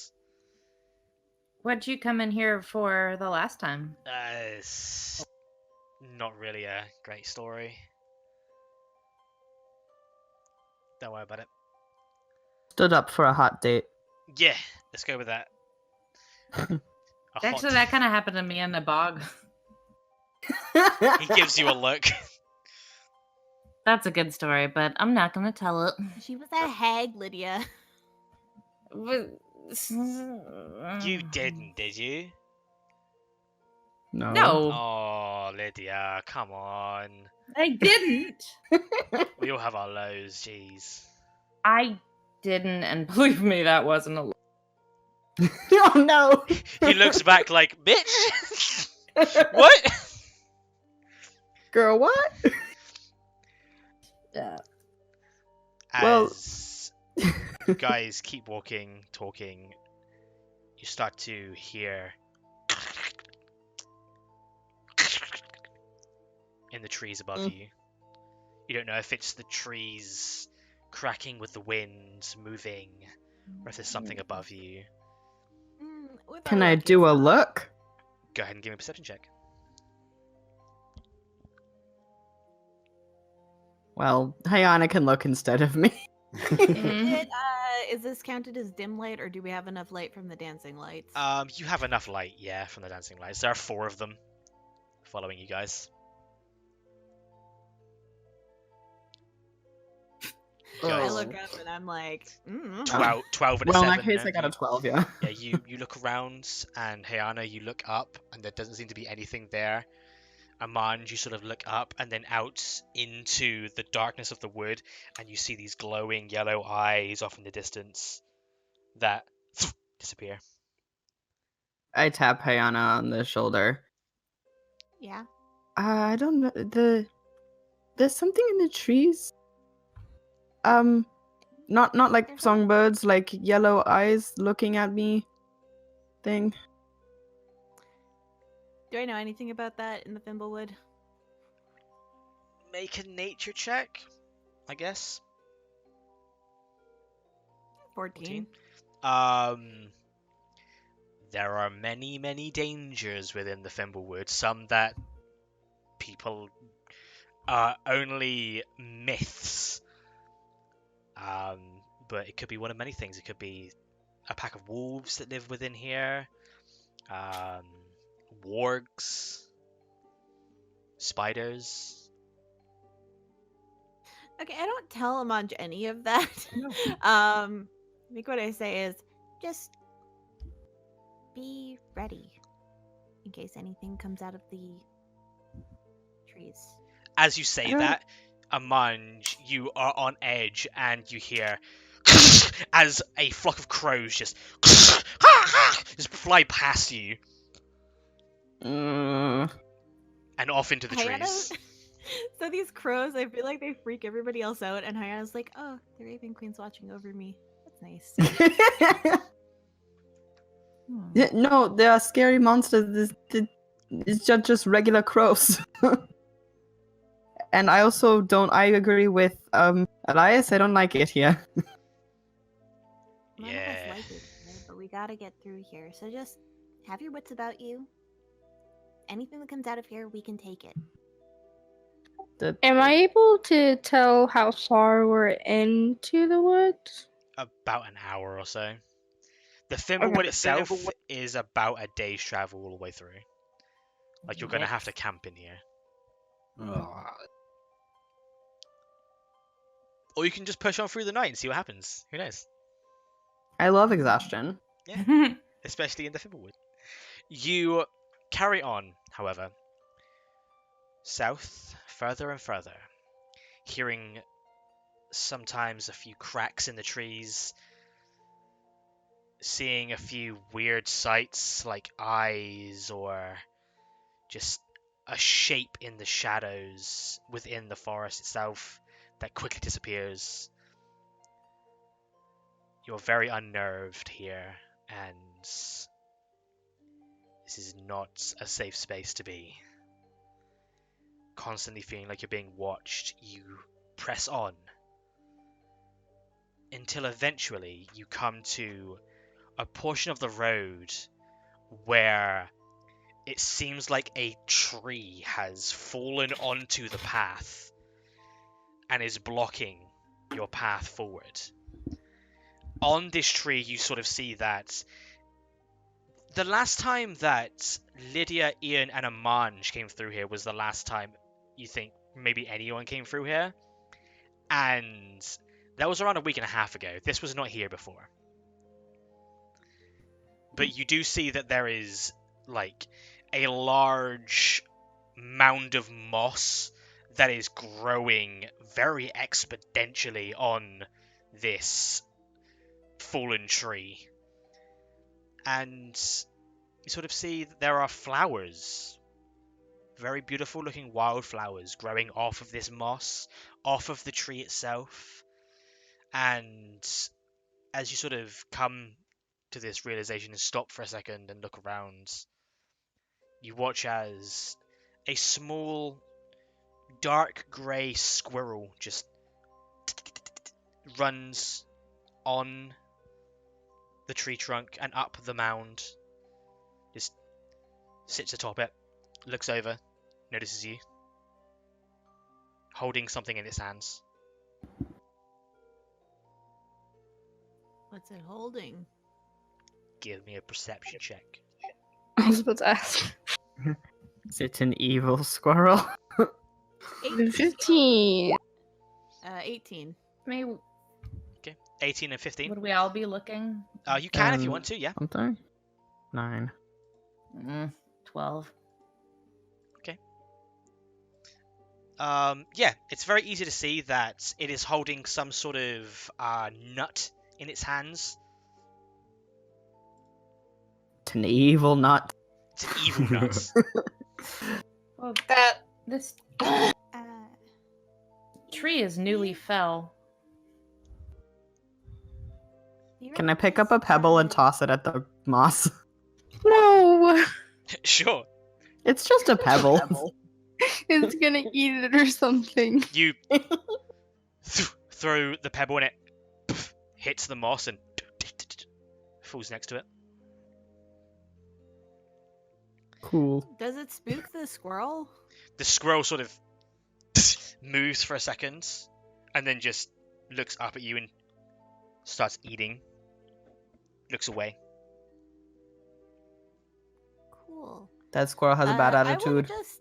What'd you come in here for the last time? It's not really a great story. Don't worry about it. Stood up for a hot date. Yeah, let's go with that. Actually, that kind of happened to me in the bog. He gives you a look. That's a good story, but I'm not going to tell it. She was a hag, Lydia. You didn't, did you? No. No, Oh, Lydia, come on. I didn't. We all have our lows, jeez. I didn't, and believe me, that wasn't a. Oh no. He looks back like, bitch! What? Girl, what? Yeah. Well- As you guys keep walking, talking, you start to hear in the trees above you. You don't know if it's the trees cracking with the wind, moving, or if there's something above you. With Can our I luck, do it's a not. look? Go ahead and give me a perception check. Well, Hyana can look instead of me. Is this counted as dim light, or do we have enough light from the dancing lights? You have enough light, yeah, from the dancing lights. There are 4 of them following you guys. I Oh. look up and I'm like, 12 and a Well, in 7. that case, no? I got a 12, yeah. Yeah, you look around, and Hyana, you look up, and there doesn't seem to be anything there. Amand, you sort of look up and then out into the darkness of the wood, and you see these glowing yellow eyes off in the distance that disappear. I tap Hyana on the shoulder. yeah. I don't know. There's something in the trees. Not like There's songbirds, like yellow eyes looking at me thing. Do I know anything about that in the Fimblewood? Make a nature check, I guess. 14. There are many, many dangers within the Fimblewood. Some that people are only myths. But it could be one of many things. It could be a pack of wolves that live within here. Wargs. Spiders. Okay, I don't tell Amanj any of that. I think what I say is just be ready in case anything comes out of the trees. As you say don't- that, Amanj, you are on edge and you hear as a flock of crows just fly past you Mm, and off into the Hyena. trees. So these crows, I feel like they freak everybody else out, and Hyana's like, "Oh, the Raven Queen's watching over me. That's nice." Yeah, no, they are scary monsters. It's just regular crows. And I also don't. I agree with Elias. I don't like it here. None of Yeah. us like it, but we gotta get through here. So just have your wits about you. Anything that comes out of here, we can take it. Am I able to tell how far we're into the woods? About an hour or so. The Thimblewood Okay. itself is about a day's travel all the way through. Like, you're gonna have to Yikes. camp in here. Ah, Or you can just push on through the night and see what happens. Who knows? I love exhaustion. Especially in the Thimblewood. You carry on, however, south, further and further, hearing sometimes a few cracks in the trees, seeing a few weird sights like eyes or just a shape in the shadows within the forest itself that quickly disappears. You're very unnerved here, and this is not a safe space to be. Constantly feeling like you're being watched, you press on until eventually you come to a portion of the road where it seems like a tree has fallen onto the path and is blocking your path forward. On this tree, you sort of see that the last time that Lydia, Ian, and Amanj came through here was the last time you think maybe anyone came through here. And that was around a week and a half ago. This was not here before. But you do see that there is, like, a large mound of moss that is growing very exponentially on this fallen tree. And you sort of see that there are flowers, very beautiful looking wildflowers growing off of this moss, off of the tree itself. And as you sort of come to this realization and stop for a second and look around, you watch as a small dark grey squirrel just runs on the tree trunk and up the mound, just sits atop it, looks over, notices you, holding something in its hands. What's it holding? Give me a perception check. I was about to ask. Is it an evil squirrel? 15. 18. Maybe 18 and 15. would we all be looking? You can if you want to, yeah. Something? 9. 12. Yeah, it's very easy to see that it is holding some sort of nut in its hands. It's an evil nut. It's an evil nut. Well, That this Uh, tree is newly fell. you Can I reckon pick up this, a pebble and toss it at the moss? No! Sure. It's just a pebble. It's gonna eat it or something. You throw the pebble and it hits the moss and falls next to it. Cool. Does it spook the squirrel? The squirrel sort of moves for a second and then just looks up at you and starts eating. Looks away. Cool. That squirrel has a bad I will attitude. just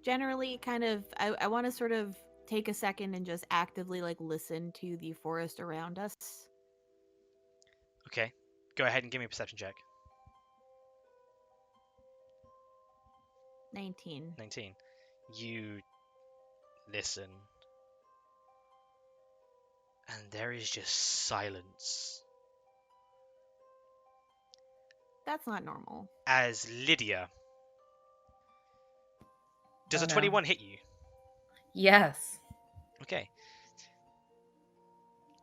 generally kind of I want to sort of take a second and just actively like listen to the forest around us. Okay. Go ahead and give me a perception check. 19. 19. You listen. And there is just silence That's not normal. as Lydia. Does Oh, a no. 21 hit you? Yes. Okay.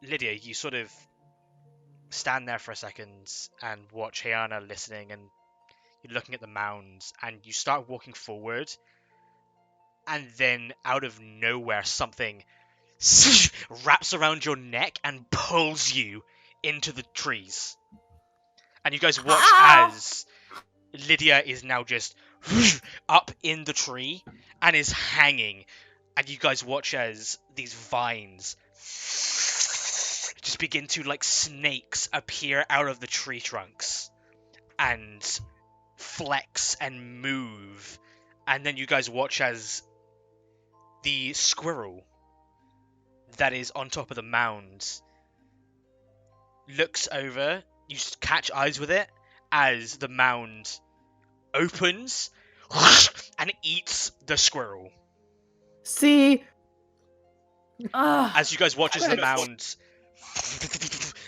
Lydia, you sort of stand there for a second and watch Hayana listening, and you're looking at the mounds, and you start walking forward, and then out of nowhere something wraps around your neck and pulls you into the trees. And you guys watch as Lydia is now just up in the tree and is hanging. And you guys watch as these vines just begin to, like snakes, appear out of the tree trunks and flex and move. And then you guys watch as the squirrel that is on top of the mound looks over. You catch eyes with it as the mound opens and eats the squirrel. See, As you guys watch as the mound,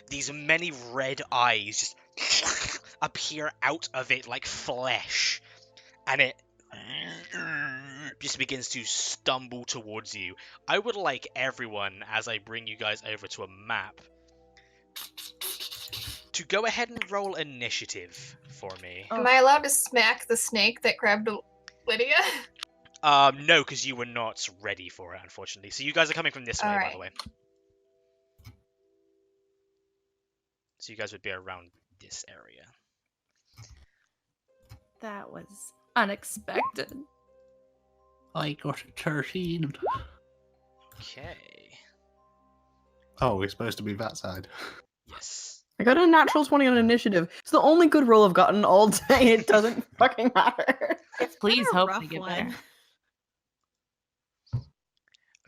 these many red eyes just appear out of it like flesh, and it just begins to stumble towards you. I would like everyone, as I bring you guys over to a map, to go ahead and roll initiative for me. Am I allowed to smack the snake that grabbed Lydia? No, because you were not ready for it, unfortunately. So you guys are coming from this way, by the way. So you guys would be around this area. That was unexpected. I got a 13. Okay. Oh, we're supposed to be that side. Yes. I got a natural 20 on initiative. It's the only good roll I've gotten all day. It doesn't fucking matter. Please been a hope rough to get one. better.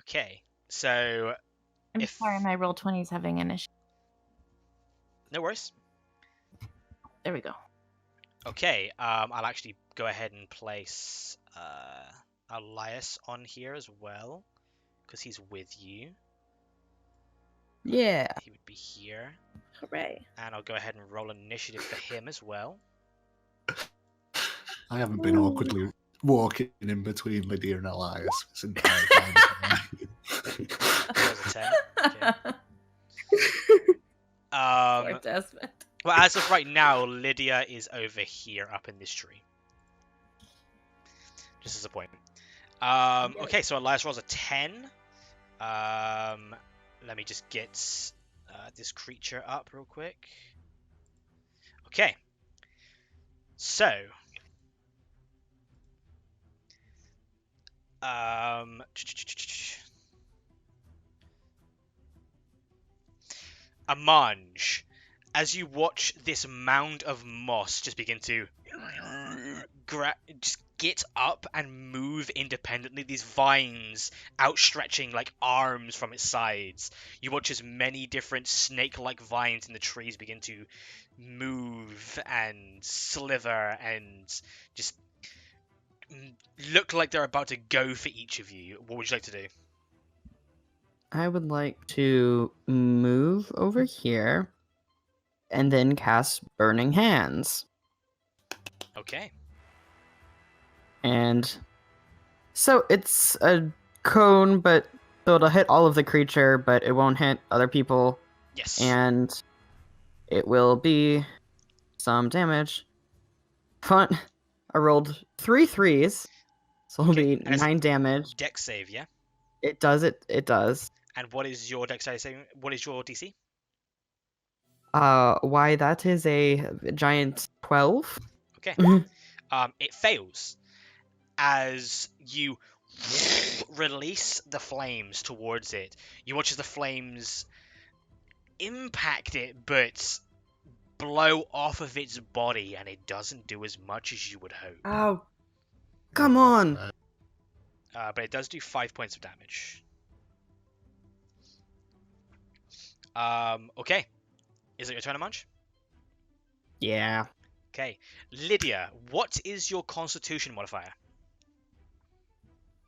Okay. So I'm if sorry, my roll 20 is having an issue. no worries. There we go. Okay. I'll actually go ahead and place Elias on here as well, because he's with you. Yeah. He would be here. Hooray. And I'll go ahead and roll initiative for him as well. I haven't been awkwardly walking in between Lydia and Elias this entire time. That was a 10. Okay. Poor Desmond. Well, as of right now, Lydia is over here up in this tree. Just as a point. Okay, so Elias rolls a 10. Let me just get this creature up real quick. Okay. So. Amanj, as you watch this mound of moss just begin to just get up and move independently, these vines outstretching like arms from its sides, you watch as many different snake-like vines in the trees begin to move and slither and just look like they're about to go for each of you. What would you like to do? I would like to move over here and then cast Burning Hands. Okay. And so it's a cone, but so it'll hit all of the creature, but it won't hit other people. Yes. And it will be some damage. Fun. I rolled 3 3s, so it'll Okay, be as 9 damage. Dex save, yeah? It does. It does. And what is your dex saving? What is your DC? Why that is a giant 12. Okay. It fails as you release the flames towards it. You watch as the flames impact it, but blow off of its body, and it doesn't do as much as you would hope. Oh, come on! But it does do 5 points of damage. Okay. Is it your turn, Amanj? Yeah. Okay. Lydia, what is your constitution modifier?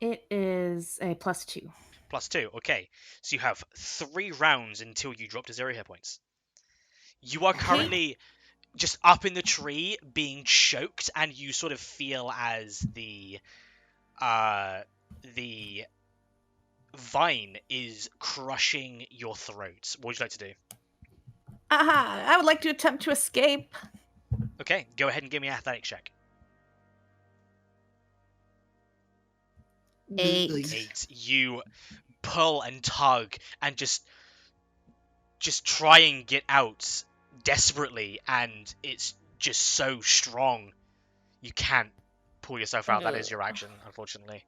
It is a +2. +2. Okay, so you have 3 rounds until you drop to 0 hit points. You are currently just up in the tree, being choked, and you sort of feel as the vine is crushing your throat. What would you like to do? Aha! I would like to attempt to escape. Okay, go ahead and give me an athletics check. 8. 8. You pull and tug and just try and get out desperately, and it's just so strong you can't pull yourself out. That is your action, unfortunately.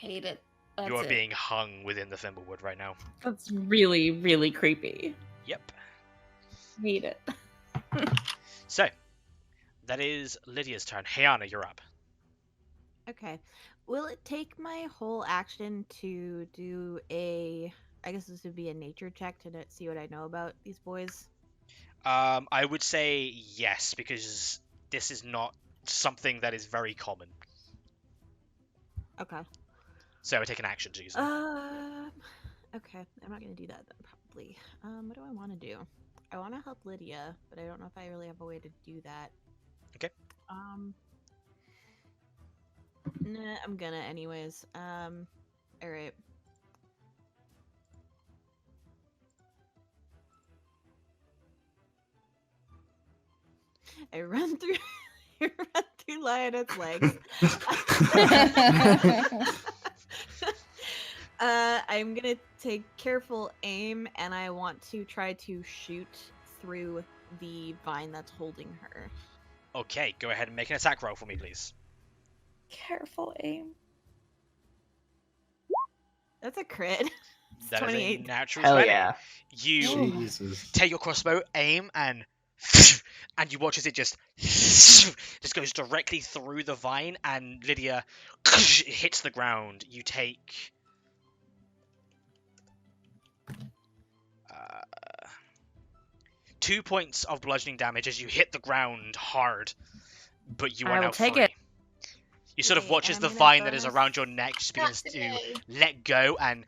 Hate it. You are being hung within the thimblewood right now. That's really, really creepy. Yep. Hate it. So, that is Lydia's turn. Hayana, you're up. Okay. Will it take my whole action to do a... I guess this would be a nature check to see what I know about these boys? I would say yes, because this is not something that is very common. Okay. So I would take an action to use it. Okay. I'm not going to do that then, probably. What do I want to do? I want to help Lydia, but I don't know if I really have a way to do that. Okay. Nah, I'm gonna anyways. Alright. I run through Lionet's legs. I'm gonna take careful aim, and I want to try to shoot through the vine that's holding her. Okay, go ahead and make an attack roll for me, please. Careful aim. That's a crit. That is 28. a natural Hell 20. yeah. You Jesus. take your crossbow, aim, and you watch as it just goes directly through the vine, and Lydia hits the ground. You take 2 points of bludgeoning damage as you hit the ground hard, but you are I will now take free. it. You sort of Yay, watch and as I'm the gonna vine that is bonus- around your neck just begins to today. let go and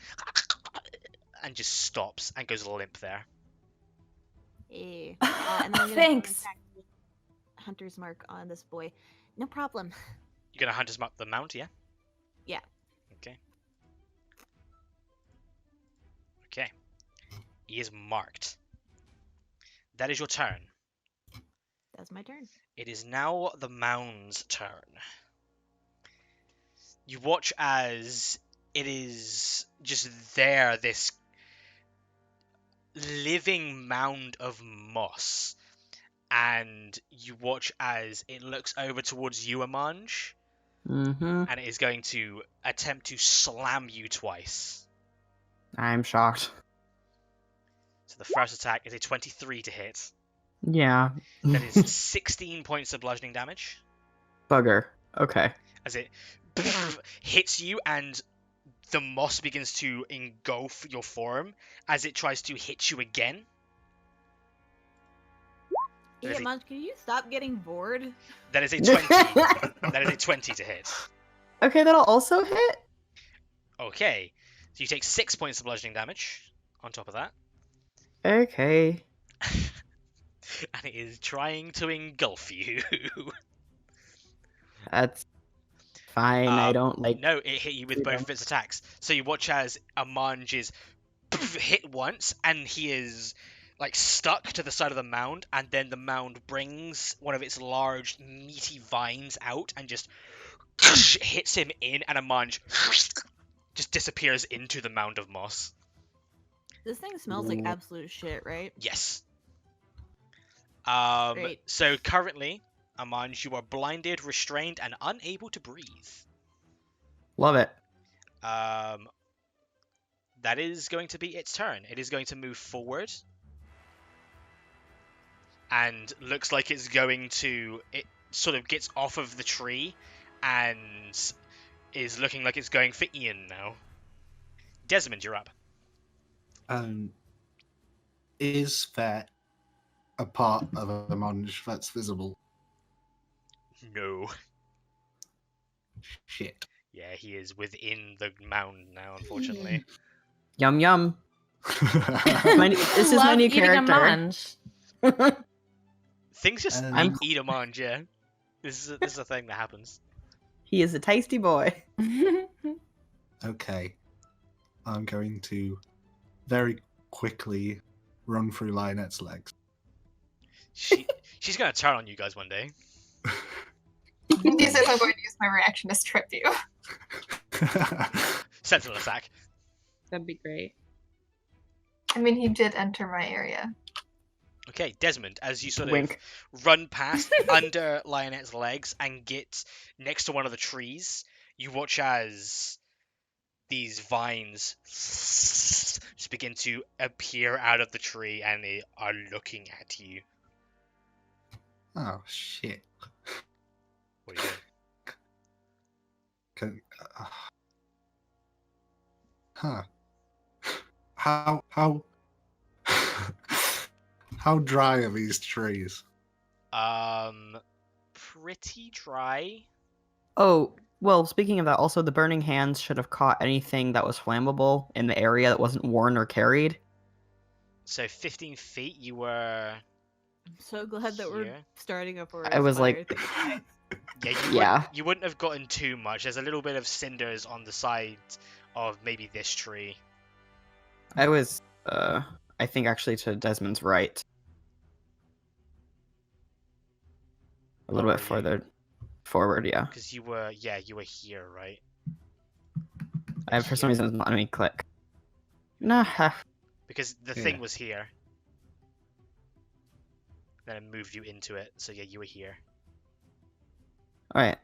just stops and goes limp there. Yeah. And then I'm gonna Thanks. attack with Hunter's Mark on this boy. No problem. You're gonna hunt his mark the mount, yeah? Yeah. Okay. Okay. He is marked. That is your turn. That's my turn. It is now the mound's turn. You watch as it is just there, this living mound of moss. And you watch as it looks over towards you, Amanj, Mm-hmm. and it is going to attempt to slam you twice. I'm shocked. So the first attack is a 23 to hit. Yeah. That is 16 points of bludgeoning damage. Bugger. Okay. As it hits you and the moss begins to engulf your form as it tries to hit you again. Yeah, Really? Munch, can you stop getting bored? That is a 20. That is a 20 to hit. Okay, that'll also hit? Okay. So you take 6 points of bludgeoning damage on top of that. Okay. And it is trying to engulf you. That's fine. I don't like... No, it hit you with both of its attacks. So you watch as Amanj is hit once, and he is like stuck to the side of the mound, and then the mound brings one of its large, meaty vines out and just hits him in, and Amanj just disappears into the mound of moss. This thing smells like absolute shit, right? Yes. Great. So currently, Amanj, you are blinded, restrained, and unable to breathe. Love it. That is going to be its turn. It is going to move forward. And looks like it's going to... It sort of gets off of the tree and is looking like it's going for Ian now. Desmond, you're up. Is there a part of a Monge that's visible? No. Shit. Yeah, he is within the mound now, unfortunately. Yum yum. This is my Love new eating a character. munch. Things just I'm- eat him on, yeah. This is a thing that happens. He is a tasty boy. Okay. I'm going to very quickly run through Lionette's legs. She's gonna turn on you guys one day. He says I'm going to use my reaction to strip you. Sentinel attack. That'd be great. I mean, he did enter my area. Okay, Desmond, as you sort Wink. of run past under Lionette's legs and get next to one of the trees, you watch as these vines just begin to appear out of the tree and they are looking at you. Oh, shit. What are you doing? Can, huh. How how dry are these trees? Pretty dry. Oh, well, speaking of that, also the burning hands should have caught anything that was flammable in the area that wasn't worn or carried. So 15 feet, you were... I'm so glad that we're Here. starting a forest I was fire like- thing. Yeah, Yeah. You wouldn't have gotten too much. There's a little bit of cinders on the side of maybe this tree. I was, I think actually to Desmond's right. A little Where bit were you? further forward, yeah. Because you were here, right? For some reason, it's not letting me click. Nah. Because the Yeah. thing was here. Then it moved you into it, so yeah, you were here. Alright.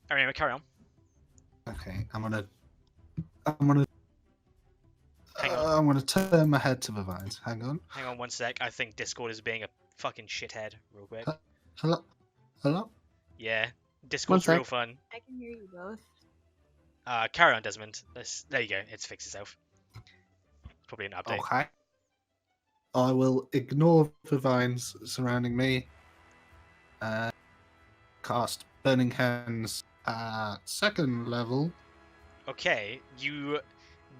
Alright, carry on. Okay, I'm gonna Hang on. I'm gonna turn my head to the vines. Hang on. Hang on one sec. I think Discord is being a fucking shithead, real quick. Hello? Hello? Yeah, Discord's sec. real fun. I can hear you both. Carry on, Desmond. There you go. It's fixed itself. Probably an update. Okay. I will ignore the vines surrounding me. Cast Burning Hands at 2nd level. Okay, you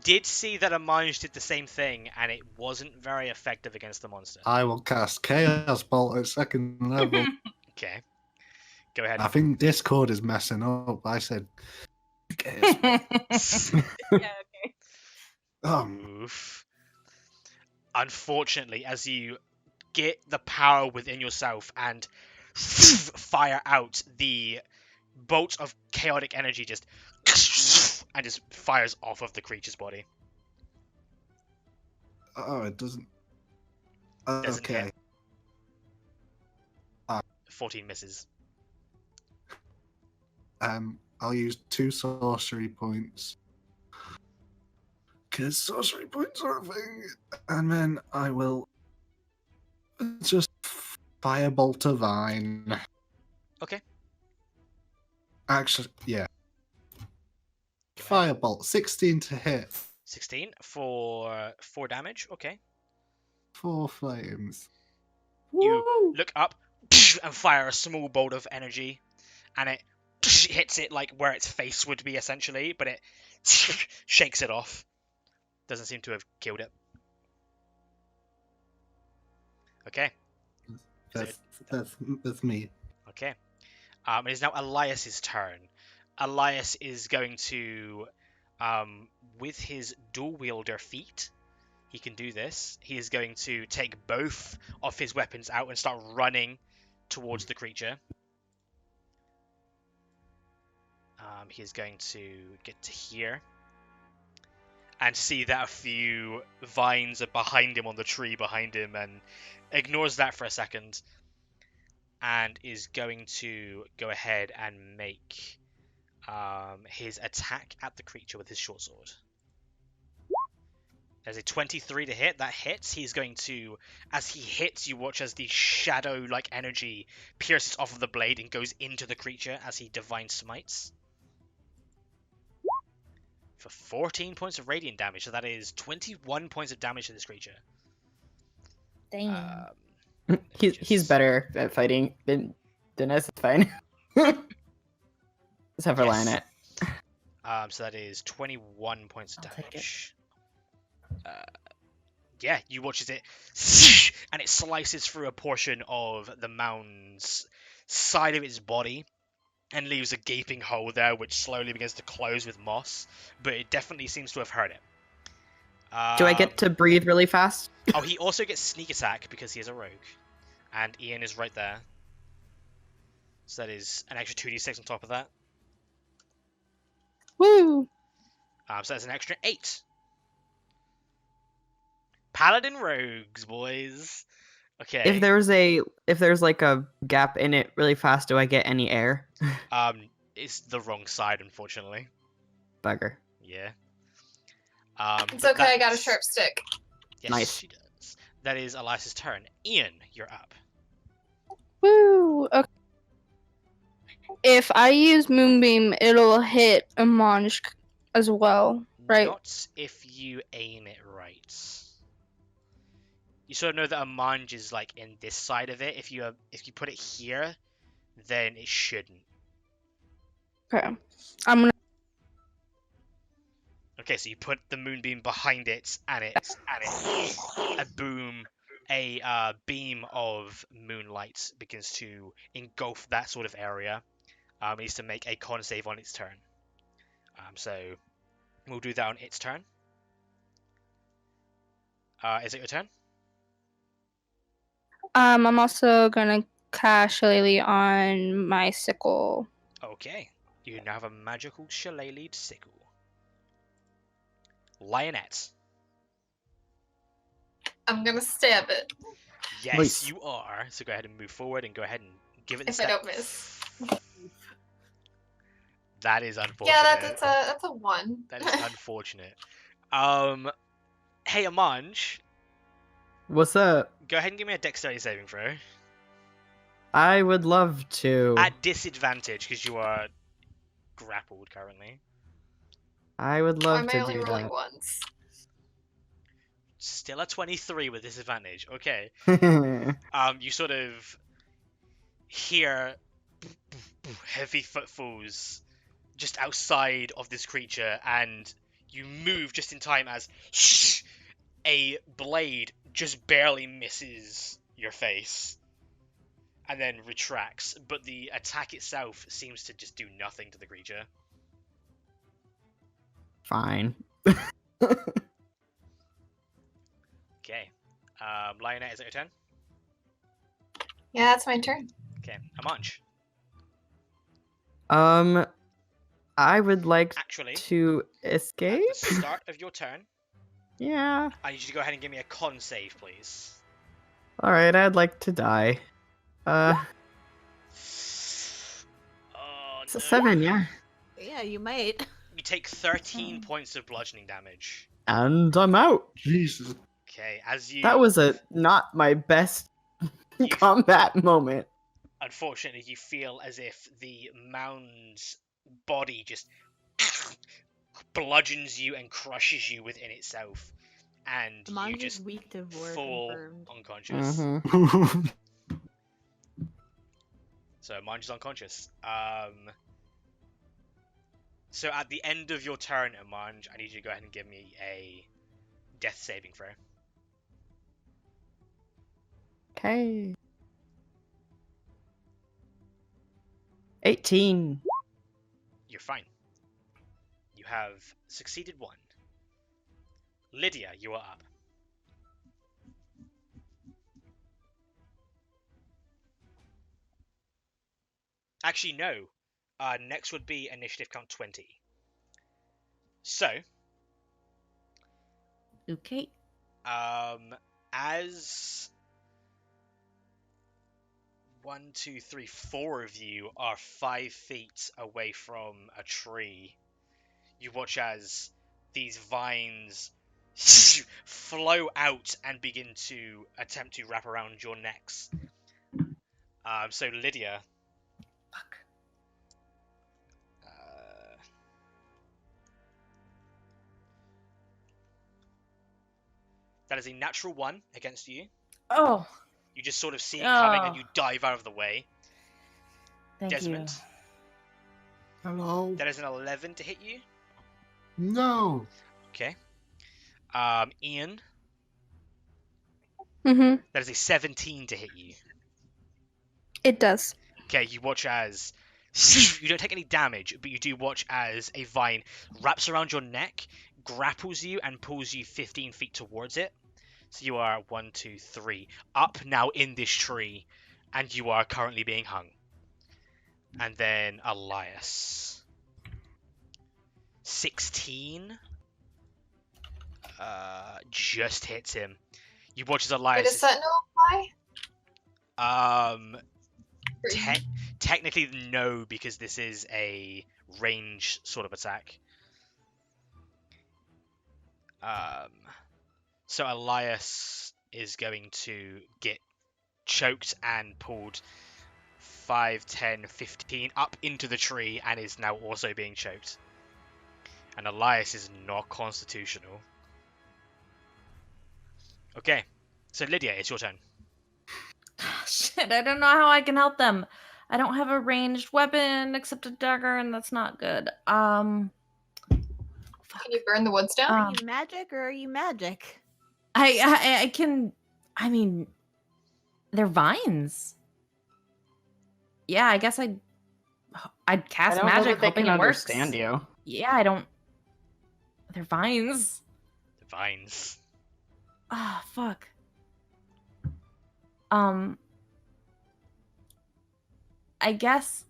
did see that a Mange did the same thing, and it wasn't very effective against the monster. I will cast Chaos Bolt at 2nd level. Okay. Go ahead. I think Discord is messing up. I said Chaos Bolt. Yeah, okay. Oof. Unfortunately, as you get the power within yourself and fire out, the bolt of chaotic energy just and just fires off of the creature's body. Oh, it doesn't. Doesn't Okay. hit. 14 misses. I'll use 2 sorcery points. Because sorcery points are a thing. And then I will just firebolt a vine. Okay. Actually, yeah. Go ahead. Firebolt, 16 to hit. 16 for 4 damage. Okay. 4 flames. You look up and fire a small bolt of energy, and it hits it like where its face would be essentially, but it shakes it off. Doesn't seem to have killed it. Okay. That's me. Okay. It is now Elias's turn. Elias is going to, with his dual wielder feat, he can do this. He is going to take both of his weapons out and start running towards the creature. He is going to get to here and see that a few vines are behind him on the tree behind him, and ignores that for a second and is going to go ahead and make his attack at the creature with his short sword. There's a 23 to hit. That hits. He's going to, as he hits, you watch as the shadow-like energy pierces off of the blade and goes into the creature as he divine smites. For 14 points of radiant damage, so that is 21 points of damage to this creature. Damn. He's better at fighting than us. It's fine. Except for Yes. Lionette. So that is 21 points of I'll take it. damage. Yeah, you watch as it and it slices through a portion of the mound's side of its body and leaves a gaping hole there, which slowly begins to close with moss. But it definitely seems to have hurt it. Do I get to breathe really fast? Oh, he also gets sneak attack because he is a rogue, and Ian is right there. So that is an extra 2d6 on top of that. Woo! So that's an extra 8. Paladin rogues, boys. Okay. If there's like a gap in it really fast, do I get any air? It's the wrong side, unfortunately. Bugger. Yeah. It's but okay, I got a that's- sharp stick. Yes, Nice. she does. That is Elias's turn. Ian, you're up. Woo! Okay. If I use Moonbeam, it'll hit Amanj as well, right? Not if you aim it right. You sort of know that a mange is like in this side of it. If you put it here, then it shouldn't. Okay. I'm gonna. Okay, so you put the moonbeam behind it, and a beam of moonlight begins to engulf that sort of area. It needs to make a con save on its turn. So we'll do that on its turn. Is it your turn? I'm also gonna cast Shillelagh on my sickle. Okay. You now have a magical shillelagh sickle. Lionette. I'm gonna stab it Yes, Nice. you are. So go ahead and move forward and go ahead and give it the if I stab. don't miss. That is unfortunate. Yeah, that's a 1. That is unfortunate. Hey, Amanj, What's up? go ahead and give me a dexterity saving throw. I would love to. At disadvantage, because you are grappled currently. I would Why love am I to only do rolling that. once? Still a 23 with disadvantage. Okay. You sort of hear heavy footfalls just outside of this creature, and you move just in time as a blade just barely misses your face and then retracts, but the attack itself seems to just do nothing to the creature. Fine. Okay. Lionette, is it your turn? Yeah, that's my turn. Okay. Amanj. I would like Actually, to escape. at the start of your turn, Yeah. I need you to go ahead and give me a con save, please. All right. I'd like to die. Oh, It's a no. 7. Yeah. Yeah, you might. You take 13 points of bludgeoning damage. And I'm out. Jesus. Okay, as you... That was not my best combat moment. Unfortunately, you feel as if the mound's body just bludgeons you and crushes you within itself, and you Amanj is just weak to Vor fall confirmed. unconscious. Mm-hmm. So Amanj is unconscious. So at the end of your turn, Amanj, I need you to go ahead and give me a death saving throw. Okay. 18. You're fine. You have succeeded 1. Lydia, you are up. Actually, no. Next would be initiative count 20. So, Okay. as 1, 2, 3, 4 of you are 5 feet away from a tree, you watch as these vines flow out and begin to attempt to wrap around your necks. So Lydia. Fuck. That is a natural 1 against you. Oh, You just sort of see it coming and Oh. you dive out of the way. thank Desmond. Hello. That is an 11 to hit you. No. Okay. Ian, Mm-hmm. that is a 17 to hit you. It does. Okay, you watch as you don't take any damage, but you do watch as a vine wraps around your neck, grapples you, and pulls you 15 feet towards it. So you are 1, 2, 3 up now in this tree, and you are currently being hung. And then Elias, 16, just hits him. You watch as Wait, Elias. does Sentinel apply? Technically no, because this is a range sort of attack. So Elias is going to get choked and pulled 5, 10, 15 up into the tree and is now also being choked. And Elias is not constitutional. Okay, so Lydia, it's your turn. Shit, I don't know how I can help them. I don't have a ranged weapon except a dagger, and that's not good. Can you burn the woods down? Are you magic or are you magic? I can. I mean, they're vines. Yeah, I guess I'd cast I don't know magic that they hoping can it works. understand you. Yeah, I don't. They're vines. The vines. Ah, fuck. I guess.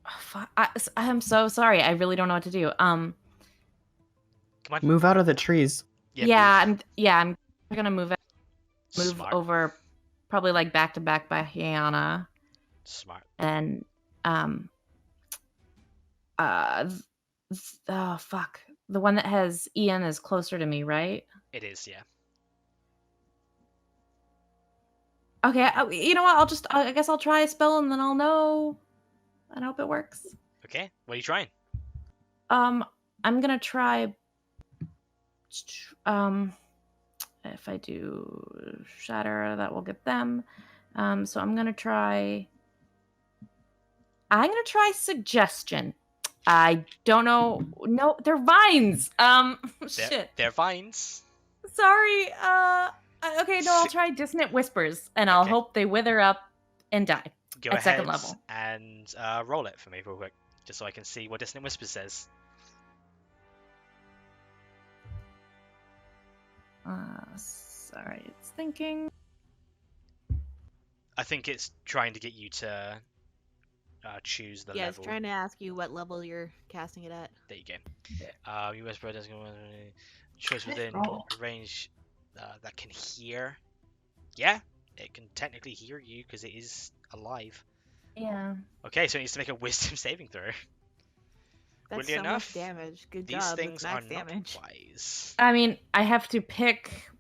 Oh, fuck. I'm so sorry. I really don't know what to do. Come on. Move out of the trees. I'm gonna move Smart. over, probably like back to back by Hannah. Smart. And oh fuck, the one that has Ian is closer to me, right? It is, yeah. Okay, you know what? I guess I'll try a spell and then I'll know. I hope it works. Okay, what are you trying? I'm gonna try. If I do shatter, that will get them. So I'm gonna try. I'm gonna try suggestion. I don't know. No, they're vines. Shit. They're vines. Sorry. Okay, no, I'll try dissonant whispers, and I'll Okay. hope they wither up and die. Go at ahead second level. and roll it for me real quick, just so I can see what Dissonant Whispers says. Sorry, it's thinking. I think it's trying to get you to choose the Yeah, level. it's trying to ask you what level you're casting it at. There you go. You whisper doesn't choice within Oh. a range that can hear. Yeah, it can technically hear you because it is alive. Yeah. Okay, so it needs to make a Wisdom saving throw. That's Weirdly so enough, much damage. Good these job. things That's are max damage. not wise. I mean, I have to pick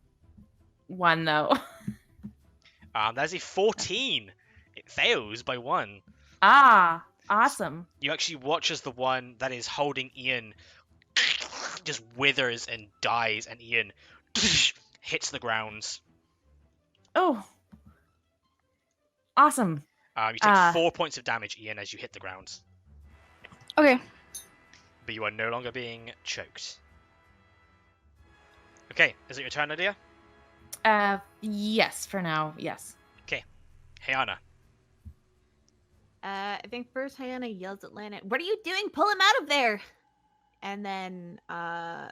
one though. That's a 14. It fails by 1. Ah, awesome. You actually watch as the one that is holding Ian just withers and dies, and Ian hits the ground. Oh, awesome. You take 4 points of damage, Ian, as you hit the ground. Okay. But you are no longer being choked. Okay, is it your turn, Lydia? Yes, for now, yes. Okay, Hayana. I think first Hannah yells at Lana, "What are you doing? Pull him out of there!" And then I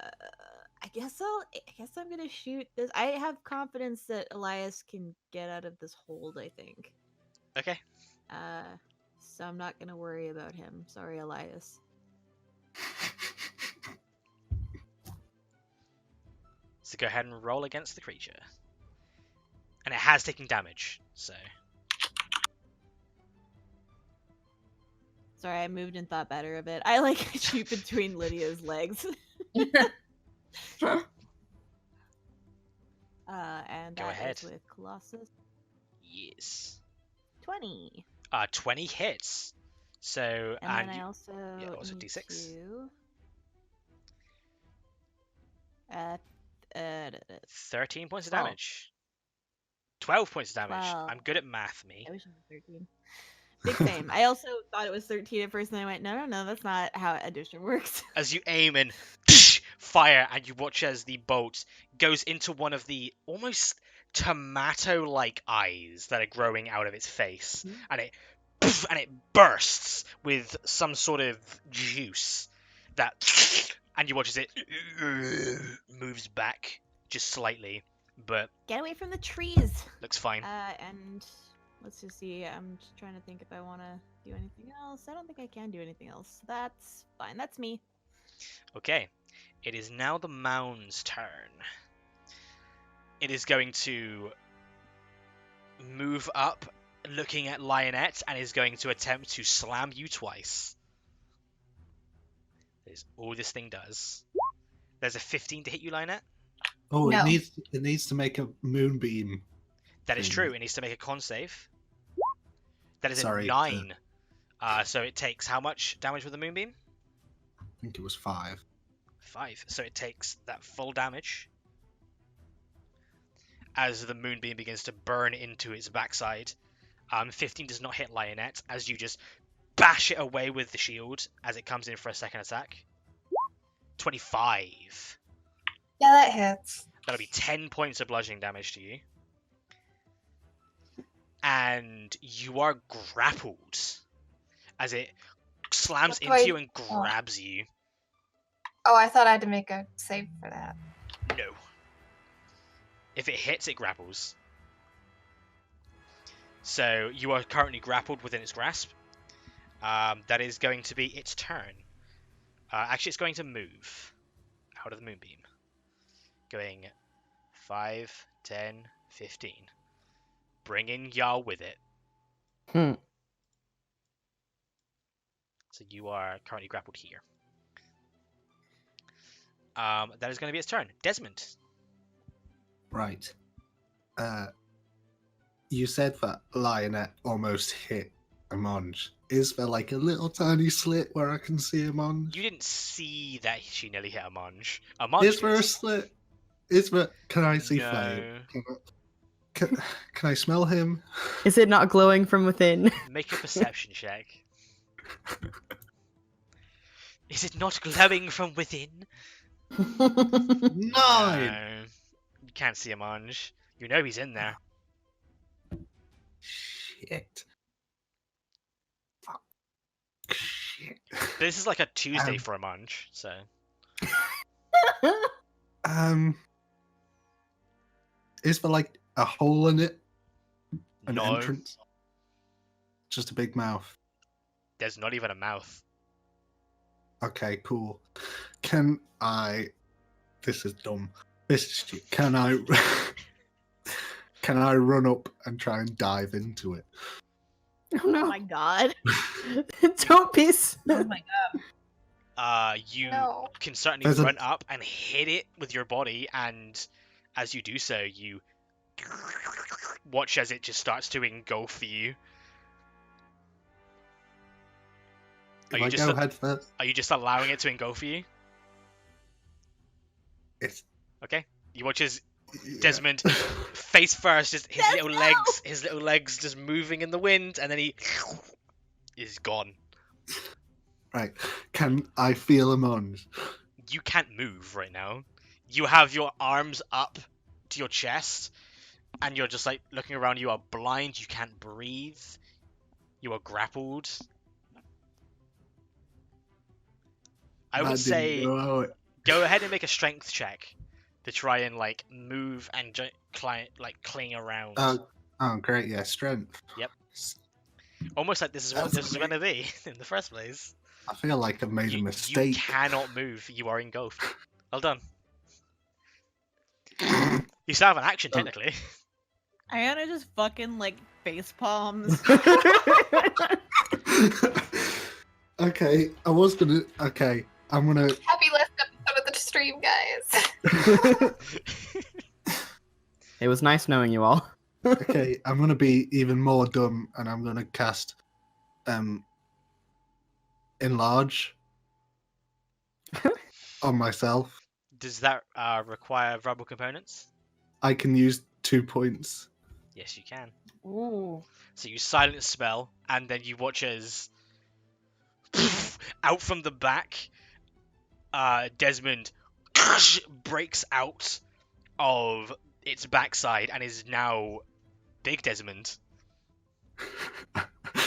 guess I'm gonna shoot this. I have confidence that Elias can get out of this hold, I think. Okay. So I'm not gonna worry about him. Sorry, Elias. So go ahead and roll against the creature. And it has taken damage, so... Sorry, I moved and thought better of it. I like shoot between Lydia's legs. And Go that ahead. is with Colossus. Yes. 20. 20 hits. So, And then I also yeah, also need D6. to 13 points of 12. damage. 12 points of damage. 12. I'm good at math, me. I wish it was 13. Big same. I also thought it was 13 at first, and I went, no, that's not how addition works. As you aim and fire, and you watch as the bolt goes into one of the almost tomato-like eyes that are growing out of its face, and it bursts with some sort of juice that, and you watch as it moves back just slightly, but Get away from the trees. looks fine. And let's just see. I'm just trying to think if I want to do anything else. I don't think I can do anything else. That's fine. That's me. Okay, it is now the mound's turn. It is going to move up, looking at Lionette, and is going to attempt to slam you twice. That is all this thing does. There's a 15 to hit you, Lionette. Oh, No. it needs to make a moonbeam. That is thing. true. It needs to make a con save. That is Sorry, a 9. So it takes how much damage with the moonbeam? I think it was 5. 5. So it takes that full damage as the moonbeam begins to burn into its backside. 15 does not hit Lionette as you just bash it away with the shield as it comes in for a second attack. 25. Yeah, that hits. That'll be 10 points of bludgeoning damage to you. And you are grappled as it slams What do into I- you and grabs you. Oh, I thought I had to make a save for that. No. If it hits, it grapples. So you are currently grappled within its grasp. That is going to be its turn. Actually, it's going to move out of the moonbeam. Going 5, 10, 15. Bringing Yal with it. So you are currently grappled here. That is going to be its turn. Desmond. Right. You said that Lionette almost hit Amonge. Is there like a little tiny slit where I can see Amonge? You didn't see that she nearly hit Amonge. Is there a slit? Is there? Can I see No. flame? Can I smell him? Is it not glowing from within? Make a perception check. Is it not glowing from within? 9! No. You can't see Amonge. You know he's in there. Shit. Fuck. Shit. This is like a Tuesday for Amonge, so. Is there like a hole in it? An No. entrance? Just a big mouth. There's not even a mouth. Okay, cool. Can I? This is dumb. This is shit. Can I? Can I run up and try and dive into it? Oh Oh no. my god. Don't be Oh my god. You No. can certainly There's a- run up and hit it with your body, and as you do so, you watch as it just starts to engulf you. If you I just go a- head first, Are you just allowing it to engulf you? it's Okay. You watch as yeah. Desmond face first, just his Yes, little legs just moving in the wind, and then he is gone. Right. Can I feel Amonge? You can't move right now. You have your arms up to your chest, and you're just like looking around. You are blind. You can't breathe. You are grappled. I would That didn't say go out. go ahead and make a strength check to try and like move and cling around. Oh, great. Yeah, strength. Yep. Almost like this is what That's this is going to be in the first place. I feel like I've made a You mistake. cannot move. You are engulfed. Well done. You still have an action Oh. technically. Ayana just fucking like face palms. Okay, I was gonna. Okay, I'm gonna. Happy last episode of the stream, guys. It was nice knowing you all. Okay, I'm gonna be even more dumb, and I'm gonna cast, enlarge on myself. Does that require verbal components? I can use 2 points Yes, you can. Ooh. So you silence spell, and then you watch as out from the back, Desmond breaks out of its backside and is now Big Desmond.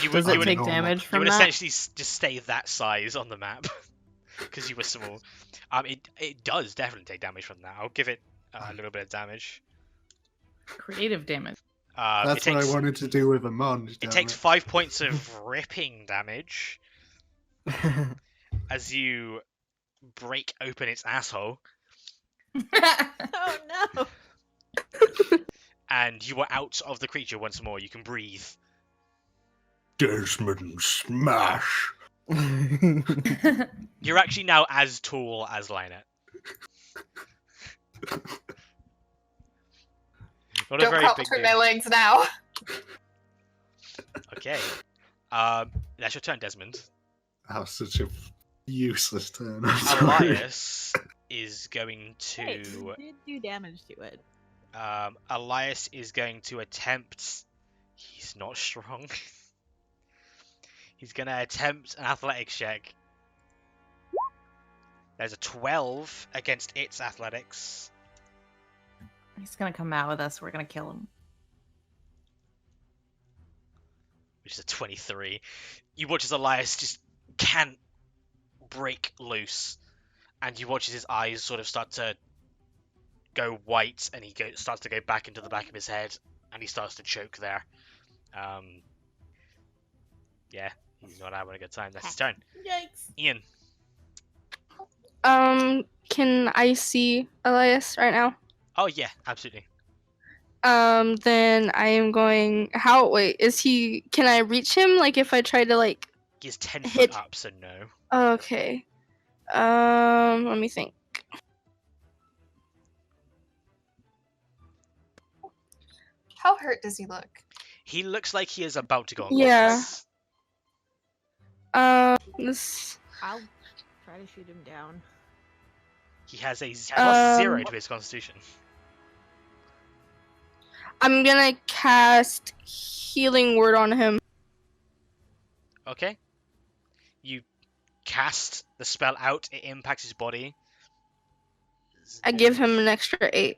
Does it take normal. damage You from would that? essentially just stay that size on the map because you were small. It does definitely take damage from that. I'll give it a little bit of damage. Creative damage. That's what I wanted to do with a monge. It takes 5 points of ripping damage as you break open its asshole, Oh no! and you are out of the creature once more. You can breathe. Desmond smash. You're actually now as tall as Lionette. Not a Don't very crawl big between dude. my legs now. Okay. That's your turn, Desmond. That was such a useless turn. I'm sorry. Elias is going Hey, to. you did do damage to it. Elias is going to attempt. He's not strong. He's gonna attempt an athletics check. There's a 12 against its athletics. He's gonna come out with us. We're gonna kill him. Which is a 23. You watch as Elias just can't break loose, and you watch as his eyes sort of start to go white, and he starts to go back into the back of his head, and he starts to choke there. Yeah, he's not having a good time. That's his turn. Yikes! Ian. Can I see Elias right now? Oh yeah, absolutely. Then I am going. Wait, is he? Can I reach him? Like, if I try to, like. He's 10 hit. foot up, so no. Okay. Let me think. How hurt does he look? He looks like he is about to go Yeah. unconscious. This. I'll try to shoot him down. He has a +0 to his constitution. I'm gonna cast Healing Word on him. Okay. You cast the spell out, it impacts his body. I give him an extra 8.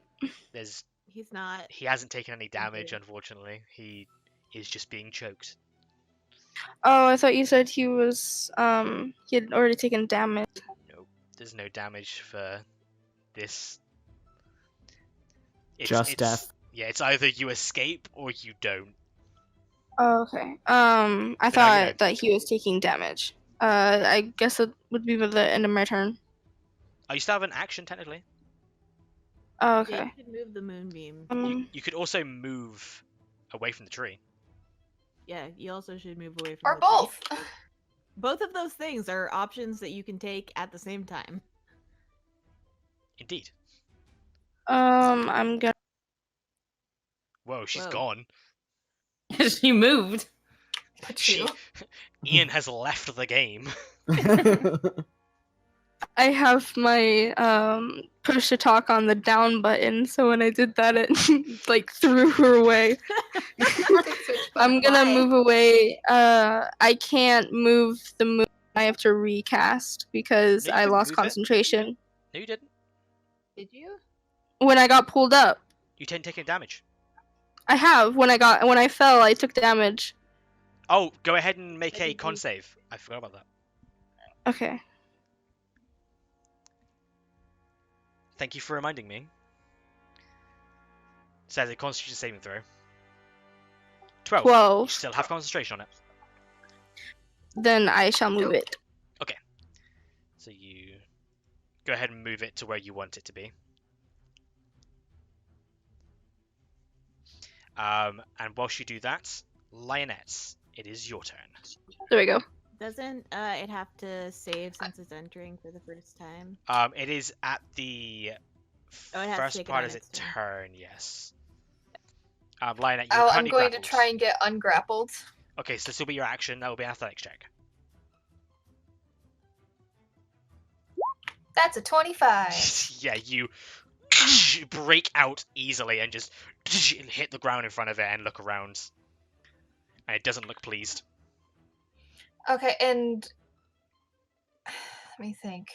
He's not. He hasn't taken any damage, unfortunately. He is just being choked. Oh, I thought you said he was. He had already taken damage. Nope. There's no damage for this. Just death. Yeah, it's either you escape or you don't. Oh, okay. I thought that he was taking damage. I guess it would be by the end of my turn. Oh, you still have an action, technically. Oh, Yeah, okay. you could move the moonbeam. You could also move away from the tree. Yeah, you also should move away from Or the tree. both. Both of those things are options that you can take at the same time. Indeed. I'm gonna. Whoa, she's Whoa. gone. She moved. She, Ian has left the game. I have my push to talk on the down button, so when I did that, it like threw her away. I'm gonna move away. I can't move the moon. I have to recast because No, you I can lost move it. concentration No, you didn't. Did you? when I got pulled up. You didn't take any damage. I have when I fell, I took damage. Oh, go ahead and make a con save. I forgot about that. Okay. Thank you for reminding me. It says a Constitution saving throw. 12. 12. You still have concentration on it. Then I shall move it. Okay. So you go ahead and move it to where you want it to be. And whilst you do that, Lioness, it is your turn. There we go. Doesn't it have to save since it's entering for the first time? It is at the Oh, it has to first take it part on of its its turn, yes. Lioness, you're I'm currently going grappled. to try and get ungrappled. Okay, so this will be your action. That will be an athletics check. That's a 25. Yeah, you break out easily and just hit the ground in front of it and look around. And it doesn't look pleased. Okay, and let me think.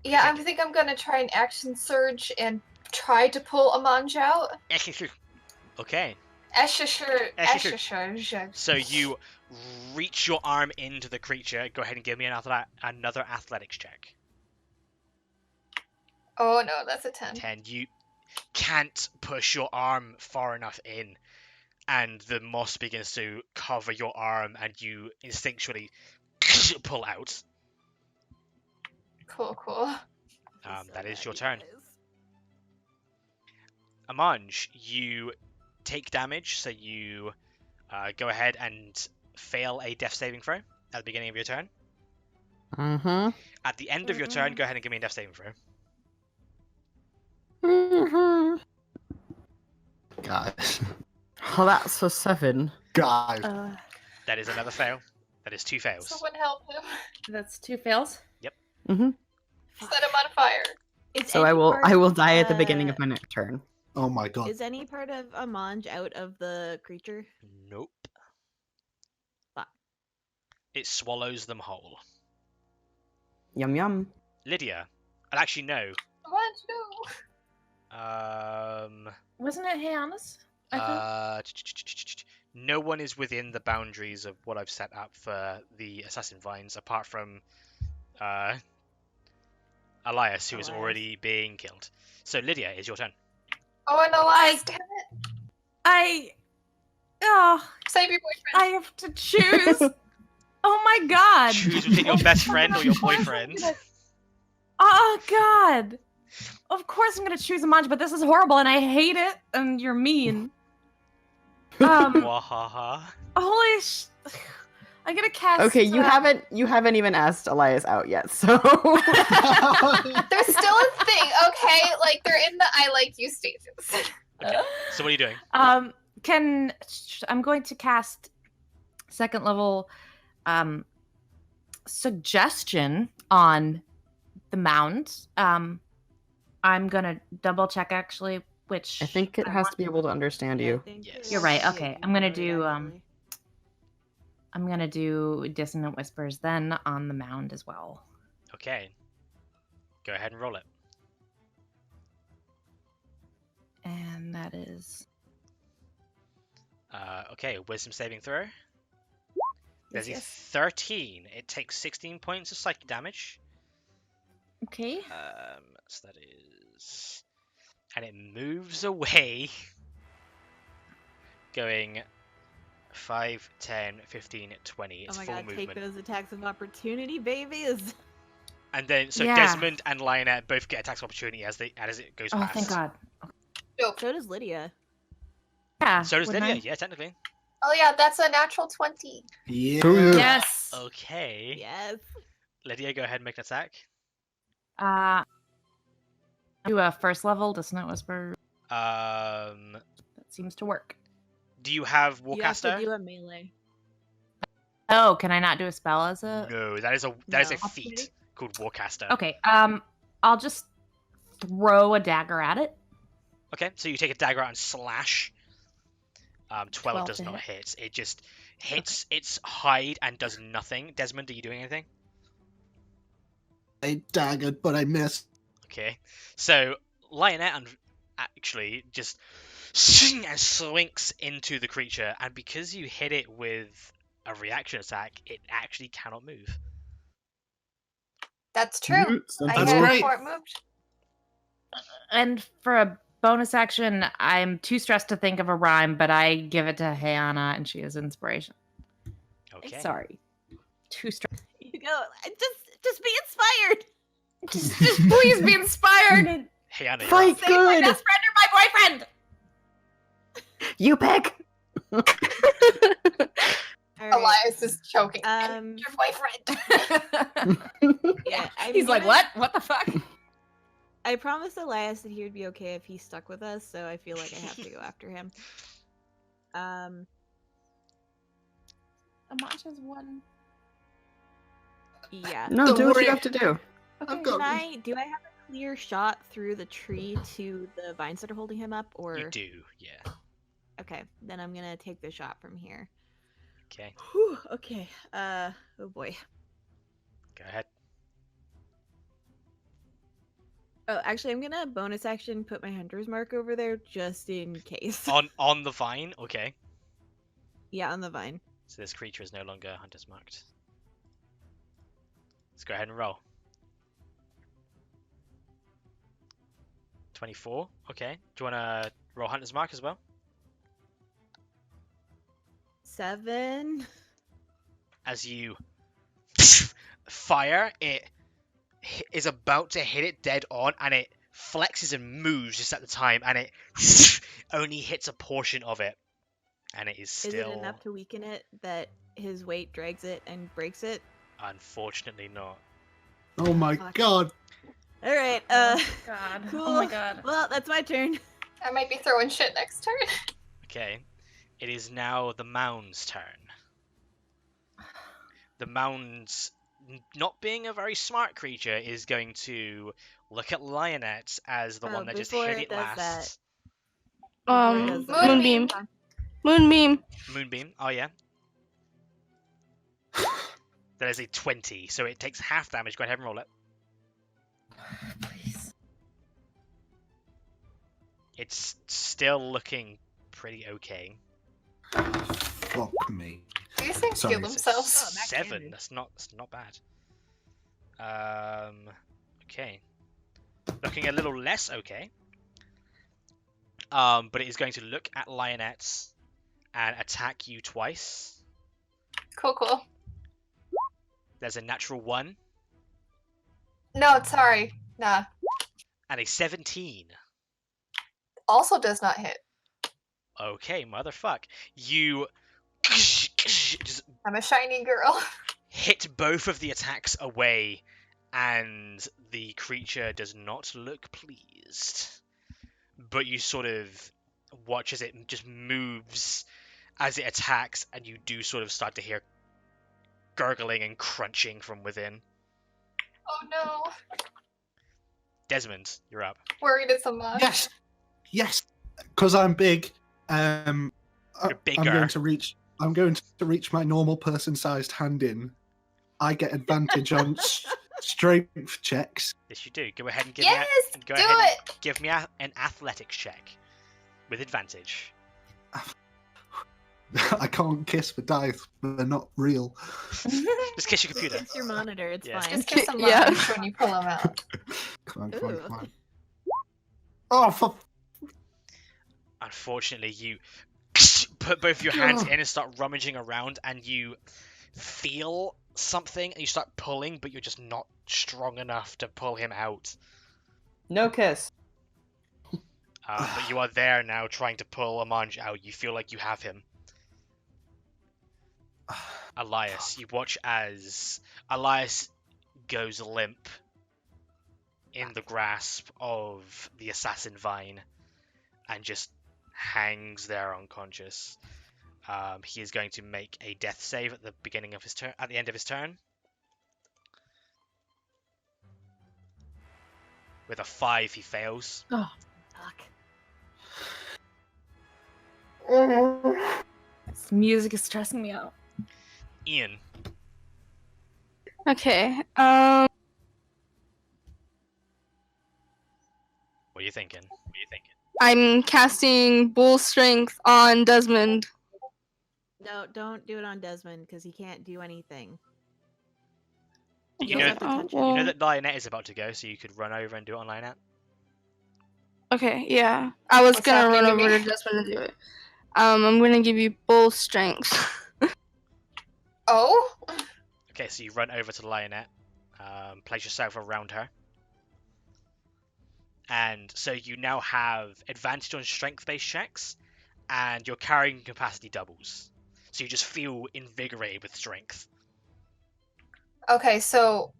Yeah, I think I'm gonna try an action surge and try to pull Amanj out. Okay. Sure. So you reach your arm into the creature. Go ahead and give me another athletics check. Oh no, that's a 10. 10. You can't push your arm far enough in, and the moss begins to cover your arm, and you instinctually pull out. Cool. That is your turn. Amanj, you take damage, so you go ahead and fail a death saving throw at the beginning of your turn. Mm-hmm. At the end of your turn, go ahead and give me a death saving throw. Mm-hmm. Guys. Oh, that's a 7. Guys. That is another fail. That is 2 fails. Someone help him. That's 2 fails. Mm-hmm. Set him on fire. So I will die at the beginning of my next turn. Oh my god. Is any part of Amanj out of the creature? Nope. Fuck. It swallows them whole. Yum yum. Lydia. Actually, no. Wasn't it Hyannis? I thought. No one is within the boundaries of what I've set up for the assassin vines, apart from Elias, who is already being killed. So Lydia, is your turn. Oh, and Elias, damn it. Save your boyfriend. I have to choose. Oh my god. Choose between your best friend or your boyfriend. Oh god. Of course I'm gonna choose Amanj, but this is horrible and I hate it and you're mean. Wahaha. Holy I'm gonna cast. Okay, you haven't even asked Elias out yet, so There's still a thing, okay? Like they're in the I like you stages. Okay. So what are you doing? I'm going to cast second level suggestion on the mound. I'm gonna double check actually which I think it has to be able to understand you. Yes. You're right. Okay, I'm gonna do Dissonant Whispers then on the mound as well. Okay. Go ahead and roll it. And that is okay, wisdom saving throw. There's a Yes. 13. It takes 16 points of psychic damage. okay. So that is... And it moves away, going 5, 10, 15, 20. It's oh my full god, movement. take those attacks of opportunity, babies! And then, so Yeah. Desmond and Lionette both get attacks of opportunity as it goes Oh, past. thank God. So does Lydia. Yeah. So does wouldn't Lydia, I? yeah, technically. Oh yeah, that's a natural 20. Yeah. Yes. Okay. Yes. Lydia, go ahead and make an attack. Do a first level Dissonant Whisper. That That seems to work. do you have You have to Warcaster? do a melee. Oh, can I not do a spell as a? No, that is a No. feat called Warcaster. Okay. I'll just throw a dagger at it. Okay, so you take a dagger out and slash. 12 12 does to not hit. hit. It just hits its hide and does nothing. Desmond, are you doing anything? I daggered, but I missed. Okay, so Lionette actually just and slinks into the creature, and because you hit it with a reaction attack, it actually cannot move. That's true. I That's had great. before it moved. And for a bonus action, I'm too stressed to think of a rhyme, but I give it to Hannah, and she is inspiration. Okay. Sorry. Too stressed. You go. Just be inspired. Just please be inspired. Hannah, you're Fight up. Say my good. best friend or my boyfriend. You pick. All right. Elias is choking. Your boyfriend. Yeah, He's like, what? What the fuck? I promised Elias that he would be okay if he stuck with us, so I feel like I have to go after him. Amaj has one. Yeah. No, Don't do what worry. you have to do. I've got Do I have a clear shot through the tree to the vines that are holding him up, or You do, yeah. okay, then I'm gonna take the shot from here. Okay, Whew, okay. Oh boy. go ahead. Oh, actually, I'm gonna bonus action put my hunter's mark over there just in case. On the vine, okay. Yeah, on the vine. So this creature is no longer hunter's marked. Let's go ahead and roll. 24, okay. Do you want to roll hunter's mark as well? 7. As you fire, it is about to hit it dead on, and it flexes and moves just at the time, and it only hits a portion of it, and it is still. Is it enough to weaken it that his weight drags it and breaks it? Unfortunately, not. Oh my Fuck. god. All right. God. Cool. Oh my god. Well, that's my turn. I might be throwing shit next turn. Okay. It is now the Mound's turn. The Mound's, not being a very smart creature, is going to look at Lionette as the Oh, one that just before hit it it does last. Before it does that- Moonbeam. Moonbeam. Moonbeam, oh yeah. That is a 20, so it takes half damage. Go ahead and roll it. Please. It's still looking pretty okay. Fuck me. These things Sorry. heal So themselves. Oh, max 7. damage. That's not bad. Okay. Looking a little less okay. But it is going to look at Lionette and attack you twice. Cool. There's a natural 1 No, sorry. Nah. and a 17. Also does not hit. Okay, motherfuck. You just I'm a shiny girl. hit both of the attacks away, and the creature does not look pleased. But you sort of watch as it just moves as it attacks, and you do sort of start to hear gurgling and crunching from within. Oh no. Desmond, you're up. Worried it's a monster. Yes, because I'm big. I'm bigger. going to reach. I'm going to reach my normal person-sized hand in. I get advantage on strength checks. Yes, you do. Go ahead and give Yes, me go do ahead it. and give me an athletics check with advantage. I can't kiss the dice. They're not real. Just kiss your computer. It's your monitor. It's Yeah. fine. Just kiss them Yeah. when you pull them out. Come on. Ooh. Oh, fuck. Unfortunately, you put both your hands in and start rummaging around, and you feel something, and you start pulling, but you're just not strong enough to pull him out. No kiss. But you are there now, trying to pull Amanj out. You feel like you have him. Elias, you watch as Elias goes limp in the grasp of the assassin vine and just hangs there unconscious. He is going to make a death save at the beginning of his turn. At the end of his turn, with a 5, he fails. Oh, Fuck. this music is stressing me out. Ian, Okay. what are you thinking? I'm casting Bull Strength on Desmond. No, don't do it on Desmond because he can't do anything. You You'll know, have to touch it. you know that Lionette is about to go, so you could run over and do it on Lionette. Okay, yeah. I was What's gonna run happening to over me? to Desmond to do it. I'm gonna give you Bull Strength. Oh? Okay, so you run over to Lionette, place yourself around her, and so you now have advantage on strength-based checks, and your carrying capacity doubles. So you just feel invigorated with strength. Okay, so...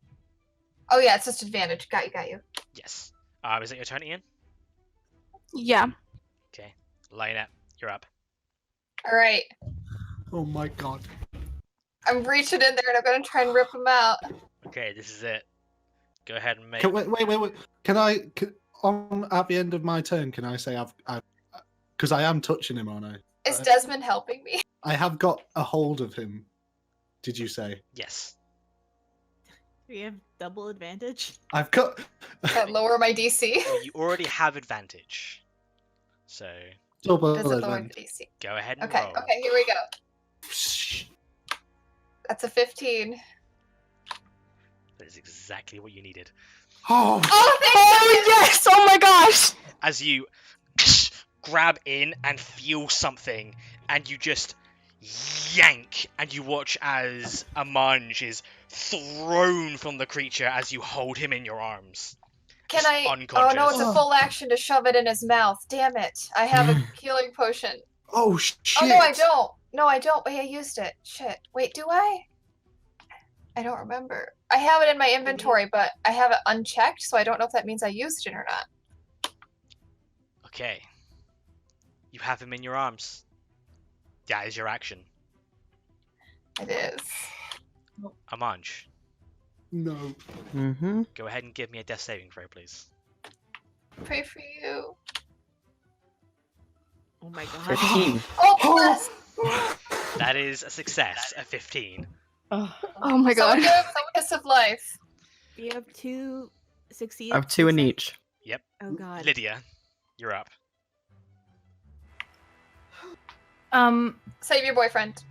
Oh yeah, it's just advantage. Got you. Yes. Is it your turn, Ian? Yeah. Okay. Lionette, you're up. Alright. Oh my god. I'm reaching in there and I'm gonna try and rip them out. Okay, this is it. Go ahead and make. Wait. Can I, at the end of my turn, can I say I've because I am touching him, aren't I? Is Desmond helping me? I have got a hold of him. Did you say? Yes. Do we have double advantage? I've got. That lower my DC. Well, you already have advantage. So Double Does it lower the advantage. DC? go ahead and Okay, roll. okay, here we go. That's a 15. That is exactly what you needed. Oh, Oh, thanks! Oh yes! Oh my gosh! As you grab in and feel something, and you just yank, and you watch as Amanj is thrown from the creature as you hold him in your arms. Can Just I? unconscious. Oh no, it's a full action to shove it in his mouth. Damn it! I have a healing potion. oh shit! Oh no, I don't. No, I don't. Wait, I used it. Shit. Wait, do I? I don't remember. I have it in my inventory, but I have it unchecked, so I don't know if that means I used it or not. Okay. You have him in your arms. That is your action. It is. Amanj, No. Mm-hmm. go ahead and give me a death saving throw, please. Pray for you. Oh my god. 15. Oh, bless! That is a success, a 15. Oh my Someone god. give him the kiss of life. You have 2 succeed. I have 2 in success? each. Yep. Oh god. Lydia, you're up. Save your boyfriend.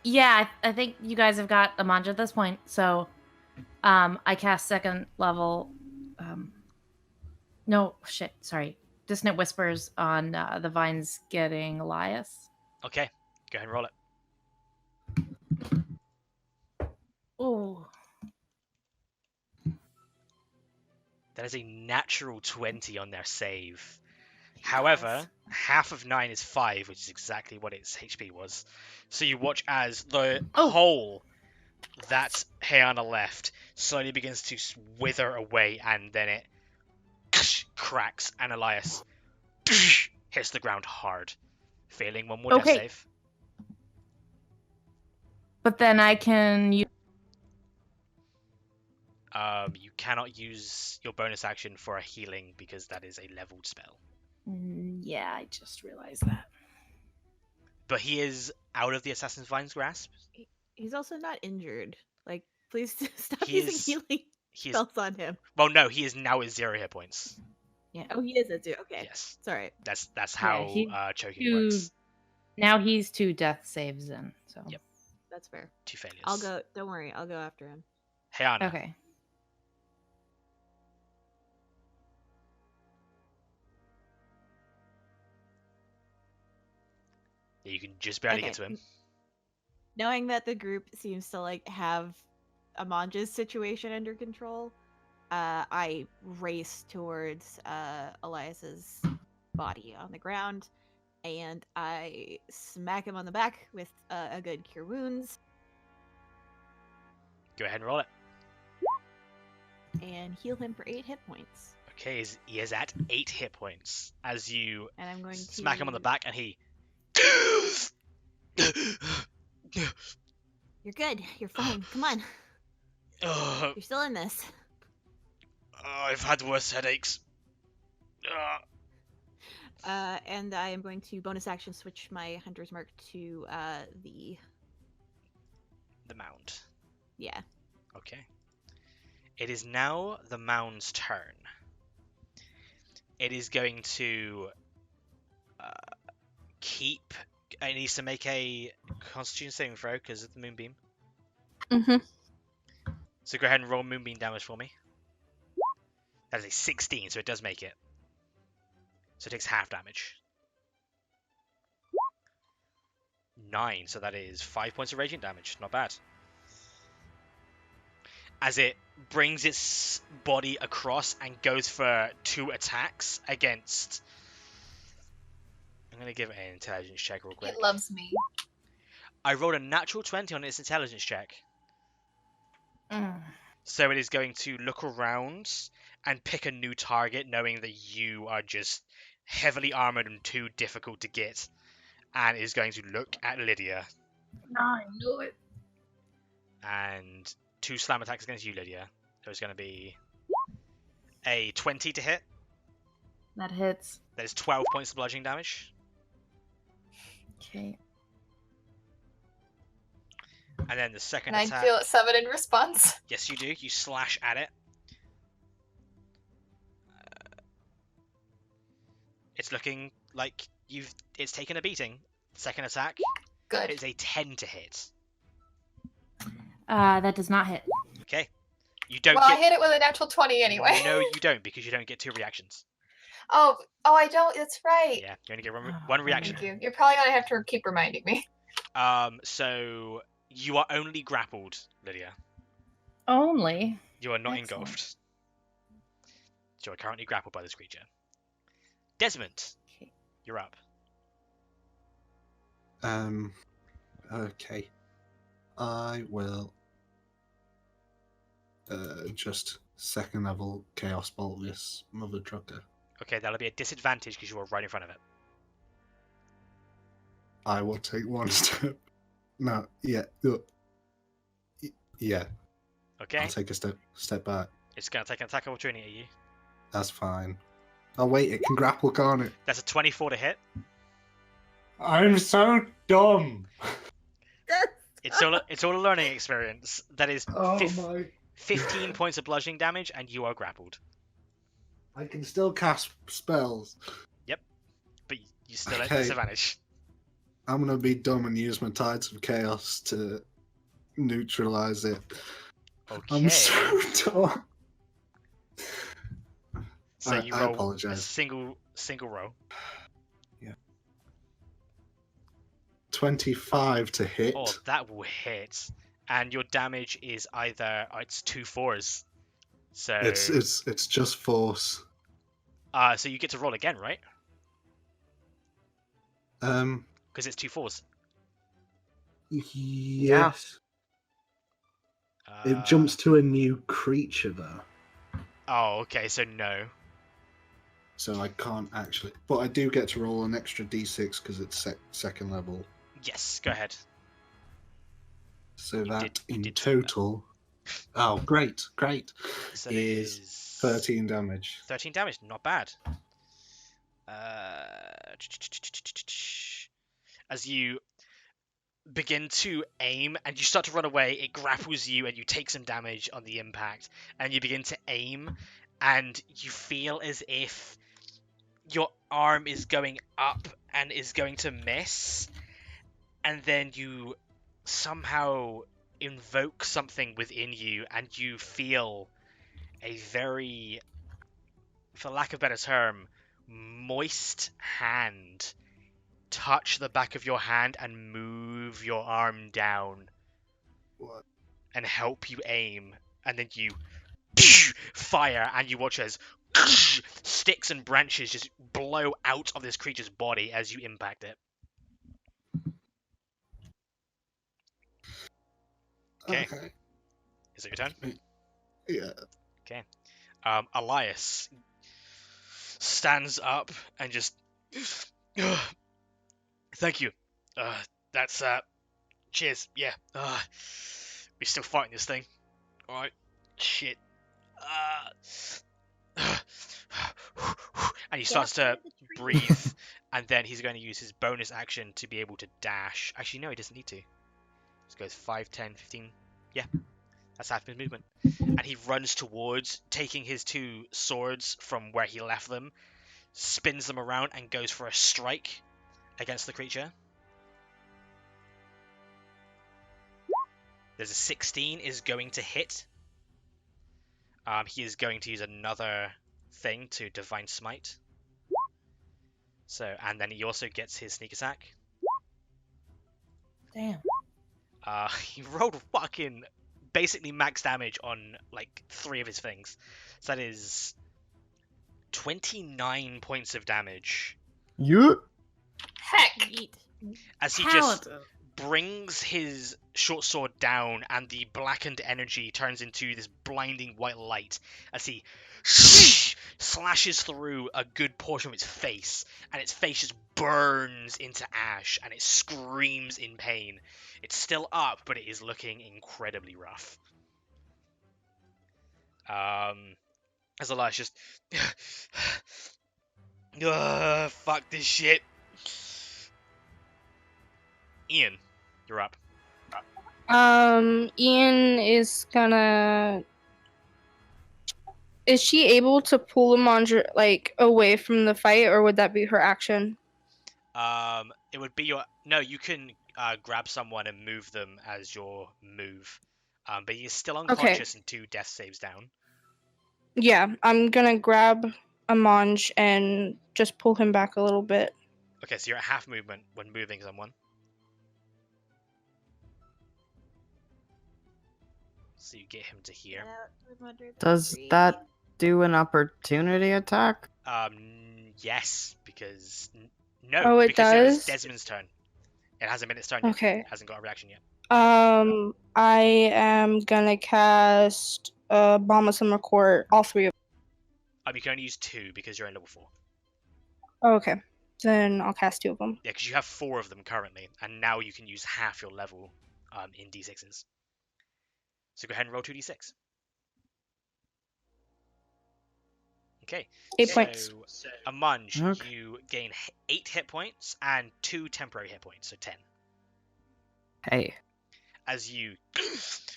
Yeah, I think you guys have got Amanj at this point. So, I cast second level. No, shit, sorry. Dissonant Whispers on the vines getting Elias. Okay, go ahead and roll it. Oh, That is a natural 20 on their save. However, half of 9 is 5, which is exactly what its HP was. So you watch as the hole that Hayana left slowly begins to wither away, and then it cracks, and Elias hits the ground hard, failing one more death Okay. save. but then I can use. You cannot use your bonus action for a healing because that is a leveled spell. Yeah, I just realized that. But he is out of the Assassin's Vine's grasp. He's also not injured. Like, please stop He using is- healing He is spells on him. well, no, he is now at 0 hit points. Yeah. Oh, he is a 2. Okay. Yes, Sorry. that's how he- choking two- works. Now he's 2 death saves in. So. Yep. That's fair. 2 failures. I'll go. Don't worry. I'll go after him. Hayana. Okay. Yeah, you can just barely Okay. get to him. Knowing that the group seems to like have Amanja's situation under control, I race towards Elias's body on the ground, and I smack him on the back with a good cure wounds, Go ahead and roll it. and heal him for 8 hit points. Okay, he is at 8 hit points as you And I'm going to smack him on the back, and he. You're good. You're fine. Come on. Ugh, You're still in this. I've had worse headaches. And I am going to bonus action switch my Hunter's Mark to the The mound. yeah. Okay. It is now the mound's turn. It is going to keep. It needs to make a Constitution saving throw because of the moonbeam. Mm-hmm. So go ahead and roll moonbeam damage for me. That is a 16, so it does make it. So it takes half damage. 9, so that is 5 points of radiant damage. Not bad. As it brings its body across and goes for 2 attacks against... I'm going to give it an intelligence check real quick. It loves me. I rolled a natural 20 on its intelligence check. Mm. So it is going to look around and pick a new target, knowing that you are just heavily armored and too difficult to get, and is going to look at Lydia I knew it. and 2 slam attacks against you, Lydia. There's going to be a 20 to hit. That hits. There's 12 points of bludgeoning damage. Okay. And then the second And I attack. feel it 7 in response. Yes, you do. You slash at it. It's looking like it's taken a beating. Second attack. Good. It's a 10 to hit. That does not hit. Okay. You don't Well, I get... hit it with a natural 20 anyway. No, you don't, because you don't get 2 reactions. Oh, I don't. That's right. Yeah, you only get one reaction. Thank you. You're probably gonna have to keep reminding me. So you are only grappled, Lydia. Only. You are not Excellent. engulfed. You are currently grappled by this creature. Desmond, Okay. you're up. Okay. I will just second level Chaos Bolt this mother trucker. Okay, that'll be a disadvantage because you are right in front of it. I will take one step. No, yeah. Yeah. Okay? I'll take a step back. It's going to take an attack opportunity at you. That's fine. Oh wait, it can grapple, can't it? That's a 24 to hit. I'm so dumb. It's all a learning experience. That is Oh my. 15 points of bludgeoning damage, and you are grappled. I can still cast spells. But you still at Okay. disadvantage. I'm gonna be dumb and use my Tides of Chaos to neutralize it. Okay. I'm so dumb. So you I roll a apologize. single roll. 25 to hit. Oh, that will hit. And your damage is either it's 2 4s. So It's just force. so you get to roll again, right? Because it's 2 4s. Yes. It jumps to a new creature though, Oh, okay. So no. so I can't actually. But I do get to roll an extra d6 because it's second level. Yes. Go ahead. So You that did in say that. total. Oh, great! So it Is is 13 damage. 13 damage. Not bad. As you begin to aim and you start to run away, it grapples you and you take some damage on the impact. And you begin to aim and you feel as if your arm is going up and is going to miss. And then you somehow invoke something within you and you feel a very, for lack of a better term, moist hand touch the back of your hand and move your arm down. What? And help you aim. And then you fire and you watch as sticks and branches just blow out of this creature's body as you impact it. Okay. Is it your turn? Yeah. Elias stands up and just thank you. That's cheers. Yeah. We're still fighting this thing. All right. Shit. And he starts to breathe, and then he's going to use his bonus action to be able to dash. Actually, no, he doesn't need to. Just goes 5, 10, 15. Yeah. That's half his movement. And he runs towards, taking his 2 swords from where he left them, spins them around, and goes for a strike against the creature. There's a 16 is going to hit. He is going to use another thing to Divine Smite. So, and then he also gets his sneak attack. Damn. He rolled fucking basically max damage on like 3 of his things. So that is 29 points of damage. You? Heck. As he just brings his short sword down and the blackened energy turns into this blinding white light as he slashes through a good portion of its face, and its face just burns into ash and it screams in pain. It's still up, but it is looking incredibly rough. As Elias just fuck this shit. Ian, you're up. Ian is gonna. Is she able to pull Amandra like away from the fight, or would that be her action? It would be your no. You can grab someone and move them as your move. But he's still unconscious and 2 death saves down. Yeah, I'm gonna grab Amanj and just pull him back a little bit. Okay, so you're at half movement when moving someone. So you get him to here. Does that do an opportunity attack? Yes, because no, Oh, it because it was does? Desmond's turn. It hasn't been its turn yet. Okay. It hasn't got a reaction yet. I am gonna cast Bomb of Summer Court, all 3 of You can only use 2 because you're in level 4. them. Oh, okay. Then I'll cast 2 of them. Yeah, because you have 4 of them currently, and now you can use half your level in d6s. So go ahead and roll 2d6. Okay. 8 points. So, Amanj, Okay. you gain 8 hit points and 2 temporary hit points, so 10. Hey. As you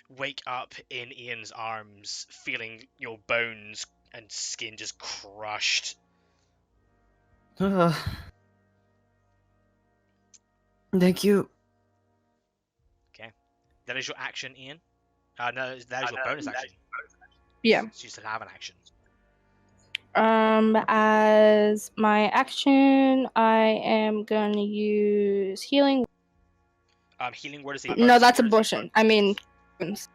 wake up in Ian's arms, feeling your bones and skin just crushed. Thank you. Okay. That is your action, Ian. No, that is your bonus action. Yeah. So you still have an action. As my action, I am gonna use healing. Healing word is a bonus No, that's a action. potion. I mean, That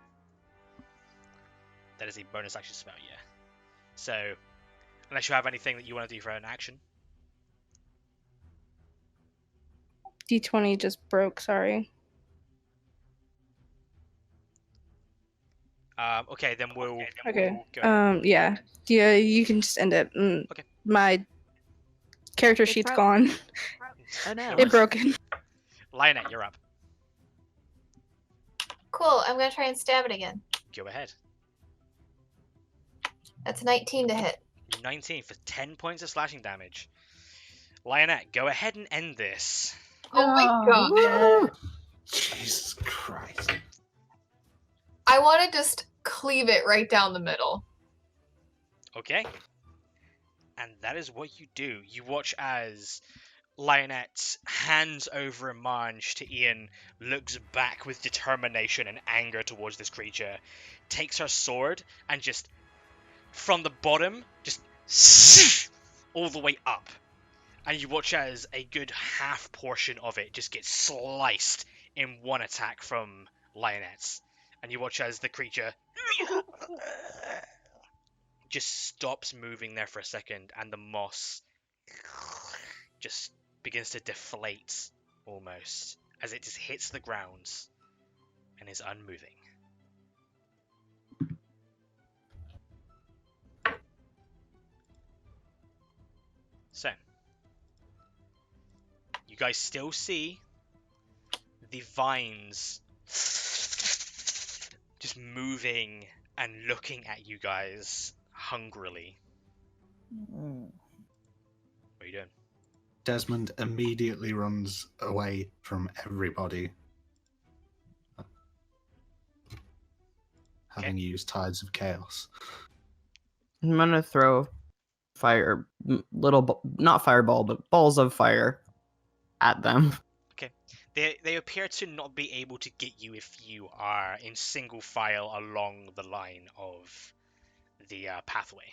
is a bonus action spell, yeah. So, unless you have anything that you want to do for an action. D20 just broke. Sorry. Okay, then we'll. Okay. Go ahead. Yeah. Yeah, you can just end it. Okay. My character It's sheet's gone. Oh no. It broken. Lionette, you're up. Cool. I'm gonna try and stab it again. Go ahead. That's 19 to hit. 19 for 10 points of slashing damage. Lionette, go ahead and end this. Oh my god. Jesus Christ. I want to just cleave it right down the middle. Okay. And that is what you do. You watch as Lionette hands over a mange to Ian, looks back with determination and anger towards this creature, takes her sword, and just from the bottom, just all the way up. And you watch as a good half portion of it just gets sliced in one attack from Lionette's. And you watch as the creature just stops moving there for a second, and the moss just begins to deflate almost as it just hits the ground and is unmoving. So, you guys still see the vines just moving and looking at you guys hungrily. What are you doing? Desmond immediately runs away from everybody. Having used Tides of Chaos. I'm gonna throw fire, not fireball, but balls of fire at them. Okay. They appear to not be able to get you if you are in single file along the line of the pathway.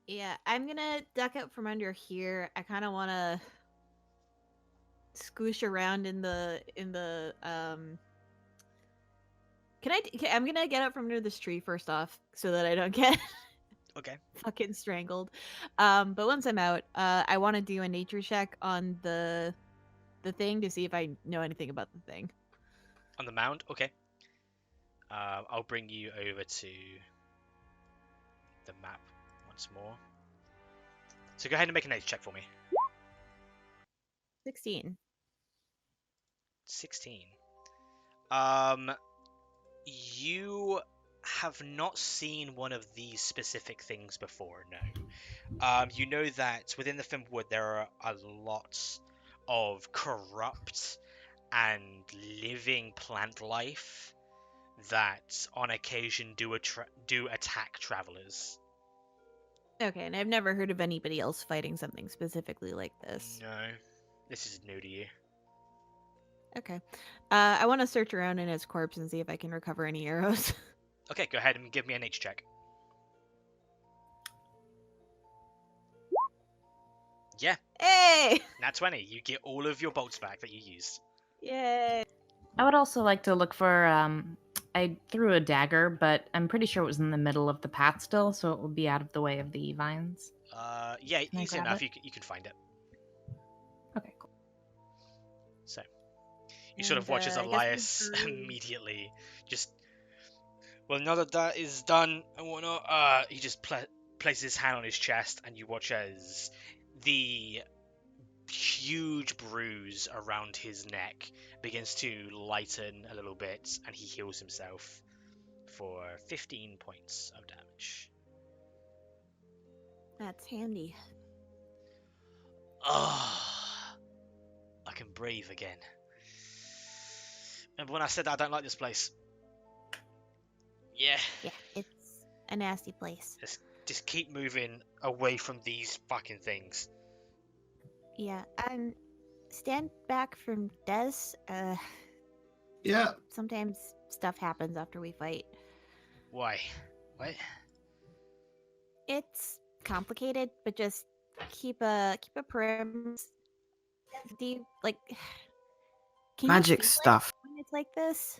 Yeah, I'm gonna duck out from under here. I kind of want to scoosh around in the I'm gonna get out from under this tree first off, so that I don't get Okay. fucking strangled. But once I'm out, I want to do a nature check on the thing to see if I know anything about the thing. On the mound? Okay. I'll bring you over to the map once more. So go ahead and make a nature check for me. 16. 16. You have not seen one of these specific things before, no. You know that within the Fimblewood there are a lot of corrupt and living plant life that on occasion do attack travelers. Okay, and I've never heard of anybody else fighting something specifically like this. No, this is new to you. Okay. I want to search around in his corpse and see if I can recover any arrows. Okay, go ahead and give me a nature check. Yeah, Hey! nat 20. You get all of your bolts back that you used. Yay! I would also like to look for. I threw a dagger, but I'm pretty sure it was in the middle of the path still, so it would be out of the way of the vines. Yeah, Can I easy grab enough. it? You can find it. Okay, cool. So, you sort of And, watch as I guess we Elias drew- immediately just. Well, now that that is done and whatnot, he just places his hand on his chest, and you watch as the huge bruise around his neck begins to lighten a little bit, and he heals himself for 15 points of damage. That's handy. Ah, I can breathe again. Remember when I said that I don't like this place? Yeah. Yeah, it's a nasty place. Just keep moving away from these fucking things. Yeah, stand back from Des. Yeah. Sometimes stuff happens after we fight. Why? What? It's complicated, but just keep a perimeter. Do you like? Can Magic you feel it stuff. when it's like this?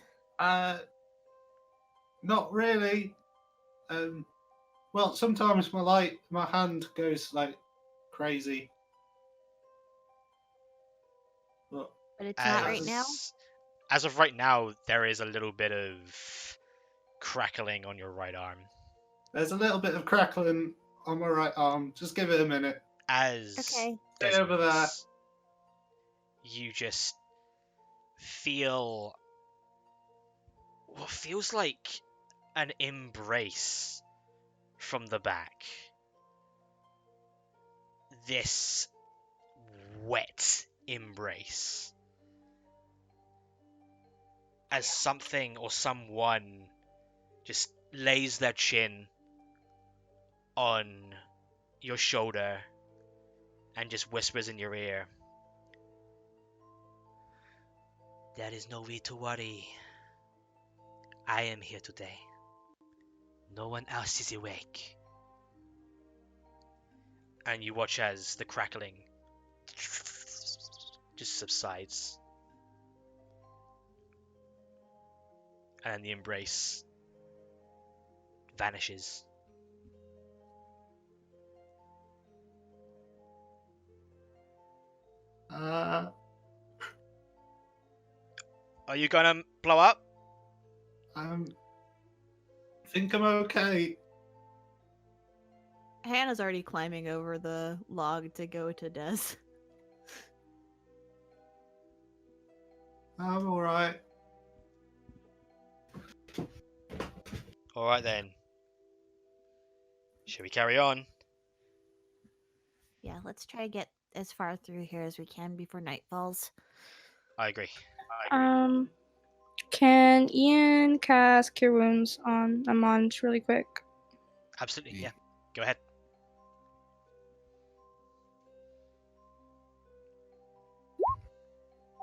Not really. Well, sometimes my hand goes like crazy. But But it's not right As- now. As of right now, there is a little bit of crackling on your right arm. there's a little bit of crackling on my right arm. Just give it a minute. As Okay. Stay over there. Desmond's, you just feel what feels like an embrace from the back. This wet embrace. As something or someone just lays their chin on your shoulder and just whispers in your ear, "There is no need to worry. I am here today. No one else is awake." And you watch as the crackling just subsides. And the embrace vanishes. Uh, Are you gonna blow up? think I'm okay. Hannah's already climbing over the log to go to Des. I'm alright. Alright then. Shall we carry on? Yeah, let's try to get as far through here as we can before night falls. I agree. Can Ian cast Cure Wounds on Amonj really quick? Absolutely, yeah. Go ahead.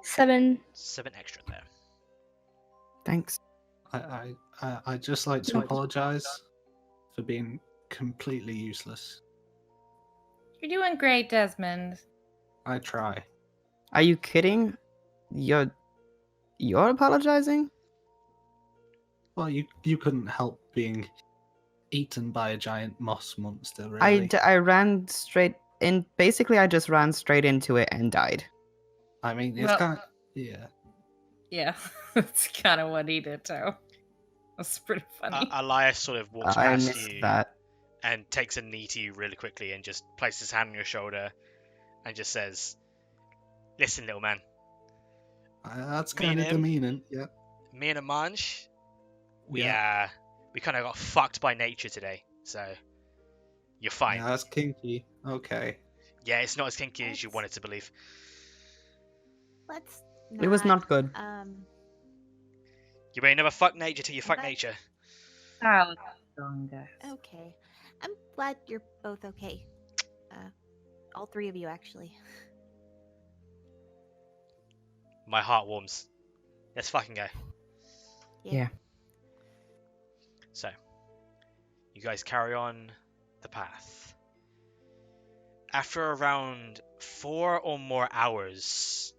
Seven. 7 extra there. Thanks. I'd just like to No. apologise for being completely useless. You're doing great, Desmond. I try. Are you kidding? You're apologizing? Well, you couldn't help being eaten by a giant moss monster, really. I ran straight in. Basically, I just ran straight into it and died. I mean, it's Well- kind of... Yeah. Yeah, that's kind of what he did too. That's pretty funny. Elias sort of walks I past missed you that. and takes a knee to you really quickly and just places his hand on your shoulder and just says, "Listen, little man, That's Me and kind of him? demeaning, yeah. me and Amanj, we Yeah. we kind of got fucked by nature today, so you're fine. Yeah, that's kinky. Okay. Yeah, it's not as kinky as you wanted to believe. Let's It was not good. You ain't never fuck nature till you fuck But- nature. Ah, Okay. I'm glad you're both okay. All three of you, actually. My heart warms. Let's fucking go. Yeah. So, you guys carry on the path. After around 4 or more hours,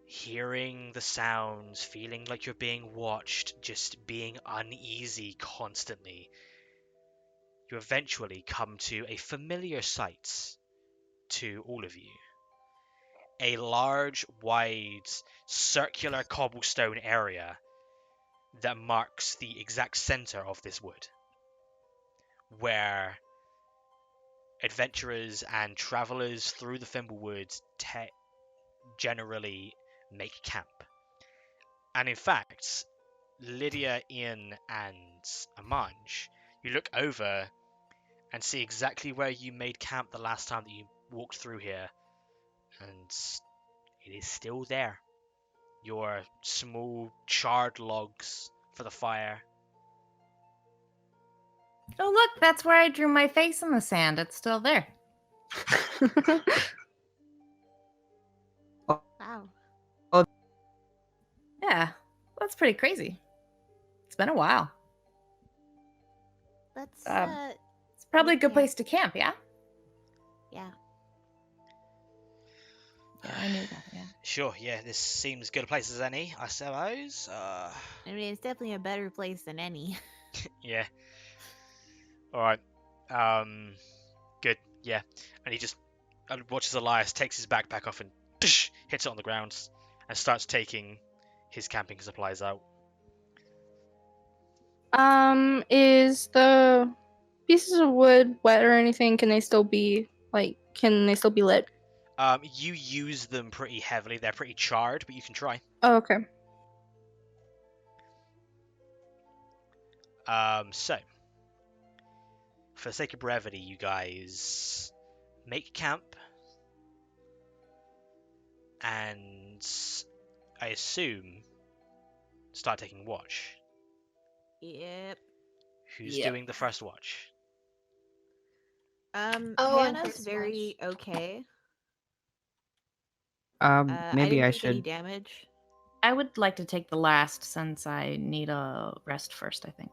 hearing the sounds, feeling like you're being watched, just being uneasy constantly, you eventually come to a familiar sight to all of you. A large, wide, circular cobblestone area that marks the exact center of this wood, where adventurers and travelers through the Fimblewood generally make camp. And in fact, Lydia, Ian, and Amanj, you look over and see exactly where you made camp the last time that you walked through here, and it is still there. Your small charred logs for the fire. Oh, look, that's where I drew my face in the sand. It's still there. Wow. Yeah, that's pretty crazy. It's been a while. Let's. It's probably a good Yeah. place to camp, yeah? Yeah. Yeah, I knew that, yeah. Sure, yeah, this seems as good a place as any, I suppose. I mean, it's definitely a better place than any. Yeah. Alright. Good, yeah. And he just watches Elias, takes his backpack off and hits it on the ground and starts taking his camping supplies out. Is the pieces of wood wet or anything? Can they still be lit? You use them pretty heavily. They're pretty charred, but you can try. Oh, okay. So, for the sake of brevity, you guys make camp, and I assume start taking watch. Yep. Who's doing the first watch? and Hannah's first very okay. Maybe I I didn't take any should. damage. I would like to take the last since I need a rest first, I think.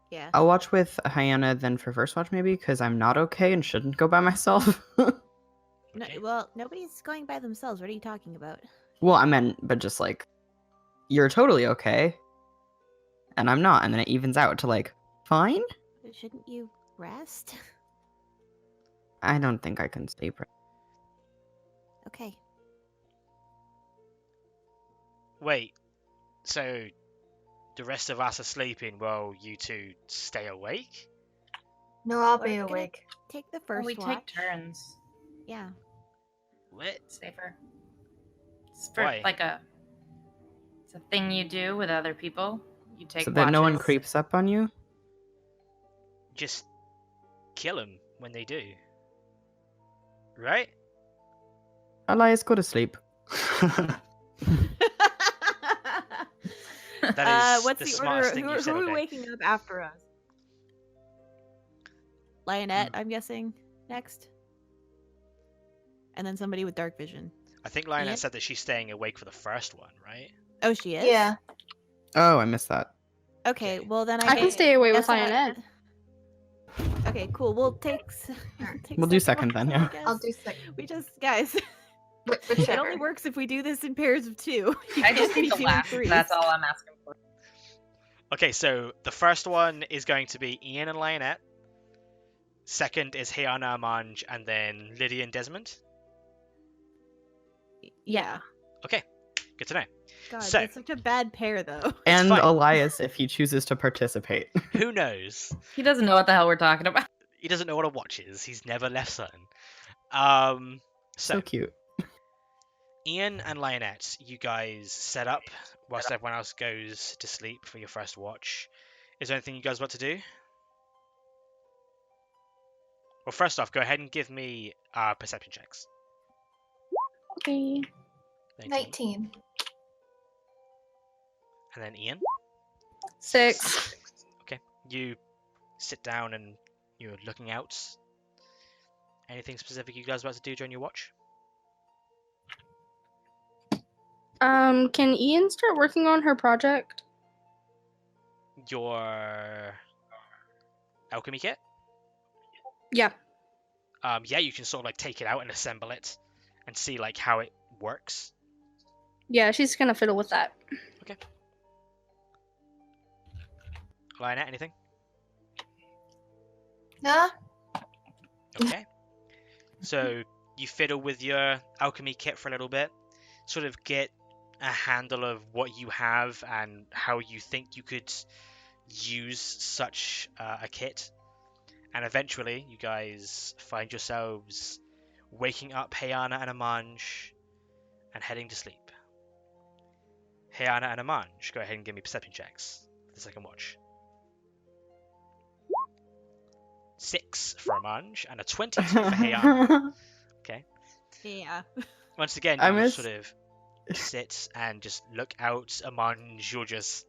Yeah. I'll watch with Hyanna then for first watch, maybe, because I'm not okay and shouldn't go by myself. No, Okay. well, nobody's going by themselves. What are you talking about? Well, I meant, but just like, you're totally okay, and I'm not, and then it evens out to like, fine? Shouldn't you rest? I don't think I can sleep. Okay. Wait, so the rest of us are sleeping while you two stay awake? No, I'll We're be gonna awake. Take the first we watch. take turns. Yeah. What? It's safer. It's for Why? it's a thing you do with other people. You take So that no one watches. creeps up on you? Just kill them when they do. Right? Elias, go to sleep. That is What's the the smartest order? thing Who, you've said who all are day. waking up after us? Lionette, I'm guessing, next. And then somebody with dark vision. I think Lionel Ian? said that she's staying awake for the first one, right? Oh, she is? Yeah. Oh, I missed that. Okay, well then I can guess- stay away with guess that- Lionette. Okay, cool. We'll take We'll do second then, yeah. I'll do six. We just, guys, it Whichever. only works if we do this in pairs of two. You I can't just be need the doing last. threes. That's all I'm asking for. Okay, so the first one is going to be Ian and Lionette. Second is Hannah, Amanj, and then Lydia and Desmond. Yeah. Okay, good to know. God, So- that's such a bad pair, though. And fine. Elias, if he chooses to participate. Who knows? He doesn't know what the hell we're talking about. He doesn't know what a watch is. He's never left certain. So So cute. Ian and Lionette, you guys set up whilst everyone else goes to sleep for your first watch. Is there anything you guys want to do? Well, first off, go ahead and give me perception checks. Okay. 19. And then Ian. 6. Okay. You sit down and you're looking out. Anything specific you guys about to do during your watch? Can Ian start working on her project? Your alchemy kit? Yeah. Yeah, you can sort of like take it out and assemble it and see like how it works. Yeah, she's gonna fiddle with that. Okay. Lionette, anything? Nah. Okay. So you fiddle with your alchemy kit for a little bit, sort of get a handle of what you have and how you think you could use such a kit. And eventually, you guys find yourselves waking up Hayana and Amanj and heading to sleep. Hayana and Amanj, go ahead and give me perception checks for the second watch. 6 for Amanj and a 22 for Hayana. Okay. Yeah. Once again, I you miss- sort of sit and just look out. Amanj, you're just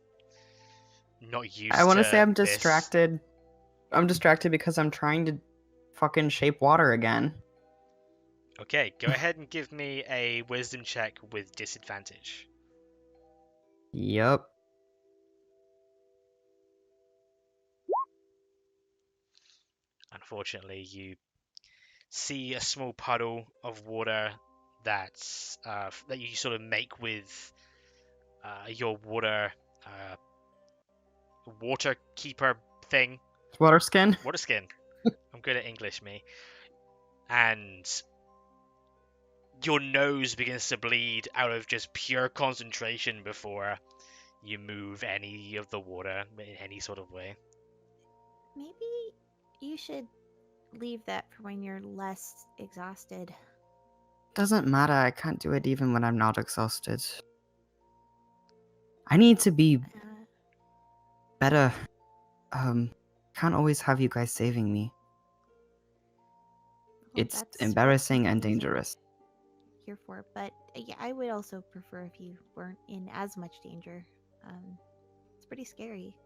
not used to I want to say I'm this. distracted. I'm distracted because I'm trying to fucking shape water again. Okay, go ahead and give me a wisdom check with disadvantage. Yup. Unfortunately, you see a small puddle of water that's that you sort of make with your water keeper thing. Water skin. Water skin. I'm good at English, me. And your nose begins to bleed out of just pure concentration before you move any of the water in any sort of way. Maybe you should leave that for when you're less exhausted. Doesn't matter. I can't do it even when I'm not exhausted. I need to be better. Can't always have you guys saving me. Well, It's that's embarrassing what and I'm dangerous. here for, but yeah, I would also prefer if you weren't in as much danger. It's pretty scary.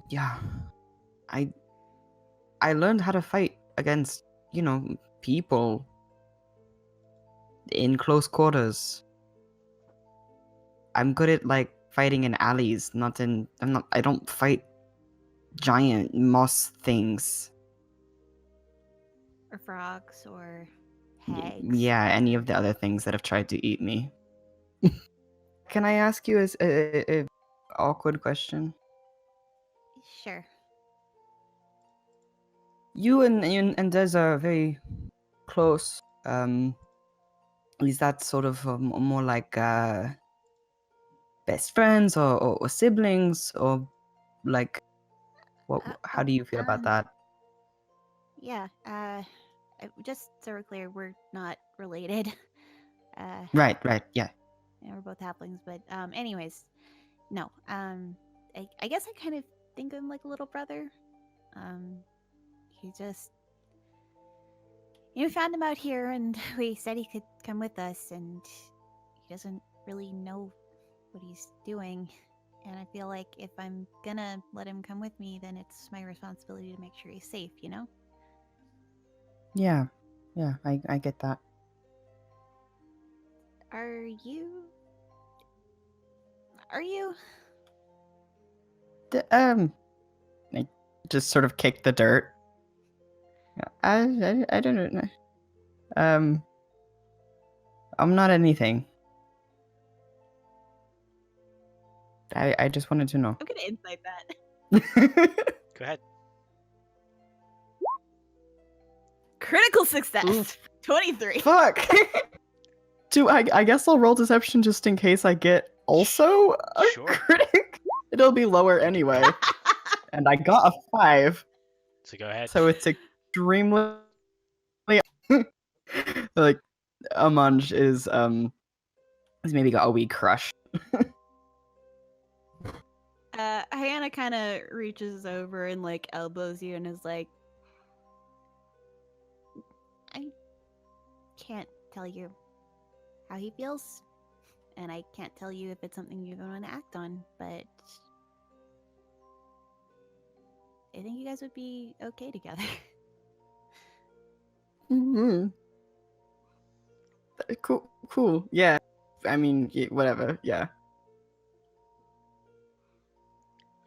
Yeah. I learned how to fight against, people in close quarters. I'm good at fighting in alleys, I don't fight giant moss things. Or frogs, or Y- hags. Yeah, any of the other things that have tried to eat me. Can I ask you a awkward question? Sure. You and Des are very close. Is that sort of more like best friends or siblings, or like what? How do you feel about that? Yeah. Just so we're clear, we're not related. Right, yeah. We're both halflings, but anyways, no. I guess I kind of think of him like a little brother. He just, we found him out here, and we said he could come with us, and he doesn't really know what he's doing. And I feel like if I'm gonna let him come with me, then it's my responsibility to make sure he's safe, you know? Yeah, I get that. Are you? I just sort of kick the dirt. I don't know. I'm not anything. I just wanted to know. I'm gonna insight that. Go ahead. Critical success. Oof. 23. Fuck. I guess I'll roll deception just in case I get also a Sure. critic. It'll be lower anyway. And I got a 5. So go ahead. So it's extremely like Amanj is He's maybe got a wee crush. Hannah kind of reaches over and like elbows you and is like, I can't tell you how he feels, and I can't tell you if it's something you're going to act on, but I think you guys would be okay together. Mm-hmm. Cool. Yeah. I mean, whatever. Yeah.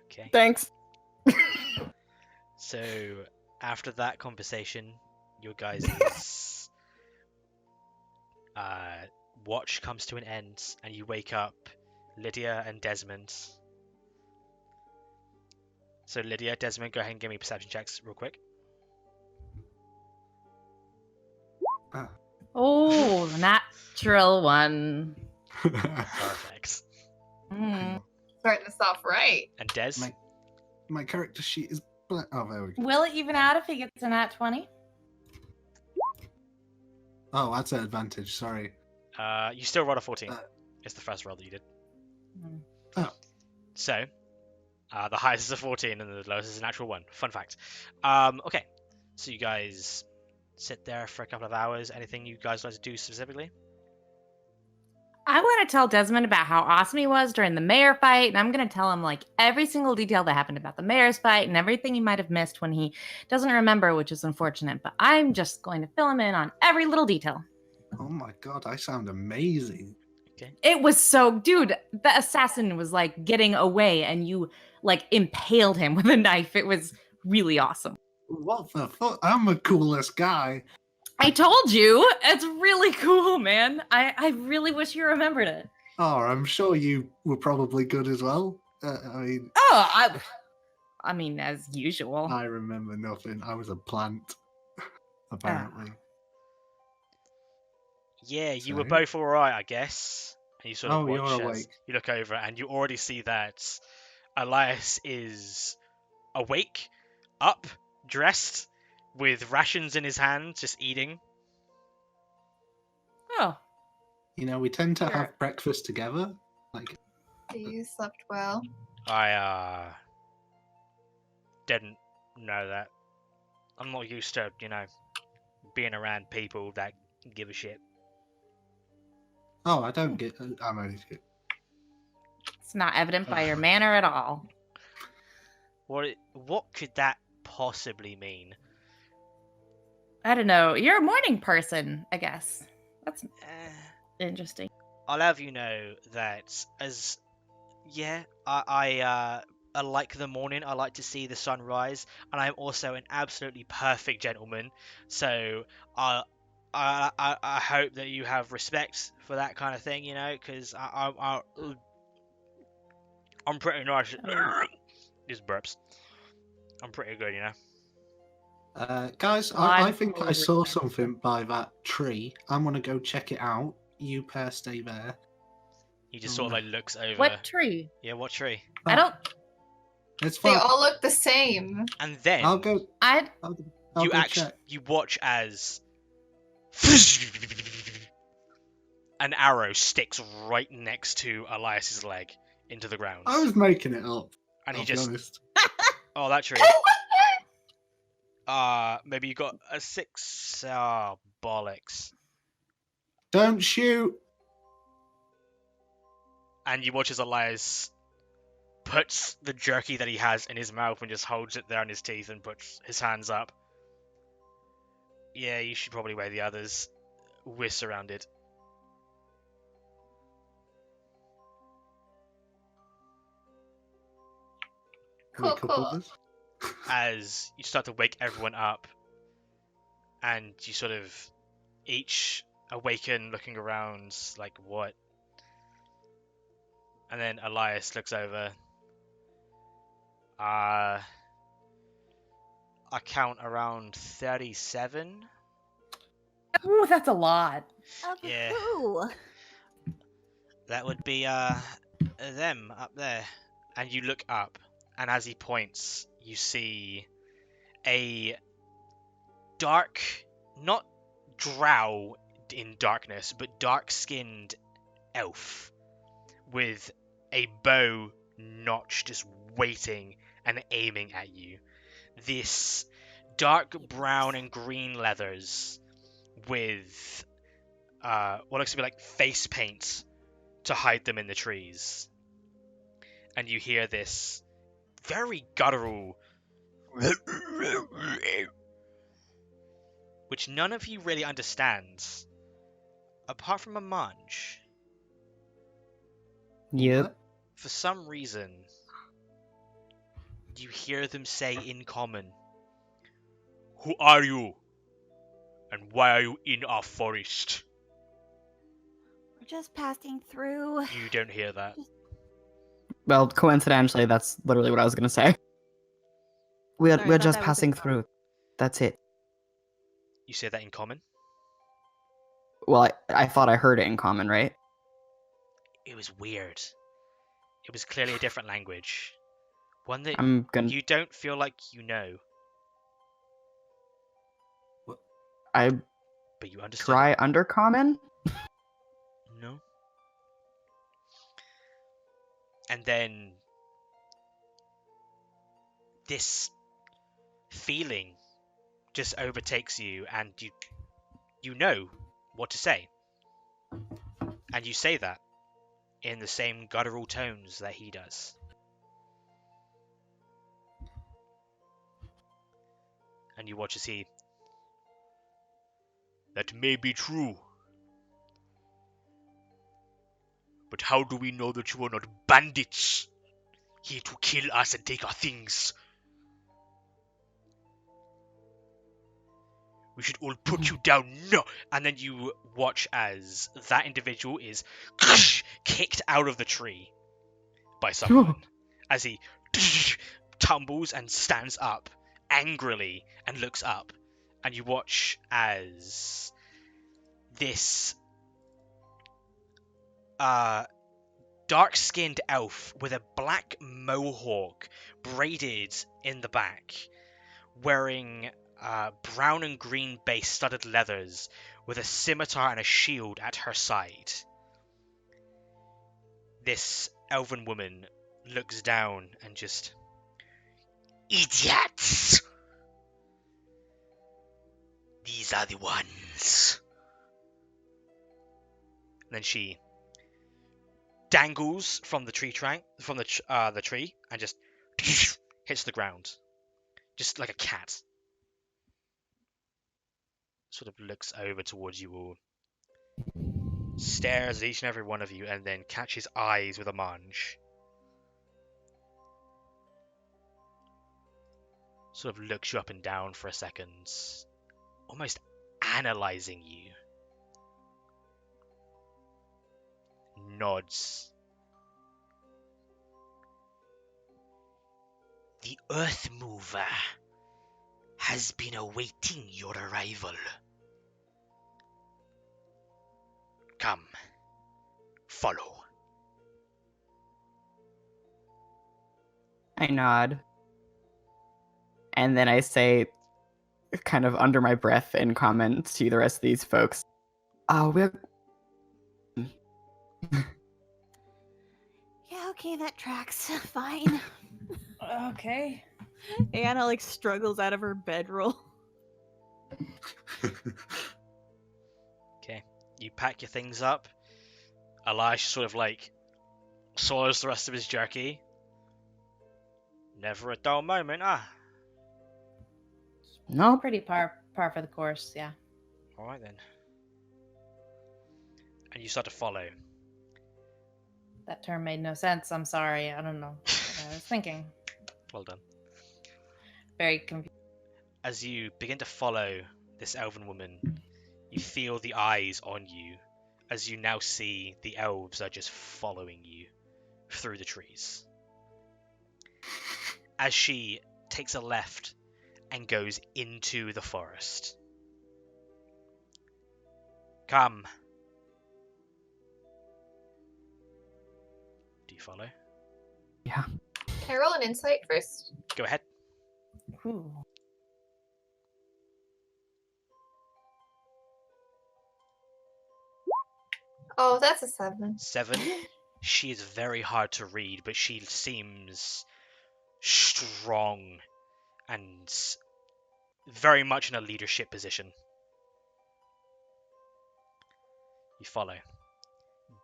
Okay. Thanks. So after that conversation, your guys' watch comes to an end, and you wake up, Lydia and Desmond. So Lydia, Desmond, go ahead and give me perception checks real quick. Oh, natural one. Perfect. Mm. Starting us off right. And Des? My character sheet is black. Oh, there we go. Will it even out if he gets a nat 20? Oh, that's an advantage. Sorry. You still rolled a 14. It's the first roll that you did. Mm. Oh. So, the highest is a 14 and the lowest is a natural 1. Fun fact. Okay. So you guys sit there for a couple of hours. Anything you guys like to do specifically? I want to tell Desmond about how awesome he was during the mayor fight, and I'm going to tell him like every single detail that happened about the mayor's fight and everything he might have missed when he doesn't remember, which is unfortunate, but I'm just going to fill him in on every little detail. Oh my god, I sound amazing. Okay. It was so, dude, the assassin was like getting away and you like impaled him with a knife. It was really awesome. What the fuck? I'm the coolest guy. I told you, it's really cool, man. I really wish you remembered it. Oh, I'm sure you were probably good as well. Oh, I mean, as usual. I remember nothing. I was a plant, apparently. Yeah, you were So? both alright, I guess. And you sort of Oh, you're watch as awake. you look over and you already see that Elias is awake, up, dressed, with rations in his hand, just eating. Oh, You know, we tend to Sure. have breakfast together. Like, You slept well. I didn't know that. I'm not used to, being around people that give a shit. oh, I don't get. I'm only kidding. it's not evident by your manner at all. What could that possibly mean? I don't know. You're a morning person, I guess. That's interesting. I'll have you know that I like the morning. I like to see the sun rise, and I'm also an absolutely perfect gentleman. So I hope that you have respect for that kind of thing, because I'm pretty nice. These burps. I'm pretty good, Guys, Well, I I'm think I totally saw respectful. something by that tree. I'm gonna go check it out. You pair stay there. He just sort of like looks over. What tree? Yeah, what tree? I don't. It's They fine. all look the same. And then I'll go. I. I'll you go actually check. you watch as an arrow sticks right next to Elias's leg into the ground. I was making it up. And I'll he be just honest. oh that tree. Maybe you got a 6. Oh bollocks. Don't shoot. And you watch as Elias puts the jerky that he has in his mouth and just holds it there in his teeth and puts his hands up. Yeah, you should probably weigh the others. We're surrounded. Wait, Cool, couple cool. of us? As you start to wake everyone up, and you sort of each awaken looking around like what? And then Elias looks over. I count around 37. Ooh, that's a lot. Of Yeah. who? That would be them up there. And you look up, and as he points, you see a dark, not drow in darkness, but dark-skinned elf with a bow notch just waiting and aiming at you. This dark brown and green leathers with what looks to be like face paint to hide them in the trees. And you hear this very guttural, which none of you really understands, apart from Amanj. Yep. For some reason, you hear them say in common, "Who are you? And why are you in our forest?" We're just passing through. You don't hear that. Well, coincidentally, that's literally what I was gonna say. Sorry, I We're thought just that was passing in- through. That's it. You say that in common? Well, I thought I heard it in common, right? It was weird. It was clearly a different language. One that I'm gonna. you don't feel like you know, I but you understood try it. undercommon. No. And then this feeling just overtakes you, and you know what to say. And you say that in the same guttural tones that he does. And you watch as he... That may be true. But how do we know that you are not bandits? Here to kill us and take our things. We should all put you down now. And then you watch as that individual is kicked out of the tree by someone. As he tumbles and stands up angrily and looks up. And you watch as this dark-skinned elf with a black mohawk braided in the back, wearing brown and green base studded leathers with a scimitar and a shield at her side. This elven woman looks down and just... Idiots! These are the ones. And then she dangles from the tree trunk, from the tree, and just hits the ground, just like a cat. Sort of looks over towards you all, stares at each and every one of you, and then catches eyes with Amanj. Sort of looks you up and down for a second, almost analyzing you. Nods. The Earth Mover has been awaiting your arrival. Come, follow. I nod. And then I say, kind of under my breath in comment to the rest of these folks, we're... Yeah, okay, that tracks. Fine. Okay. Anna like struggles out of her bedroll. Okay, you pack your things up. Elias sort of like swallows the rest of his jerky. Never a dull moment, Nope. Pretty par for the course, yeah. Alright then. And you start to follow. That term made no sense. I'm sorry. I don't know what I was thinking. Well done. Very confused. As you begin to follow this elven woman, you feel the eyes on you, as you now see the elves are just following you through the trees. As she takes a left and goes into the forest. Come. Do you follow? Yeah. Can I roll an insight first? Go ahead. Ooh. Oh, that's a 7. 7. She is very hard to read, but she seems strong and very much in a leadership position. You follow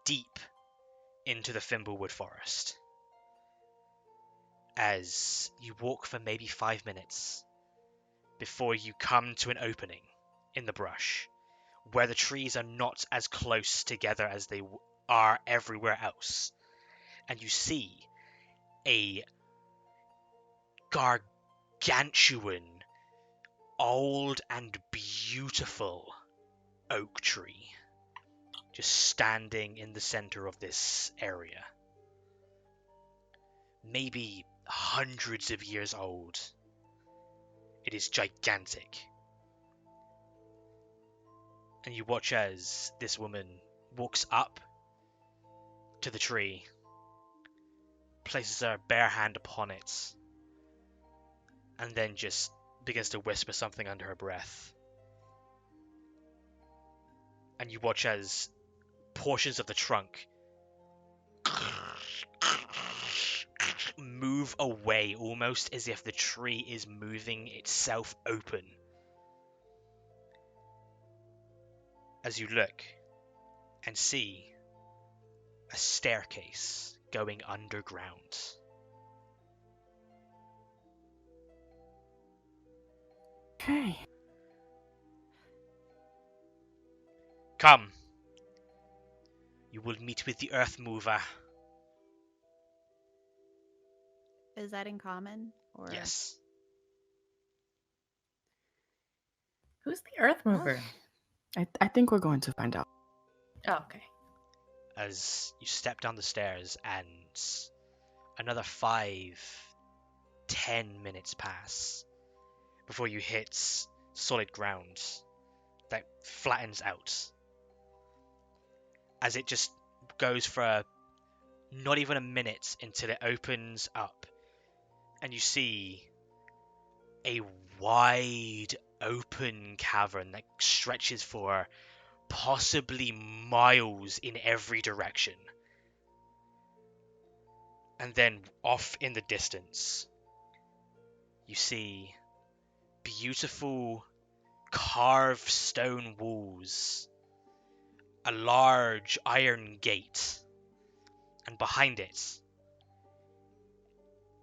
deep into the Fimblewood Forest. As you walk for maybe 5 minutes before you come to an opening in the brush where the trees are not as close together as they are everywhere else, and you see a gargantuan, old and beautiful oak tree just standing in the center of this area. Maybe hundreds of years old. It is gigantic. And you watch as this woman walks up to the tree, places her bare hand upon it, and then just begins to whisper something under her breath. And you watch as portions of the trunk move away, almost as if the tree is moving itself open. As you look and see a staircase going underground. Okay. Come. You will meet with the Earth Mover. Is that in common? Or Yes. Who's the Earth Mover? I think we're going to find out. Oh, okay. As you step down the stairs and another 5-10 minutes pass before you hit solid ground that flattens out. As it just goes for not even a minute until it opens up and you see a wide open cavern that stretches for possibly miles in every direction. And then off in the distance, you see beautiful carved stone walls, a large iron gate, and behind it,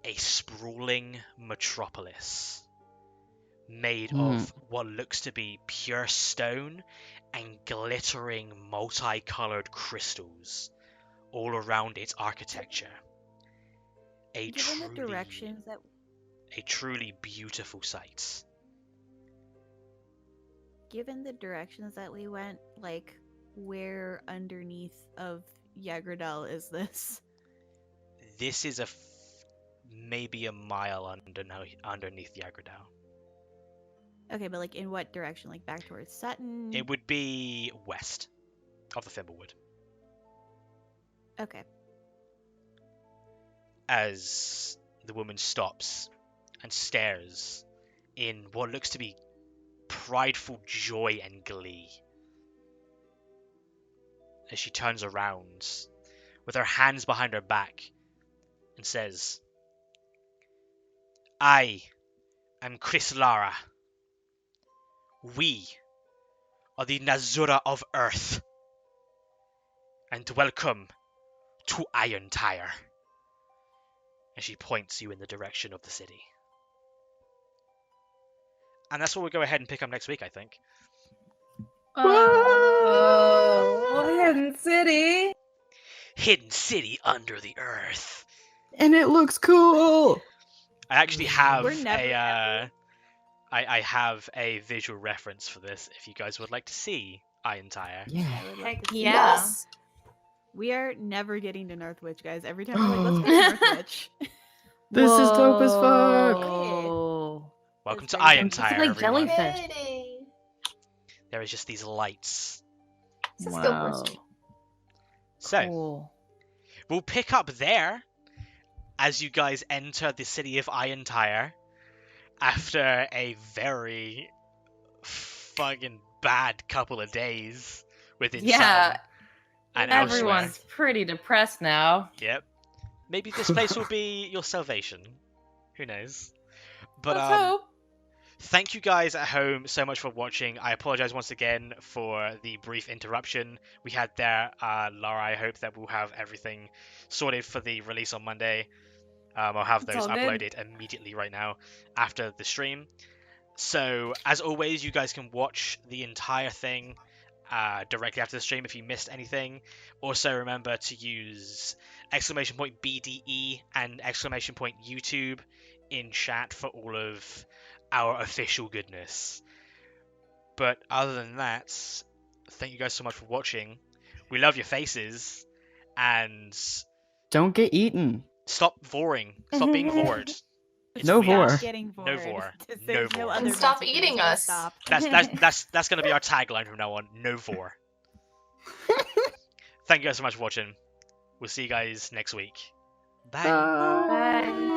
a sprawling metropolis made of what looks to be pure stone and glittering multicolored crystals all around its architecture. given the directions that A truly beautiful sight. given the directions that we went, like where underneath of Yagradel is this? This is maybe a mile underneath Yagradal. Okay, but like in what direction? Like back towards Sutton? It would be west of the Fimblewood. Okay. As the woman stops and stares in what looks to be prideful joy and glee. As she turns around with her hands behind her back and says, I am Chris Lara. We are the Nazura of Earth. And welcome to Iron Tire. And she points you in the direction of the city. And that's what we'll go ahead and pick up next week, I think. Oh, Hidden City. Hidden City under the earth. And it looks cool! I actually have We're never I have a visual reference for this if you guys would like to see Iron Tire. Yeah. I would love Heck to see yeah. that. We are never getting to Northwich, guys. Every time we're like, let's go to Northwich. This is dope as fuck! Whoa. Welcome That's to very Iron dope. Tire, like everyone. jellyfish. Pretty. There is just these lights. This is Wow. Silver Street. So, Cool. we'll pick up there as you guys enter the city of Iron Tire after a very fucking bad couple of days within Yeah. Sutton. and elsewhere. Everyone's pretty depressed now. Yep. Maybe this place will be your salvation. Who knows? But Let's hope. thank you guys at home so much for watching. I apologize once again for the brief interruption we had there. Lara, I hope that we'll have everything sorted for the release on Monday. I'll have It's those all good. uploaded immediately right now after the stream. So, as always, you guys can watch the entire thing directly after the stream if you missed anything. Also, remember to use !BDE and !YouTube in chat for all of our official goodness. But other than that, thank you guys so much for watching. We love your faces, and Don't get eaten. stop voring. Stop being vored. It's No weird. vor. Stop getting No bored. vor. There's No no vor. other And stop message eating to us. stop. That's gonna be our tagline from now on. No vor. Thank you guys so much for watching. We'll see you guys next week. Bye. Bye. Bye.